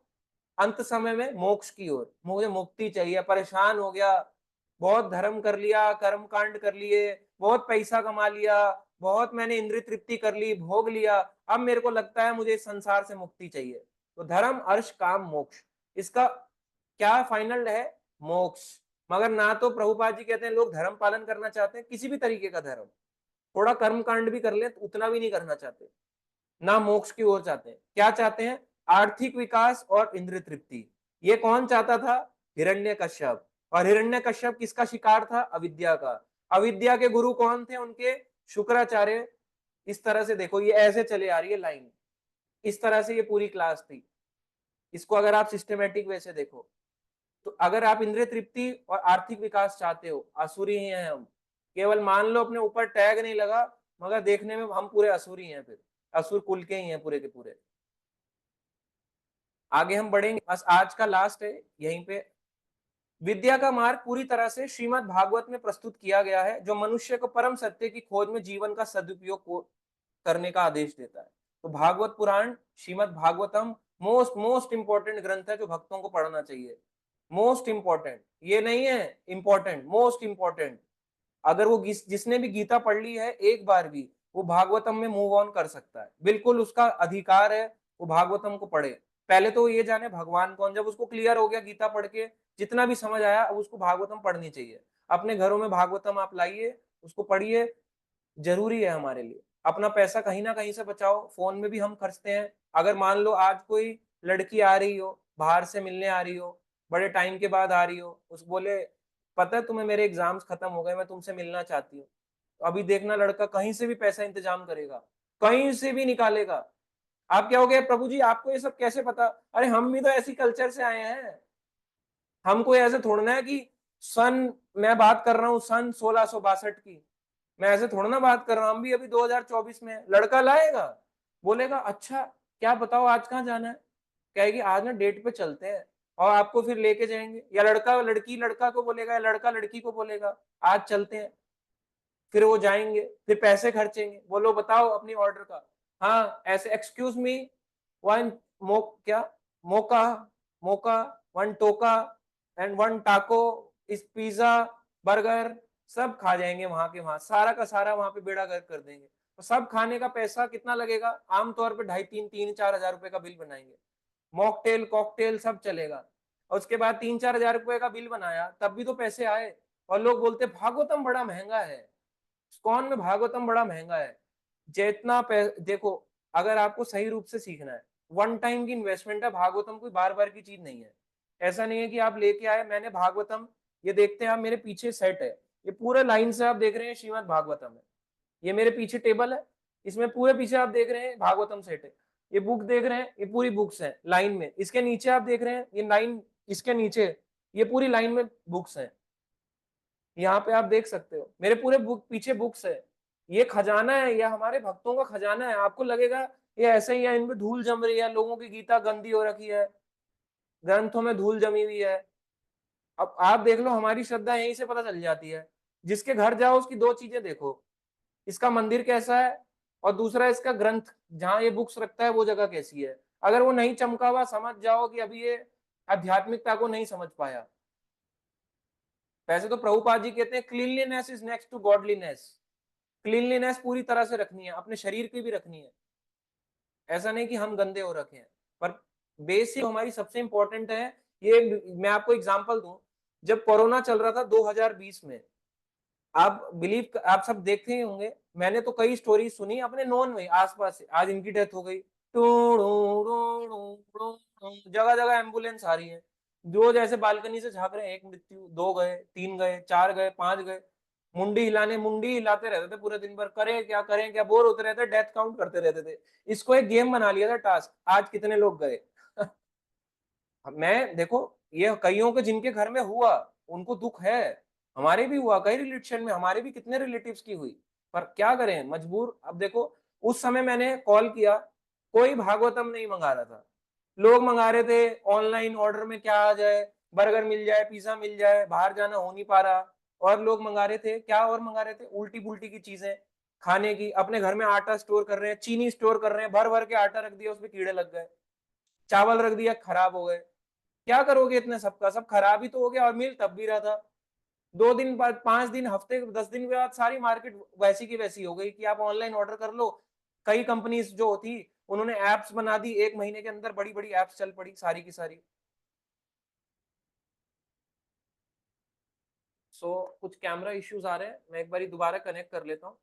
अंत समय में मोक्ष की ओर, मुझे मुक्ति चाहिए, परेशान हो गया, बहुत धर्म कर लिया, कर्म कांड कर लिए, बहुत पैसा कमा लिया, बहुत मैंने इंद्रिय तृप्ति कर ली, भोग लिया, अब मेरे को लगता है मुझे इस संसार से मुक्ति चाहिए। तो धर्म अर्थ काम मोक्ष, इसका क्या फाइनल है? मोक्ष। मगर ना तो प्रभुपाद जी कहते हैं लोग धर्म पालन करना चाहते हैं, किसी भी तरीके का धर्म, थोड़ा कर्म कांड भी कर ले तो उतना भी नहीं करना चाहते, ना मोक्ष की ओर चाहते हैं। क्या चाहते हैं? आर्थिक विकास और इंद्रिय तृप्ति। ये कौन चाहता था? हिरण्यकश्यप। और हिरण्यकश्यप किसका शिकार था? अविद्या का। अविद्या के गुरु कौन थे उनके? शुक्राचार्य। इस तरह से देखो, ये ऐसे चले आ रही है लाइन, इस तरह से ये पूरी क्लास थी। इसको अगर आप सिस्टमेटिक वे से देखो, तो अगर आप इंद्रिय तृप्ति और आर्थिक विकास चाहते हो, असुरी ही हैं हम। केवल मान लो अपने ऊपर टैग नहीं लगा, मगर देखने में हम पूरे असुरी हैं, फिर असुर कुल के ही हैं पूरे के पूरे। आगे हम बढ़ेंगे, बस आज का लास्ट है यहीं पे। विद्या का मार्ग पूरी तरह से श्रीमद् भागवत में प्रस्तुत किया गया है, जो मनुष्य को परम सत्य की खोज में जीवन का सदुपयोग करने का आदेश देता है। तो भागवत पुराण, श्रीमद् भागवतम मोस्ट इंपॉर्टेंट ग्रंथ है जो भक्तों को पढ़ना चाहिए। मोस्ट इंपॉर्टेंट, ये नहीं है इंपॉर्टेंट, मोस्ट इंपॉर्टेंट। अगर वो जिसने भी गीता पढ़ ली है एक बार भी, वो भागवतम में मूव ऑन कर सकता है, बिल्कुल उसका अधिकार है, वो भागवतम को पढ़े। पहले तो ये जाने भगवान कौन, जब उसको क्लियर हो गया गीता पढ़ के, जितना भी समझ आया, अब उसको भागवतम पढ़नी चाहिए। अपने घरों में भागवतम आप लाइए, उसको पढ़िए, जरूरी है हमारे लिए। अपना पैसा कहीं ना कहीं से बचाओ, फोन में भी हम खर्चते हैं। अगर मान लो आज कोई लड़की आ रही हो, बाहर से मिलने आ रही हो, बड़े टाइम के बाद आ रही हो, उस बोले पता है तुम्हें मेरे एग्जाम्स खत्म हो गए, मैं तुमसे मिलना चाहती हूँ, तो अभी देखना लड़का कहीं से भी पैसा इंतजाम करेगा, कहीं से भी निकालेगा। आप क्या हो गए, प्रभु जी आपको ये सब कैसे पता? अरे हम भी तो ऐसी कल्चर से आए हैं, हमको ऐसे थोड़ना है कि सन, मैं बात कर रहा हूँ सन 1662 की, मैं ऐसे थोड़ा ना बात कर रहा हूँ, हम भी अभी 2024 में। लड़का लाएगा, बोलेगा अच्छा क्या बताओ आज कहाँ जाना है, कहेगी आज ना डेट पे चलते हैं, और आपको फिर लेके जाएंगे, या लड़का लड़की लड़का को बोलेगा, या लड़का लड़की को बोलेगा आज चलते हैं, फिर वो जाएंगे, फिर पैसे खर्चेंगे, बोलो बताओ अपनी ऑर्डर का। हाँ ऐसे एक्सक्यूज मी, वन क्या मोका मोका, वन टोका एंड वन टाको, इस पिज्जा बर्गर सब खा जाएंगे वहां के वहां, सारा का सारा वहां पे बेड़ा गर्क कर देंगे। तो सब खाने का पैसा कितना लगेगा, आमतौर पे 2,500-3,000-4,000 रुपए का बिल बनाएंगे। मॉकटेल कॉकटेल सब चलेगा, और उसके बाद 3-4 हजार रुपए का बिल बनाया, तब भी तो पैसे आए। और लोग बोलते भागवतम बड़ा महंगा है, इस्कॉन में भागवतम बड़ा महंगा है। जितना देखो, अगर आपको सही रूप से सीखना है, वन टाइम की इन्वेस्टमेंट है भागवतम, कोई बार बार की चीज नहीं है। ऐसा नहीं है कि आप लेके आए मैंने भागवतम, ये देखते हैं आप मेरे पीछे सेट है, ये पूरे लाइन से आप देख रहे हैं श्रीमद् भागवतम है, ये मेरे पीछे टेबल है, इसमें पूरे पीछे आप देख रहे हैं भागवतम सेट है, ये बुक देख रहे हैं, ये पूरी बुक्स है लाइन में, इसके नीचे आप देख रहे हैं ये लाइन, इसके नीचे ये पूरी लाइन में बुक्स हैं, यहाँ पे आप देख सकते हो मेरे पूरे बुक पीछे बुक्स है। ये खजाना है, यह हमारे भक्तों का खजाना है। आपको लगेगा ये ऐसे ही है, इनमें धूल जम रही है, लोगों की गीता गंदी हो रखी है, ग्रंथों में धूल जमी हुई है। अब आप देख लो, हमारी श्रद्धा यहीं से पता चल जाती है। जिसके घर जाओ उसकी दो चीजें देखो, इसका मंदिर कैसा है, और दूसरा इसका ग्रंथ जहां ये बुक्स रखता है वो जगह कैसी है। अगर वो नहीं चमका हुआ, समझ जाओ कि अभी ये आध्यात्मिकता को नहीं समझ पाया। वैसे तो प्रभुपाद जी कहते हैं cleanliness is next to godliness, cleanliness पूरी तरह से रखनी है, अपने शरीर की भी रखनी है। ऐसा नहीं कि हम गंदे हो रखे हैं, पर बेसिक हमारी सबसे इंपॉर्टेंट है। ये मैं आपको एग्जांपल दूं, जब कोरोना चल रहा था 2020 में, आप बिलीव आप सब देखते ही होंगे, मैंने तो कई स्टोरी सुनी अपने नॉन में आसपास से, आज इनकी डेथ हो गई, जगह जगह एम्बुलेंस आ रही है, जो जैसे बालकनी से झांक रहे हैं, एक मृत्यु, 2 गए, 3 गए, 4 गए, 5 गए, मुंडी हिलाते रहते थे पूरे दिन भर, करें क्या बोर होते रहते, डेथ काउंट करते रहते थे। इसको एक गेम बना लिया था टास्क, आज कितने लोग गए। मैं देखो, ये कईयों के जिनके घर में हुआ उनको दुख है, हमारे भी हुआ, कई रिलेशन में हमारे भी कितने रिलेटिव्स की हुई, पर क्या करें मजबूर। अब देखो, उस समय मैंने कॉल किया, कोई भागवतम नहीं मंगा रहा था, लोग मंगा रहे थे ऑनलाइन ऑर्डर में क्या आ जाए, बर्गर मिल जाए, पिज्जा मिल जाए, बाहर जाना हो नहीं पा रहा। और लोग मंगा रहे थे क्या, और मंगा रहे थे उल्टी पुल्टी की चीजें खाने की, अपने घर में आटा स्टोर कर रहे हैं, चीनी स्टोर कर रहे हैं, भर भर के आटा रख दिया, उसमें कीड़े लग गए, चावल रख दिया खराब हो गए। क्या करोगे इतने सबका, सब खराब ही तो हो गया, और मिल तब भी रहा था। 2 दिन बाद, 5 दिन, हफ्ते, 10 दिन के बाद सारी मार्केट वैसी की वैसी हो गई कि आप ऑनलाइन ऑर्डर कर लो। कई कंपनीज जो होती उन्होंने एप्स बना दी, 1 महीने के अंदर बड़ी बड़ी एप्स चल पड़ी सारी की सारी। कुछ कैमरा इश्यूज आ रहे हैं, मैं एक बार दोबारा कनेक्ट कर लेता हूँ।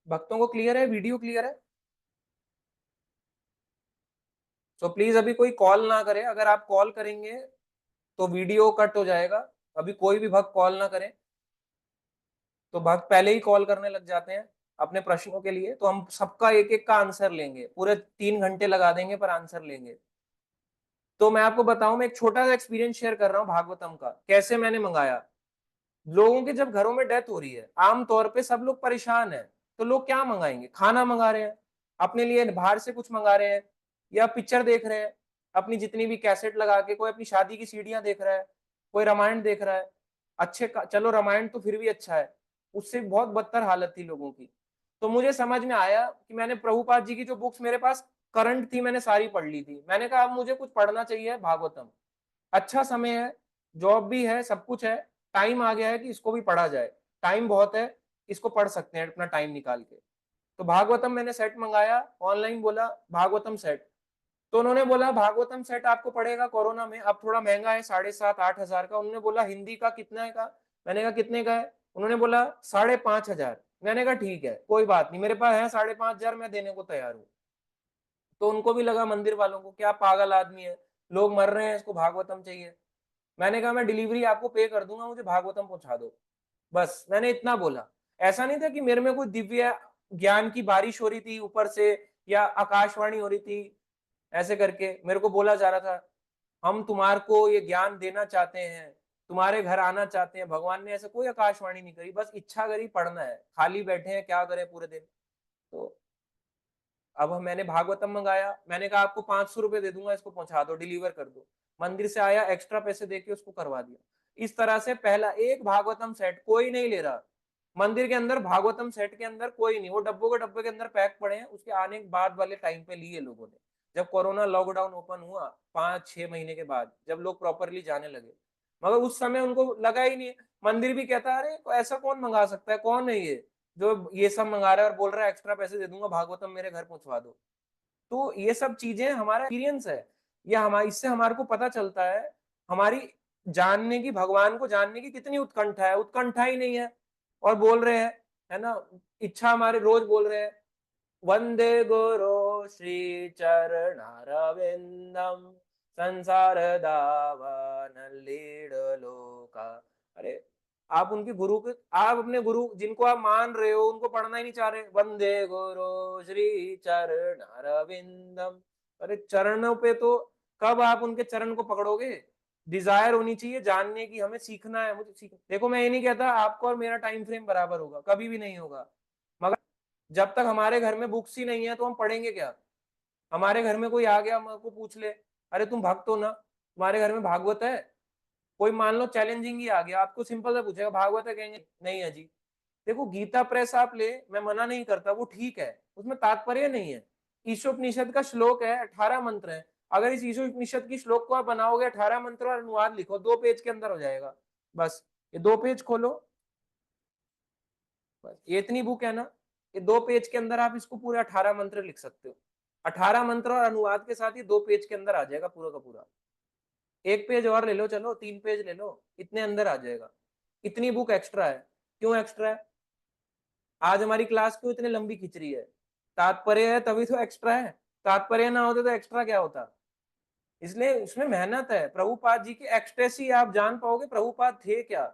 भक्तों को क्लियर है, वीडियो क्लियर है? प्लीज अभी कोई कॉल ना करे, अगर आप कॉल करेंगे तो वीडियो कट हो जाएगा। अभी कोई भी भक्त कॉल ना करे, तो भक्त पहले ही कॉल करने लग जाते हैं अपने प्रश्नों के लिए, तो हम सबका एक एक का आंसर लेंगे, पूरे 3 घंटे लगा देंगे पर आंसर लेंगे। तो मैं आपको बताऊं, मैं एक छोटा सा एक्सपीरियंस शेयर कर रहा हूँ भागवतम का, कैसे मैंने मंगाया। लोगों के जब घरों में डेथ हो रही है, आमतौर पे सब लोग परेशान है, तो लोग क्या मंगाएंगे, खाना मंगा रहे हैं, अपने लिए बाहर से कुछ मंगा रहे हैं, या पिक्चर देख रहे हैं अपनी जितनी भी कैसेट लगा के, कोई अपनी शादी की सीडियां देख रहा है, कोई रामायण देख रहा है। चलो रामायण तो फिर भी अच्छा है, उससे बहुत बदतर हालत थी लोगों की। तो मुझे समझ में आया कि मैंने प्रभुपाद जी की जो बुक्स मेरे पास करंट थी, मैंने सारी पढ़ ली थी। मैंने कहा अब मुझे कुछ पढ़ना चाहिए भागवतम, अच्छा समय है, जॉब भी है, सब कुछ है, टाइम आ गया है कि इसको भी पढ़ा जाए, टाइम बहुत है, इसको पढ़ सकते हैं अपना टाइम निकाल के। तो भागवतम मैंने सेट मंगाया ऑनलाइन, बोला भागवतम सेट, तो उन्होंने बोला भागवतम सेट आपको पड़ेगा कोरोना में अब थोड़ा महंगा है, 7,500-8,000 का। उन्होंने बोला हिंदी का कितना है का, मैंने कहा कितने का है, उन्होंने बोला 5,500। मैंने कहा ठीक है कोई बात नहीं, मेरे पास है 5,500, मैं देने को तैयार हूँ। तो उनको भी लगा, मंदिर वालों को, क्या पागल आदमी है, लोग मर रहे हैं, इसको भागवतम चाहिए। मैंने कहा मैं डिलीवरी आपको पे कर दूंगा, मुझे भागवतम पहुंचा दो, बस मैंने इतना बोला। ऐसा नहीं था कि मेरे में कोई दिव्य ज्ञान की बारिश हो रही थी ऊपर से, या आकाशवाणी हो रही थी, ऐसे करके मेरे को बोला जा रहा था हम तुम्हारे को ये ज्ञान देना चाहते हैं, तुम्हारे घर आना चाहते हैं। भगवान ने ऐसे कोई आकाशवाणी नहीं करी, बस इच्छा करी पढ़ना है, खाली बैठे हैं क्या करें पूरे दिन। तो अब मैंने भागवतम मंगाया, मैंने कहा आपको 500 रुपए दे दूंगा, इसको पहुंचा दो, डिलीवर कर दो। मंदिर से आया, एक्स्ट्रा पैसे देके उसको करवा दिया। इस तरह से पहला एक भागवतम सेट कोई नहीं ले रहा, मंदिर के अंदर भागवतम सेट के अंदर कोई नहीं, वो डब्बों के डब्बे के अंदर पैक पड़े हैं, उसके आने के बाद वाले टाइम पे लिए लोगों ने, जब कोरोना लॉकडाउन ओपन हुआ 5-6 महीने के बाद, जब लोग प्रॉपरली जाने लगे। मगर उस समय उनको लगा ही नहीं। मंदिर भी कहता है अरे ऐसा कौन मंगा सकता है, कौन है ये जो ये सब मंगा रहा है और बोल रहा है एक्स्ट्रा पैसे दे दूंगा, भागवतम मेरे घर पहुंचवा दो। तो ये सब चीजें हमारा एक्सपीरियंस है, ये हमारे, इससे हमारे को पता चलता है हमारी जानने की, भगवान को जानने की कितनी उत्कंठा है। उत्कंठा ही नहीं है और बोल रहे हैं, है ना, इच्छा हमारे रोज बोल रहे हैं वंदे गुरु श्री चरणारविंदम संसार दावन लीड लोका। अरे आप उनके गुरु के, आप अपने गुरु जिनको आप मान रहे हो उनको पढ़ना ही नहीं चाह रहे, वंदे गुरु श्री चरणारविंदम। अरे चरणों पे तो कब आप उनके चरण को पकड़ोगे। डिजायर होनी चाहिए जानने की, हमें सीखना है, मुझे सीखना। देखो मैं ये नहीं कहता आपको और मेरा टाइम फ्रेम बराबर होगा, कभी भी नहीं होगा, मगर जब तक हमारे घर में बुक्स ही नहीं है तो हम पढ़ेंगे क्या। हमारे घर में कोई आ गया हमको पूछ ले अरे तुम भक्त हो ना, तुम्हारे घर में भागवत है, कोई मान लो चैलेंजिंग ही आ गया, आपको सिंपल सा पूछेगा भागवत है, कहेंगे नहीं है जी। देखो गीता प्रेस आप ले, मैं मना नहीं करता, वो ठीक है, उसमें तात्पर्य नहीं है। ईशोपनिषद का श्लोक है, 18 मंत्र है, अगर इस ईशोपनिषद की श्लोक को आप बनाओगे 18 मंत्र और अनुवाद लिखो, 2 पेज के अंदर हो जाएगा। बस ये 2 पेज खोलो, बस ये इतनी बुक है ना, ये 2 पेज के अंदर आप इसको पूरे 18 मंत्र लिख सकते हो। 18 मंत्र और अनुवाद के साथ ही 2 पेज के अंदर आ जाएगा पूरा का पूरा। 1 पेज और ले लो, चलो 3 पेज ले लो, इतने अंदर आ जाएगा। इतनी बुक एक्स्ट्रा है। क्यों एक्स्ट्रा है? आज हमारी क्लास क्यों इतनी लंबी खिंच रही है? तात्पर्य है तभी तो एक्स्ट्रा है, तात्पर्य ना होते तो एक्स्ट्रा क्या होता। इसलिए उसमें मेहनत है। प्रभुपाद जी की एक्सटेसी आप जान पाओगे प्रभुपाद थे क्या।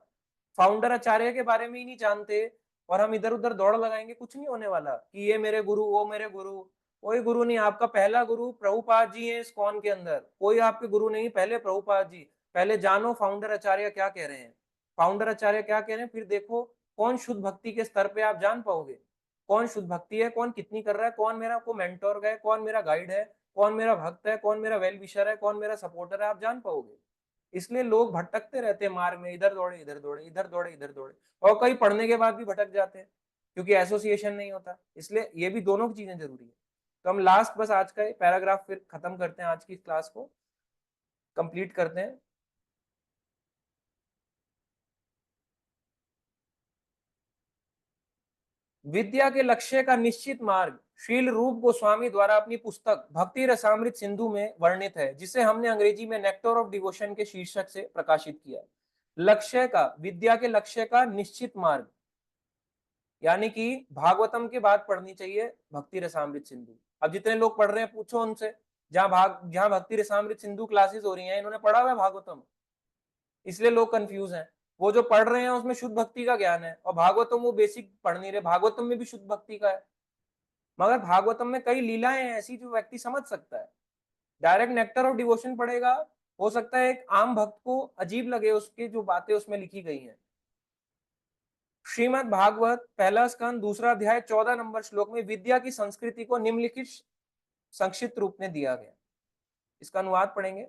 फाउंडर आचार्य के बारे में ही नहीं जानते और हम इधर उधर दौड़ लगाएंगे, कुछ नहीं होने वाला कि ये मेरे गुरु वो मेरे गुरु। कोई गुरु नहीं, आपका पहला गुरु प्रभुपाद जी है इस्कॉन के अंदर, कोई आपके गुरु नहीं, पहले प्रभुपाद जी। पहले जानो फाउंडर आचार्य क्या कह रहे हैं, फाउंडर आचार्य क्या कह रहे हैं, फिर देखो कौन शुद्ध भक्ति के स्तर पे आप जान पाओगे कौन शुद्ध भक्ति है, कौन कितनी कर रहा है, कौन मेरा को मेंटोर है, कौन मेरा गाइड है, कौन मेरा भक्त है, कौन मेरा वेल विशर है, कौन मेरा सपोर्टर है, आप जान पाओगे। इसलिए लोग भटकते रहते हैं मार्ग में, इधर दौड़े इधर दौड़े इधर दौड़े इधर दौड़े, और कई पढ़ने के बाद भी भटक जाते हैं क्योंकि एसोसिएशन नहीं होता। इसलिए ये भी दोनों की चीजें जरूरी है। तो हम लास्ट बस आज का पैराग्राफ फिर खत्म करते हैं, आज की क्लास को कंप्लीट करते हैं। विद्या के लक्ष्य का निश्चित मार्ग शील रूप गोस्वामी द्वारा अपनी पुस्तक भक्ति रसामृत सिंधु में वर्णित है, जिसे हमने अंग्रेजी में नेक्टर ऑफ डिवोशन के शीर्षक से प्रकाशित किया। लक्ष्य का, विद्या के लक्ष्य का निश्चित मार्ग, यानी कि भागवतम के बाद पढ़नी चाहिए भक्ति रसामृत सिंधु। अब जितने लोग पढ़ रहे हैं पूछो उनसे, जहां भक्ति रसामृत सिंधु क्लासेस हो रही हैं, इन्होंने पढ़ा हुआ है भागवतम, इसलिए लोग कंफ्यूज हैं। वो जो पढ़ रहे हैं उसमें शुद्ध भक्ति का ज्ञान है, और भागवतम वो बेसिक पढ़ नहीं रहे, भागवतम में भी शुद्ध भक्ति का है, मगर भागवतम में कई लीलाएं हैं ऐसी जो व्यक्ति समझ सकता है। डायरेक्ट नेक्टर ऑफ डिवोशन पढ़ेगा, हो सकता है एक आम भक्त को अजीब लगे उसकी जो बातें उसमें लिखी गई हैं। श्रीमद् भागवत पहला स्कंद दूसरा अध्याय 14 नंबर श्लोक में विद्या की संस्कृति को निम्नलिखित संक्षिप्त रूप में दिया गया। इसका अनुवाद पढ़ेंगे।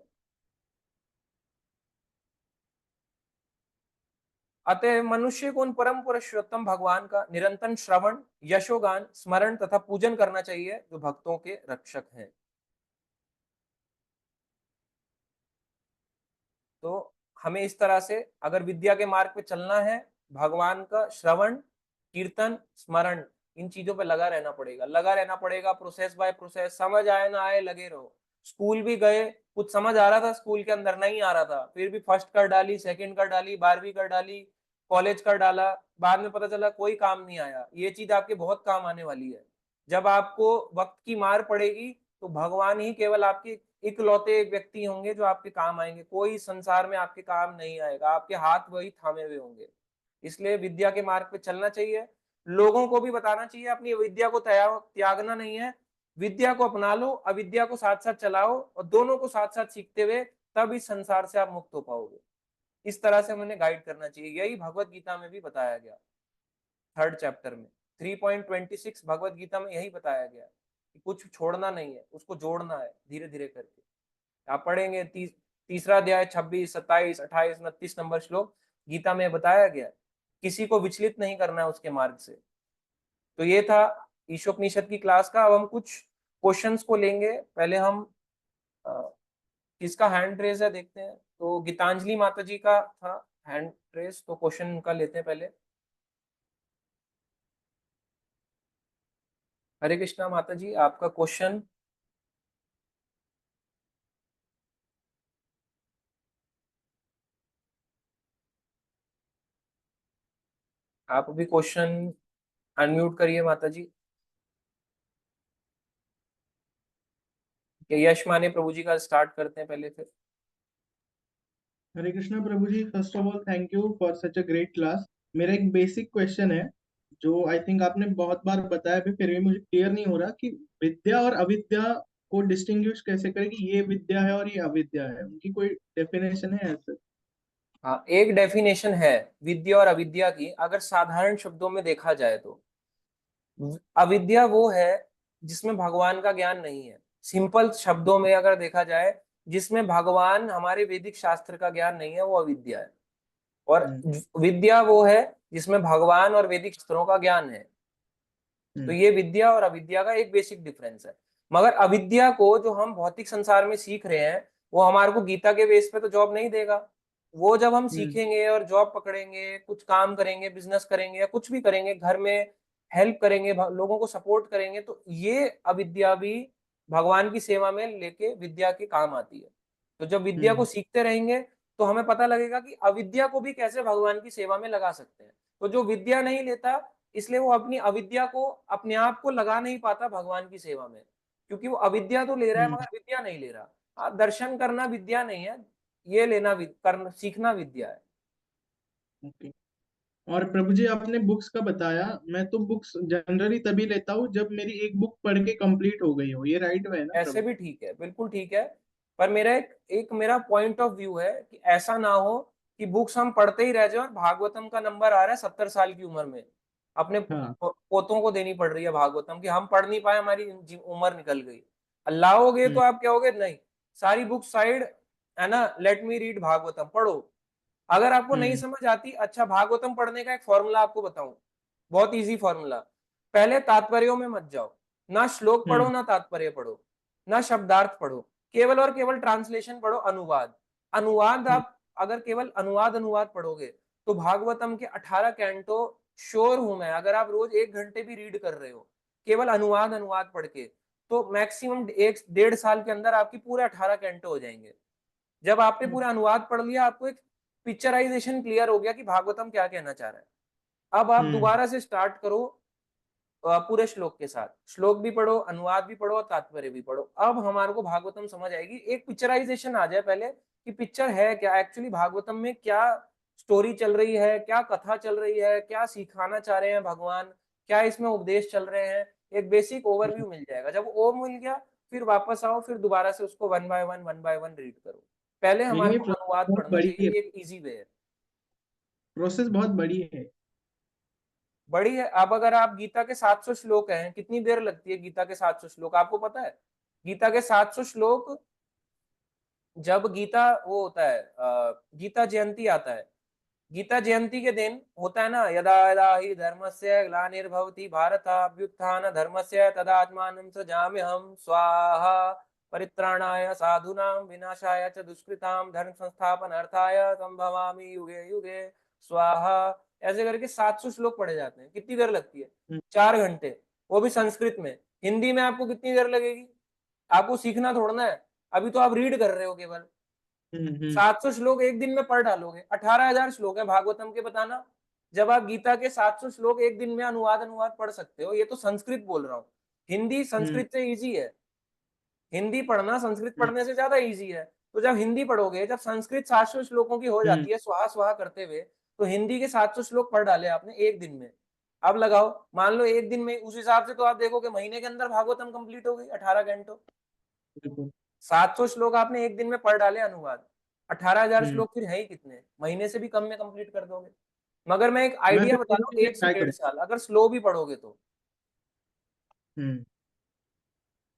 अतः मनुष्य को उन परम पुरुषोत्तम भगवान का निरंतर श्रवण, यशोगान, स्मरण तथा पूजन करना चाहिए जो भक्तों के रक्षक हैं। तो हमें इस तरह से अगर विद्या के मार्ग पे चलना है, भगवान का श्रवण, कीर्तन, स्मरण, इन चीजों पे लगा रहना पड़ेगा, लगा रहना पड़ेगा, प्रोसेस बाय प्रोसेस। समझ आए ना आए लगे रहो। स्कूल भी गए, कुछ समझ आ रहा था स्कूल के अंदर, नहीं आ रहा था, फिर भी फर्स्ट कर डाली, सेकंड कर डाली, 12वीं कर डाली, कॉलेज कर डाला, बाद में पता चला कोई काम नहीं आया। ये चीज आपके बहुत काम आने वाली है। जब आपको वक्त की मार पड़ेगी तो भगवान ही केवल आपके इकलौते एक व्यक्ति होंगे जो आपके काम आएंगे, कोई संसार में आपके काम नहीं आएगा, आपके हाथ वही थामे हुए होंगे। इसलिए विद्या के मार्ग पे चलना चाहिए। लोगों को भी बताना चाहिए अपनी विद्या को त्यागना नहीं है, विद्या को अपना लो, अविद्या को साथ साथ चलाओ, और दोनों को साथ साथ सीखते हुए तब इस संसार से आप मुक्त हो पाओगे। इस तरह से हमें गाइड करना चाहिए। यही भगवत गीता में भी बताया गया, 3rd चैप्टर में 3.26 भगवत गीता में यही बताया गया कि कुछ छोड़ना नहीं है, उसको जोड़ना है धीरे धीरे करके। आप पढ़ेंगे तीसरा अध्याय 26, 27, 28, 29 नंबर श्लोक, गीता में बताया गया किसी को विचलित नहीं करना है उसके मार्ग से। तो ये था ईशोपनिषद की क्लास का। अब हम कुछ क्वेश्चंस को लेंगे। पहले हम किसका हैंड रेज है देखते हैं। तो गीतांजलि माता जी का था हैंड रेज, तो क्वेश्चन उनका लेते हैं पहले। हरे कृष्णा माता जी, आपका क्वेश्चन। आप भी क्वेश्चन अनम्यूट करिए माता जी। यश माने प्रभु जी का स्टार्ट करते हैं पहले फिर। हरे कृष्णा प्रभु जी, first of all thank you for such a great class. मेरा एक बेसिक क्वेश्चन है जो आई थिंक आपने बहुत बार बताया भी, फिर भी मुझे क्लियर नहीं हो रहा कि विद्या और अविद्या को डिस्टिंग्विश कैसे करें कि ये विद्या है और ये अविद्या है। उनकी कोई डेफिनेशन है ऐसे? हाँ, एक डेफिनेशन है विद्या और अविद्या की। अगर साधारण शब्दों में देखा जाए तो अविद्या वो है जिसमें भगवान का ज्ञान नहीं है। सिंपल शब्दों में अगर देखा जाए, जिसमें भगवान हमारे वैदिक शास्त्र का ज्ञान नहीं है, वो अविद्या है। और विद्या वो है जिसमें भगवान और वैदिक शास्त्रों का ज्ञान है। तो ये विद्या और अविद्या का एक बेसिक डिफरेंस है। मगर अविद्या को जो हम भौतिक संसार में सीख रहे हैं, वो हमारे को गीता के बेस पे तो जॉब नहीं देगा। वो जब हम सीखेंगे और जॉब पकड़ेंगे, कुछ काम करेंगे, बिजनेस करेंगे या कुछ भी करेंगे, घर में हेल्प करेंगे, लोगों को सपोर्ट करेंगे, तो ये अविद्या भी भगवान की सेवा में लेके विद्या के काम आती है। तो जब विद्या को सीखते रहेंगे तो हमें पता लगेगा कि अविद्या को भी कैसे भगवान की सेवा में लगा सकते हैं। तो जो विद्या नहीं लेता, इसलिए वो अपनी अविद्या को, अपने आप को लगा नहीं पाता भगवान की सेवा में, क्योंकि वो अविद्या तो ले रहा है मगर विद्या नहीं ले रहा। हाँ, दर्शन करना विद्या नहीं है, ये लेना करना सीखना विद्या है। ओके। और प्रभु जी, आपने बुक्स का बताया, मैं तो बुक्स जनरली तभी लेता हूँ जब मेरी एक बुक पढ़ के कंप्लीट हो गई हो। ये राइट है ना ऐसे प्रभु? भी ठीक है, बिल्कुल ठीक है। पर मेरा एक मेरा पॉइंट ऑफ व्यू है कि ऐसा ना हो कि बुक्स हम पढ़ते ही रह जाए और भागवतम का नंबर आ रहा है 70 साल की उम्र में, अपने हाँ। पोतों को देनी पड़ रही है भागवतम, कि हम पढ़ नहीं पाए, हमारी उम्र निकल गई। लाओगे तो आप क्या होगे, नहीं, सारी बुक साइड, है ना, लेट मी रीड भागवतम पढ़ो। अगर आपको नहीं समझ आती, अच्छा, भागवतम पढ़ने का एक फॉर्मूला आपको बताऊं, बहुत इजी फॉर्मूला। पहले तात्पर्यों में मत जाओ, ना श्लोक पढ़ो ना तात्पर्य पढ़ो ना शब्दार्थ पढ़ो, केवल और केवल ट्रांसलेशन पढ़ो, अनुवाद। अनुवाद आप अगर केवल अनुवाद पढ़ोगे तो भागवतम के 18 कैंटो, श्योर हूं मैं, अगर आप रोज 1 घंटे भी रीड कर रहे हो केवल अनुवाद पढ़ के, तो मैक्सिमम 1-1.5 साल के अंदर आपकी पूरे 18 कैंटो हो जाएंगे। जब आपने पूरा अनुवाद पढ़ लिया, आपको एक पिक्चराइजेशन क्लियर हो गया कि भागवतम क्या कहना चाह रहा है। अब आप दोबारा से स्टार्ट करो पूरे श्लोक के साथ, श्लोक भी पढ़ो, अनुवाद भी पढ़ो और तात्पर्य भी पढ़ो। अब हमारे को भागवतम समझ आएगी, एक पिक्चराइजेशन आ जाए पहले कि पिक्चर है क्या एक्चुअली, भागवतम में क्या स्टोरी चल रही है, क्या कथा चल रही है, क्या सिखाना चाह रहे हैं भगवान, क्या इसमें उपदेश चल रहे हैं। एक बेसिक ओवरव्यू मिल जाएगा। जब वो मिल गया, फिर वापस आओ, फिर दोबारा से उसको वन बाय वन रीड करो। पहले लेकिन हमारे ये को प्रोसेस अनुवाद बहुत पढ़ना बड़ी है। चाहिए, ये एक इजी वे है। प्रोसेस बहुत बड़ी है। बड़ी है। अब अगर आप गीता के 700 श्लोक हैं, कितनी देर लगती है गीता के 700 श्लोक, आपको पता है? गीता के 700 श्लोक, जब गीता वो होता है, गीता जयंती आता है, गीता जयंती के दिन होता है ना, यदा यदा हि धर्मस्य ग्लानिर्भवति भारत अभ्युत्थान धर्मस्य तदात्मानं सृजाम्यहं स्वाहा परित्राणाय साधूनां विनाशाय च दुष्कृतां धर्म संस्थापनार्थाय संभवामि युगे युगे स्वाहा। ऐसे करके 700 श्लोक पढ़े जाते हैं। कितनी देर लगती है? 4 घंटे। वो भी संस्कृत में। हिंदी में आपको कितनी देर लगेगी? आपको सीखना थोड़ना है, अभी तो आप रीड कर रहे हो केवल। 700 श्लोक एक दिन में पढ़ डालोगे, 18,000 श्लोक है भागवतम के, बताना। जब आप गीता के 700 श्लोक एक दिन में अनुवाद पढ़ सकते हो, ये तो संस्कृत बोल रहा हूँ, हिंदी संस्कृत से इजी है। हिंदी पढ़ना संस्कृत पढ़ने से ज्यादा इजी है। तो जब हिंदी पढ़ोगे, जब संस्कृत 700 श्लोकों की हो जाती है स्वाहा स्वाहा करते हुए, तो हिंदी के 700 श्लोक पढ़ डाले आपने एक दिन में। अब लगाओ, मान लो एक दिन में, उस हिसाब से तो आप देखोगे महीने के अंदर भागवतम कंप्लीट हो गई 18 घंटों। बिल्कुल। 700 श्लोक आपने एक दिन में पढ़ डाले अनुवाद, 18,000 हम्म। श्लोक फिर है ही कितने, महीने से भी कम में कंप्लीट कर दोगे। मगर मैं एक मैं आइडिया फिर बता रहा हूँ, 1 से ट्राई 1.5 करूँ। साल अगर स्लो भी पढ़ोगे तो। हम्म।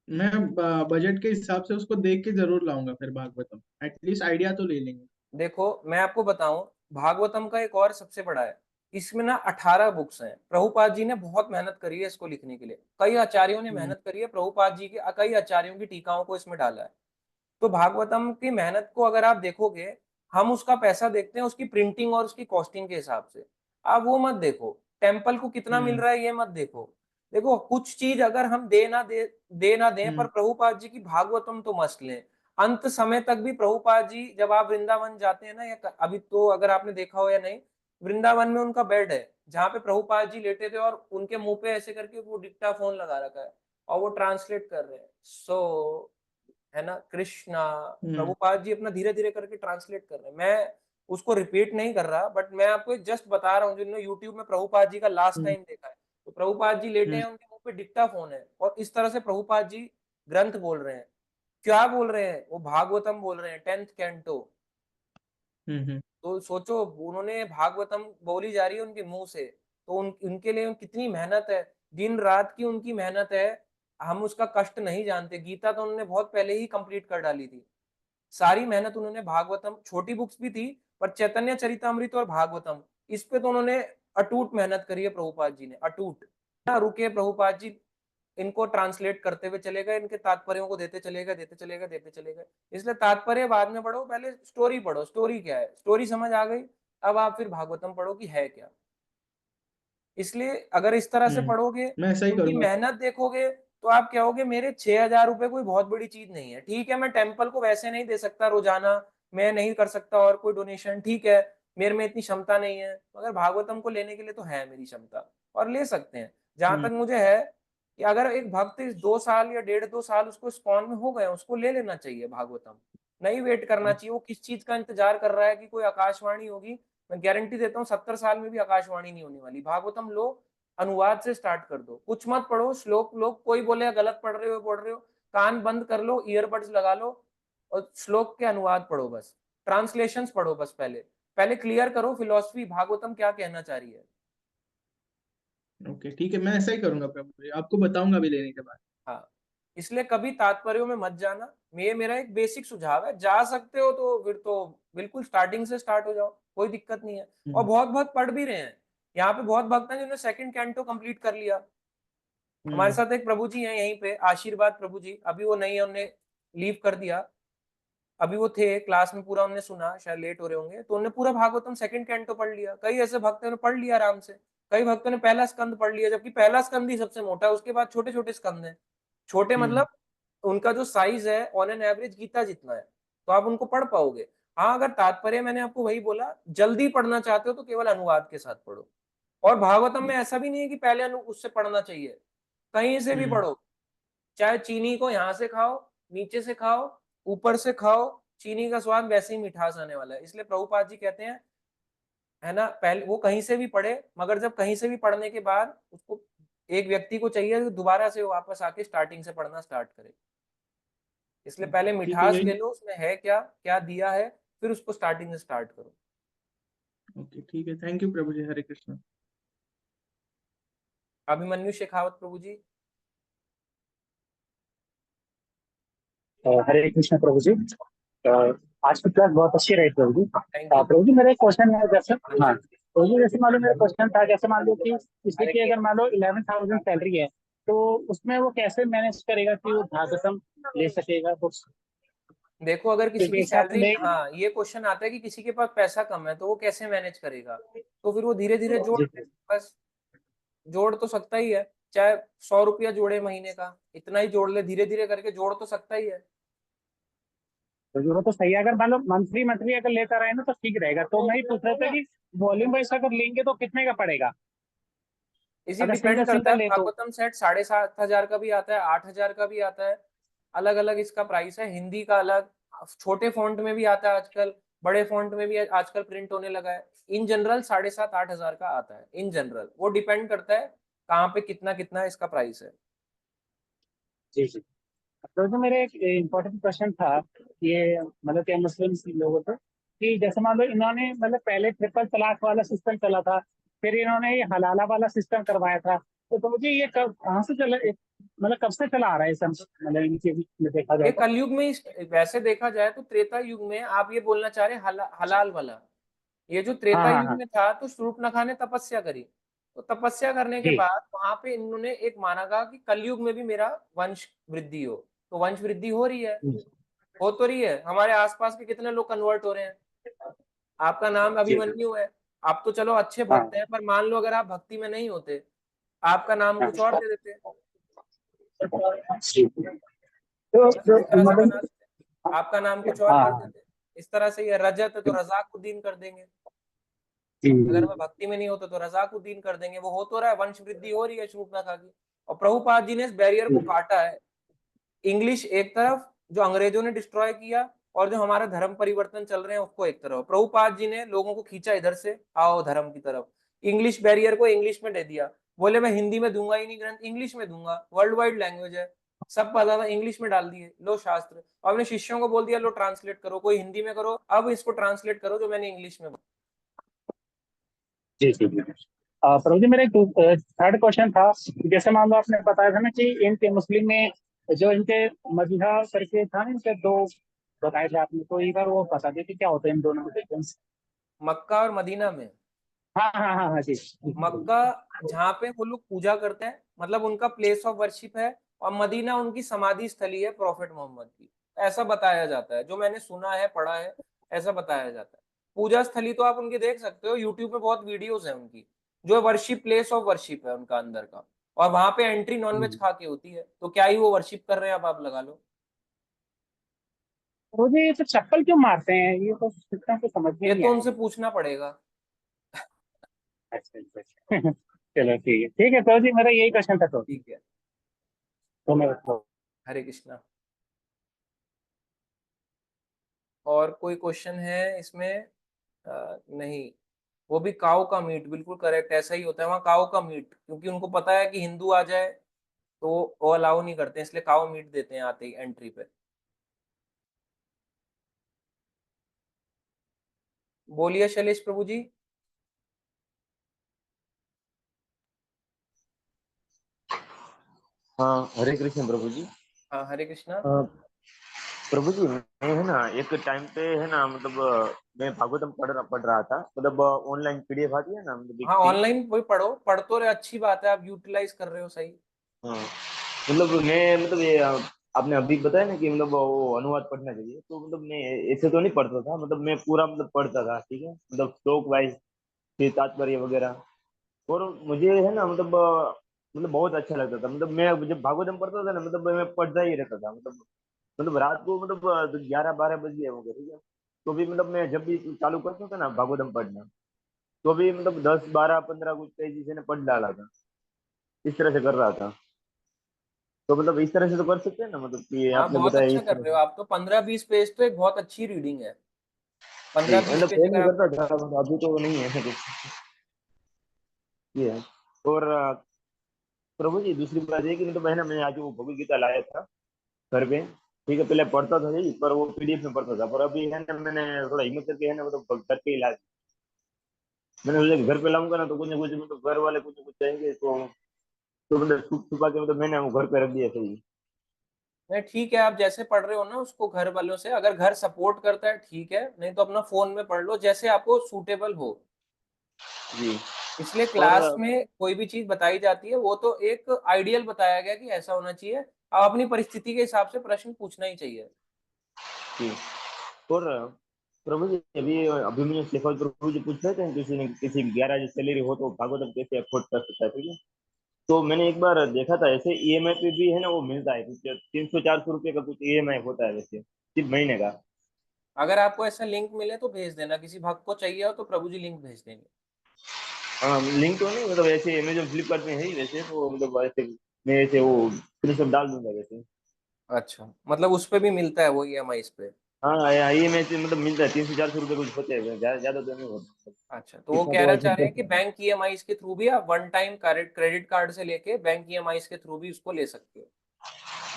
मैं बजट के हिसाब से उसको देख के जरूर लाऊंगा फिर भागवतम, एटलीस्ट आइडिया तो ले लेंगे। देखो मैं आपको बताऊं, भागवतम का एक और सबसे बड़ा है, इसमें ना 18 बुक्स हैं। प्रभुपाद जी ने बहुत मेहनत करी है इसको लिखने के लिए, कई आचार्यों ने हम्म। मेहनत करी है, प्रभुपाद जी के कई आचार्यों की टीकाओं को इसमें डाला है। तो भागवतम की मेहनत को अगर आप देखोगे, हम उसका पैसा देखते हैं उसकी प्रिंटिंग और उसकी कॉस्टिंग के हिसाब से। आप वो मत देखो टेम्पल को कितना मिल हम्म। रहा है, ये मत देखो। देखो कुछ चीज अगर हम दे ना दें, पर हम्म। प्रभुपाद जी की भागवतम तो मस्ट लें। अंत समय तक भी प्रभुपाद जी, जब आप वृंदावन जाते हैं ना, या अभी तो अगर आपने देखा हो या नहीं, वृंदावन में उनका बेड है जहाँ पे प्रभुपाद जी लेटे थे, और उनके मुंह पे ऐसे करके वो डिक्टा फोन लगा रखा है और वो ट्रांसलेट कर रहे हैं। सो है ना, कृष्णा, हम्म। प्रभुपाद जी अपना धीरे धीरे करके ट्रांसलेट कर रहे हैं। मैं उसको रिपीट नहीं कर रहा, बट मैं आपको जस्ट बता रहा हूँ, जिन्होंने यूट्यूब में प्रभुपाद जी का लास्ट हम्म। टाइम देखा है, तो प्रभुपाद जी लेटे हम्म। हैं, उनके मुंह पे डिक्टा फोन है, और इस तरह से प्रभुपाद जी ग्रंथ बोल रहे हैं। क्या बोल रहे हैं वो, भागवतम बोल रहे हैं 10th कैंटो। हम्म। तो सोचो, उन्होंने भागवतम बोली जा रही है उनके मुंह से, तो उनके लिए कितनी मेहनत है, दिन रात की उनकी मेहनत है। हम उसका कष्ट नहीं जानते। गीता तो उन्होंने बहुत पहले ही कंप्लीट कर डाली थी। सारी मेहनत उन्होंने, भागवतम छोटी बुक्स भी थी, पर चैतन्य चरितामृत और भागवतम, इस पे तो उन्होंने अटूट मेहनत करी है प्रभुपाद जी ने, अटूट। ना रुके प्रभुपाद जी, इनको ट्रांसलेट करते हुए चले गए, इनके तात्पर्यों को देते चले गए, देते चले गए, देते चले गए। इसलिए तात्पर्य बाद में पढ़ो, पहले स्टोरी पढ़ो, स्टोरी क्या है, स्टोरी समझ आ गई, अब आप फिर भागवतम पढ़ो कि है क्या। इसलिए अगर इस तरह से पढ़ोगे, मैं ऐसा ही उनकी करूंगा। मेहनत देखोगे, तो आप कहोगे मेरे 6,000 रुपए कोई बहुत बड़ी चीज नहीं है। ठीक है, मैं टेम्पल को वैसे नहीं दे सकता रोजाना, मैं नहीं कर सकता और कोई डोनेशन, ठीक है, मेरे में इतनी क्षमता नहीं है, मगर भागवतम को लेने के लिए तो है मेरी क्षमता, और ले सकते हैं। जहां हम्म। तक मुझे है कि अगर एक भक्त इस 2 साल या 1.5 2 साल उसको स्पॉन में हो गए, उसको ले लेना चाहिए भागवतम, नहीं वेट करना चाहिए। वो किस चीज का इंतजार कर रहा है कि कोई आकाशवाणी होगी, मैं गारंटी देता हूँ 70 साल में भी आकाशवाणी नहीं होने वाली। भागवतम लो, अनुवाद से स्टार्ट कर दो, कुछ मत पढ़ो श्लोक, लोग कोई बोले गलत पढ़ रहे हो, कान बंद कर लो, ईयरबड्स लगा लो, और श्लोक के अनुवाद पढ़ो, बस ट्रांसलेशंस पढ़ो, बस पहले पहले क्लियर करो फिलॉसफी भागवतम क्या कहना चाह रही है। ओके ठीक है, मैं ऐसा ही करूंगा प्रभु जी, आपको बताऊंगा भी लेने के बाद। हाँ, इसलिए कभी तात्पर्यों में मत जाना, ये मेरा एक बेसिक सुझाव है। जा सकते हो तो फिर तो बिल्कुल स्टार्टिंग से स्टार्ट हो जाओ, कोई दिक्कत नहीं है। और हम्म। बहुत बहुत पढ़ भी रहे हैं, यहाँ पे बहुत भक्त हैं जिन्होंने सेकंड कैंटो कंप्लीट कर लिया। हमारे हम्म। साथ एक प्रभु जी हैं यहीं पे, आशीर्वाद प्रभु जी, अभी वो नहीं है, उन्होंने लीव कर दिया। अभी वो थे क्लास में, पूरा उन्होंने सुना, शायद लेट हो रहे होंगे, तो उन्होंने पूरा भागवतम सेकंड कैंटो पढ़ लिया। कई ऐसे भक्तों ने पढ़ लिया आराम से, कई भक्तों ने पहला स्कंद पढ़ लिया, जबकि पहला स्कंद ही सबसे मोटा है, उसके बाद छोटे छोटे स्कंद हैं। छोटे हम्म। मतलब उनका जो साइज है ऑन एन एवरेज गीता जितना है, तो आप उनको पढ़ पाओगे। हाँ, अगर तात्पर्य, मैंने आपको वही बोला, जल्दी पढ़ना चाहते हो तो केवल अनुवाद के साथ पढ़ो। और भागवतम में ऐसा भी नहीं है कि पहले उससे पढ़ना चाहिए, कहीं से भी हम्म। पढ़ो। चाहे चीनी को यहाँ से खाओ, नीचे से खाओ, ऊपर से खाओ, चीनी का स्वाद वैसे ही मिठास आने वाला है। इसलिए प्रभुपाद जी कहते हैं, है ना, पहले वो कहीं से भी पढ़े, मगर जब कहीं से भी पढ़ने के बाद उसको, एक व्यक्ति को चाहिए कि दोबारा से वापस आके स्टार्टिंग से पढ़ना स्टार्ट करे। इसलिए पहले ठीक है, मिठास यही। ले लो उसमें है क्या, क्या दिया है, फिर उसको स्टार्टिंग से स्टार्ट करो। ओके ठीक है, थैंक यू प्रभु जी, हरे कृष्ण। अभिमन्यु शेखावत प्रभु जी। हरे कृष्ण प्रभु जी। आज की क्लास बहुत अच्छी रही प्रभु जी। थैंक यू प्रभु प्रभु जी, जी। मेरा एक क्वेश्चन है, जैसे हाँ हाँ जी। प्रभु जी, जैसे मान लो मेरा क्वेश्चन था, जैसे मान लो कि किसी की अगर मान लो 11,000 सैलरी है, तो उसमें वो कैसे मैनेज करेगा कि वो भागवतम ले सकेगा कुछ? देखो, अगर किसी क्योंकि की ऐसा सैलरी, ले। हाँ ये क्वेश्चन आता है कि किसी के पास पैसा कम है तो वो कैसे मैनेज करेगा, तो फिर वो धीरे धीरे जोड़ जी ले, बस। जोड़ तो सकता ही है, चाहे 100 रुपया जोड़े महीने का, इतना ही जोड़ ले, धीरे धीरे करके जोड़ तो सकता ही है। तो वो तो सही है, अगर मान लो मंथली मंथली अगर लेता रहे ना तो ठीक रहेगा। तो मैं ही पूछ रहा था कि वॉल्यूम वाइज अगर लेंगे तो कितने का पड़ेगा, इसी अगर डिपेंड सिंगल करता है, सिंगल ले तो? भागवतम सेट 7,500 का भी आता है, 8,000 का भी आता है, अलग अलग इसका प्राइस है। हिंदी का अलग, छोटे फॉन्ट में भी आता है आजकल, बड़े फॉन्ट में भी आजकल प्रिंट होने लगा है। इन जनरल 7,500-8,000 का आता है इन जनरल, वो डिपेंड करता है कहाँ पे कितना कितना इसका प्राइस है। जी जी। तो जो मेरे एक इम्पोर्टेंट क्वेश्चन था, ये मतलब कि मुस्लिम लोगों को, कि जैसे मान लो इन्होंने मतलब पहले ट्रिपल तलाक वाला सिस्टम चला था, फिर इन्होंने ये हलाला वाला सिस्टम करवाया था, तो मुझे ये कब कहाँ से चला, मतलब कब से चला आ रहा है सब, मतलब इनके में देखा जाए ये तो। कलयुग में वैसे देखा जाए तो त्रेता युग में आप ये बोलना चाह रहे हैं हलाल वाला। ये जो हाँ त्रेता हाँ युग हाँ। में था तो शूर्पणखा ने तपस्या करी, तो तपस्या करने के जी बाद वहां पे इन्होंने एक माना था कि कलयुग में भी मेरा वंश वृद्धि हो, तो वंश वृद्धि हो रही है, हो तो रही है। हमारे आसपास के कितने लोग कन्वर्ट हो रहे हैं। आपका नाम जी। अभिमन्यु है, आप तो चलो अच्छे हाँ भक्त हैं, पर मान लो अगर आप भक्ति में नहीं होते, आपका नाम कुछ और हाँ। दे देते, जी। तो इस तरह से मतलब बना देते, आपका नाम कुछ और हाँ कर हाँ। देते। इस तरह से ये रजत है तो रजाकुद्दीन कर देंगे, जी अगर मैं भक्ति में नहीं होता तो रजाकुद्दीन कर देंगे। वो हो तो रहा है, वंश वृद्धि हो रही है शूर्पणखा की। और प्रभुपाद जी ने इस बैरियर को काटा है। इंग्लिश एक तरफ जो अंग्रेजों ने डिस्ट्रॉय किया, और जो हमारा धर्म परिवर्तन चल रहे हैं उसको एक तरफ, प्रभुपाद जी ने लोगों को खींचा इधर से आओ धर्म की तरफ। इंग्लिश बैरियर को इंग्लिश में दे दिया, बोले मैं हिंदी में दूंगा ही नहीं ग्रंथ, इंग्लिश में दूंगा, वर्ल्ड वाइड लैंग्वेज है, सब पता था, इंग्लिश में डाल दिए लो शास्त्र। और अपने शिष्यों को बोल दिया लो ट्रांसलेट करो, कोई हिंदी में करो, अब इसको ट्रांसलेट करो जो मैंने इंग्लिश में। जी जी जी। प्रभु जी, मेरा एक थर्ड क्वेश्चन था, जैसे मान लो आपने बताया था ना कि इनके मुस्लिम में जो इनके मदीहा करके था ना, इनके दो बताए थे आपने, तो एक बार वो बता देते क्या होता है इन दोनों में डिफरेंस। मक्का और मदीना में, हाँ हाँ हाँ हाँ जी। मक्का जहाँ पे वो लोग पूजा करते हैं, मतलब उनका प्लेस ऑफ वर्शिप है, और मदीना उनकी समाधि स्थली है प्रॉफिट मोहम्मद की, ऐसा बताया जाता है, जो मैंने सुना है पढ़ा है, ऐसा बताया जाता है। पूजा स्थली तो आप उनकी देख सकते हो, यूट्यूब पे बहुत वीडियोस है उनकी, जो वर्शिप प्लेस ऑफ वर्शिप है उनका अंदर का। और वहां पे एंट्री नॉनवेज खा के होती है, तो क्या ही वो वर्शिप कर रहे हैं, अब आप लगा लो। प्रभु जी, ये तो चप्पल क्यों मारते हैं, ये तो सिस्टम को समझ में ये नहीं तो आया। उनसे पूछना पड़ेगा। अच्छा अच्छा। चलो ठीक है प्रभु जी, मेरा यही क्वेश्चन था ठीक है, तो मैं हरे कृष्णा। और कोई क्वेश्चन है इसमें? नहीं। वो भी काऊ का मीट, बिल्कुल करेक्ट, ऐसा ही होता है वहाँ, काऊ का मीट, क्योंकि उनको पता है कि हिंदू आ जाए तो वो अलाउ नहीं करते, इसलिए काऊ मीट देते हैं आते ही एंट्री पे। बोलिए शैलेश प्रभु जी। हाँ, हरे कृष्ण प्रभु जी। हाँ हरे कृष्णा। अ, प्रभु जी, मैं है ना एक टाइम पे है ना, मतलब मैं भागवतम पढ़ रहा था, मतलब ऑनलाइन पीडीएफ आती है ना, मतलब हाँ दिखती है। ऑनलाइन वही पढ़ो, पढ़ तो रहे, अच्छी बात है, आप यूटिलाइज कर रहे हो सही। हाँ, मतलब मैं मतलब ये आपने अभी बताया ना कि मतलब वो अनुवाद पढ़ना चाहिए, तो मतलब मैं ऐसे तो नहीं पढ़ता था, मतलब मैं पूरा मतलब पढ़ता था, ठीक है, मतलब श्लोक वाइज, फिर तात्पर्य वगैरह। और मुझे है ना मतलब बहुत अच्छा लगता था, मतलब मैं जब भागवतम पढ़ता था ना, मतलब मैं पढ़ता ही रहता था, मतलब रात को मतलब 11-12 बज गए होंगे, ठीक है, तो भी मतलब मैं जब भी चालू करता था ना भागवतम पढ़ना, तो भी मतलब 10-12-15 कुछ पेज से पढ़ डाला था, इस तरह से कर रहा था। तो मतलब इस तरह से तो कर सकते हैं ना, मतलब कि हाँ आपने बहुत बताया अच्छा इस कर तरह रहे हो से। आप तो, 15-20 पेज तो एक बहुत अच्छी रीडिंग है, जी, 15-20 मतलब पेज पहले अगर आप करता पढ़ था, लेते मतलब अभी तो नहीं है ऐसा कुछ। ये है। और प्रभु जी, दूसरी बात ये कि मतलब है ना, मैं आज वो भगवद गीता लाया था घर पे, ठीक है, पहले पढ़ता था यही, पर वो पीडीएफ में पढ़ता था, पर अभी है ना मैंने थोड़ा हिम्मत करके है ना, मतलब घर पे ही ला, मैंने सोचा कि घर पे लाऊंगा ना तो कुछ ना कुछ मतलब घर वाले कुछ ना कुछ चाहेंगे, तो मतलब छुप छुपा के मतलब मैंने वो घर पे रख दिया सही। नहीं ठीक है, आप जैसे पढ़ रहे हो ना उसको घर वालों से, अगर घर सपोर्ट करता है ठीक है, नहीं तो अपना फोन में पढ़ लो जैसे आपको सूटेबल हो। जी। इसलिए और क्लास में कोई भी चीज बताई जाती है वो तो एक आइडियल बताया गया कि ऐसा होना चाहिए, अब अपनी परिस्थिति के हिसाब से प्रश्न पूछना ही चाहिए। जी। और प्रभु जी, अभी अभी मुझे शेफाली प्रभु जी पूछ रहे थे, किसी ने किसी 11 सैलरी हो तो भागवतम कैसे अफोर्ड कर सकता है, ठीक है, तो मैंने एक बार देखा था ऐसे ईएमआई पे भी है ना, वो मिलता है कुछ 300-400 रुपये का कुछ ईएमआई होता है वैसे, सिर्फ महीने का। अगर आपको ऐसा लिंक मिले तो भेज देना, किसी भक्त को चाहिए हो तो प्रभु जी लिंक भेज देंगे। हाँ, लिंक तो नहीं, मतलब ऐसे अमेजोन फ्लिपकार्ट में है ही वैसे, तो मतलब ऐसे मैं ऐसे वो स्क्रीनशॉट डाल दूंगा वैसे। अच्छा, मतलब उस पे भी मिलता है वो ईएमआई पे? हाँ ये में मतलब मिलता है 300-400 रुपए कुछ होते हैं, ज्यादा तो नहीं होता। अच्छा, तो वो कहना चाह रहे हैं कि बैंक ईएमआई के थ्रू भी आप वन टाइम क्रेडिट कार्ड से लेके बैंक ईएमआई के थ्रू भी उसको ले सकते हो।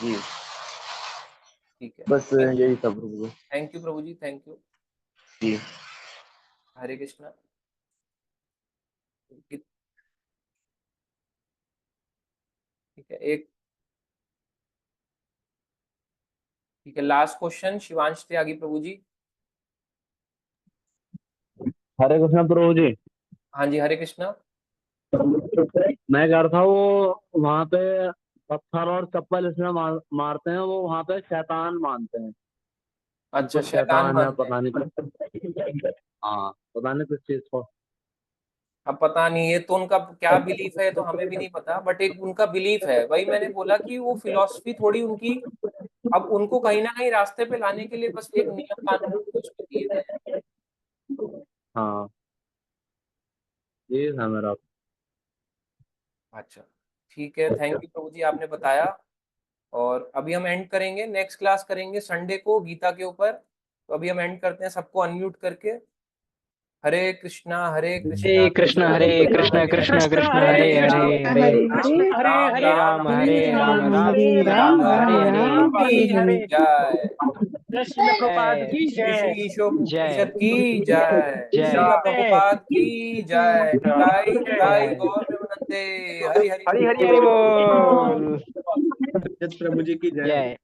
जी ठीक है, बस यही सब प्रभु थैंक यू प्रभु जी, थैंक यू। जी। हरे कृष्णा। ठीक है, एक ठीक है, लास्ट क्वेश्चन शिवांश त्यागी प्रभु जी। हरे कृष्ण प्रभु जी। हाँ जी, हरे कृष्णा। मैं कह रहा था वो वहां पे पत्थर और चप्पल इसमें मारते हैं, वो वहां पे शैतान मानते हैं। अच्छा, कुछ शैतान शैतान है, मानते हैं। पता नहीं। हाँ, पता नहीं किस चीज को। अब पता नहीं, ये तो उनका क्या बिलीफ है तो हमें भी नहीं पता, बट एक उनका बिलीफ है। वही मैंने बोला कि वो फिलॉसफी थोड़ी उनकी, अब उनको कहीं ना कहीं रास्ते पे लाने के लिए बस एक नियम कानून कुछ भी दिए गए हैं। हाँ, ये था मेरा। अच्छा, ठीक है, थैंक यू प्रभु जी, आपने बताया। और अभी हम एंड करेंगे, नेक्स्ट क्लास करेंगे संडे को गीता के ऊपर। तो अभी हम एंड करते हैं, सबको अनम्यूट करके। हरे कृष्णा हरे कृष्ण हरे कृष्ण कृष्ण कृष्ण हरे हरे हरे राम हरे राम हरे राम राम राम राम हरे हरे की हरे जय। जय श्रील प्रभुपाद जय की श्री जय। श्री ईशोपनिषद जय की जय, जय श्रील प्रभुपाद की जय, निताई निताई जय। गौर प्रेमानंदे। हरि हरि हरि हरि हरि बोल। बोल। प्रभु जी की जय। जय।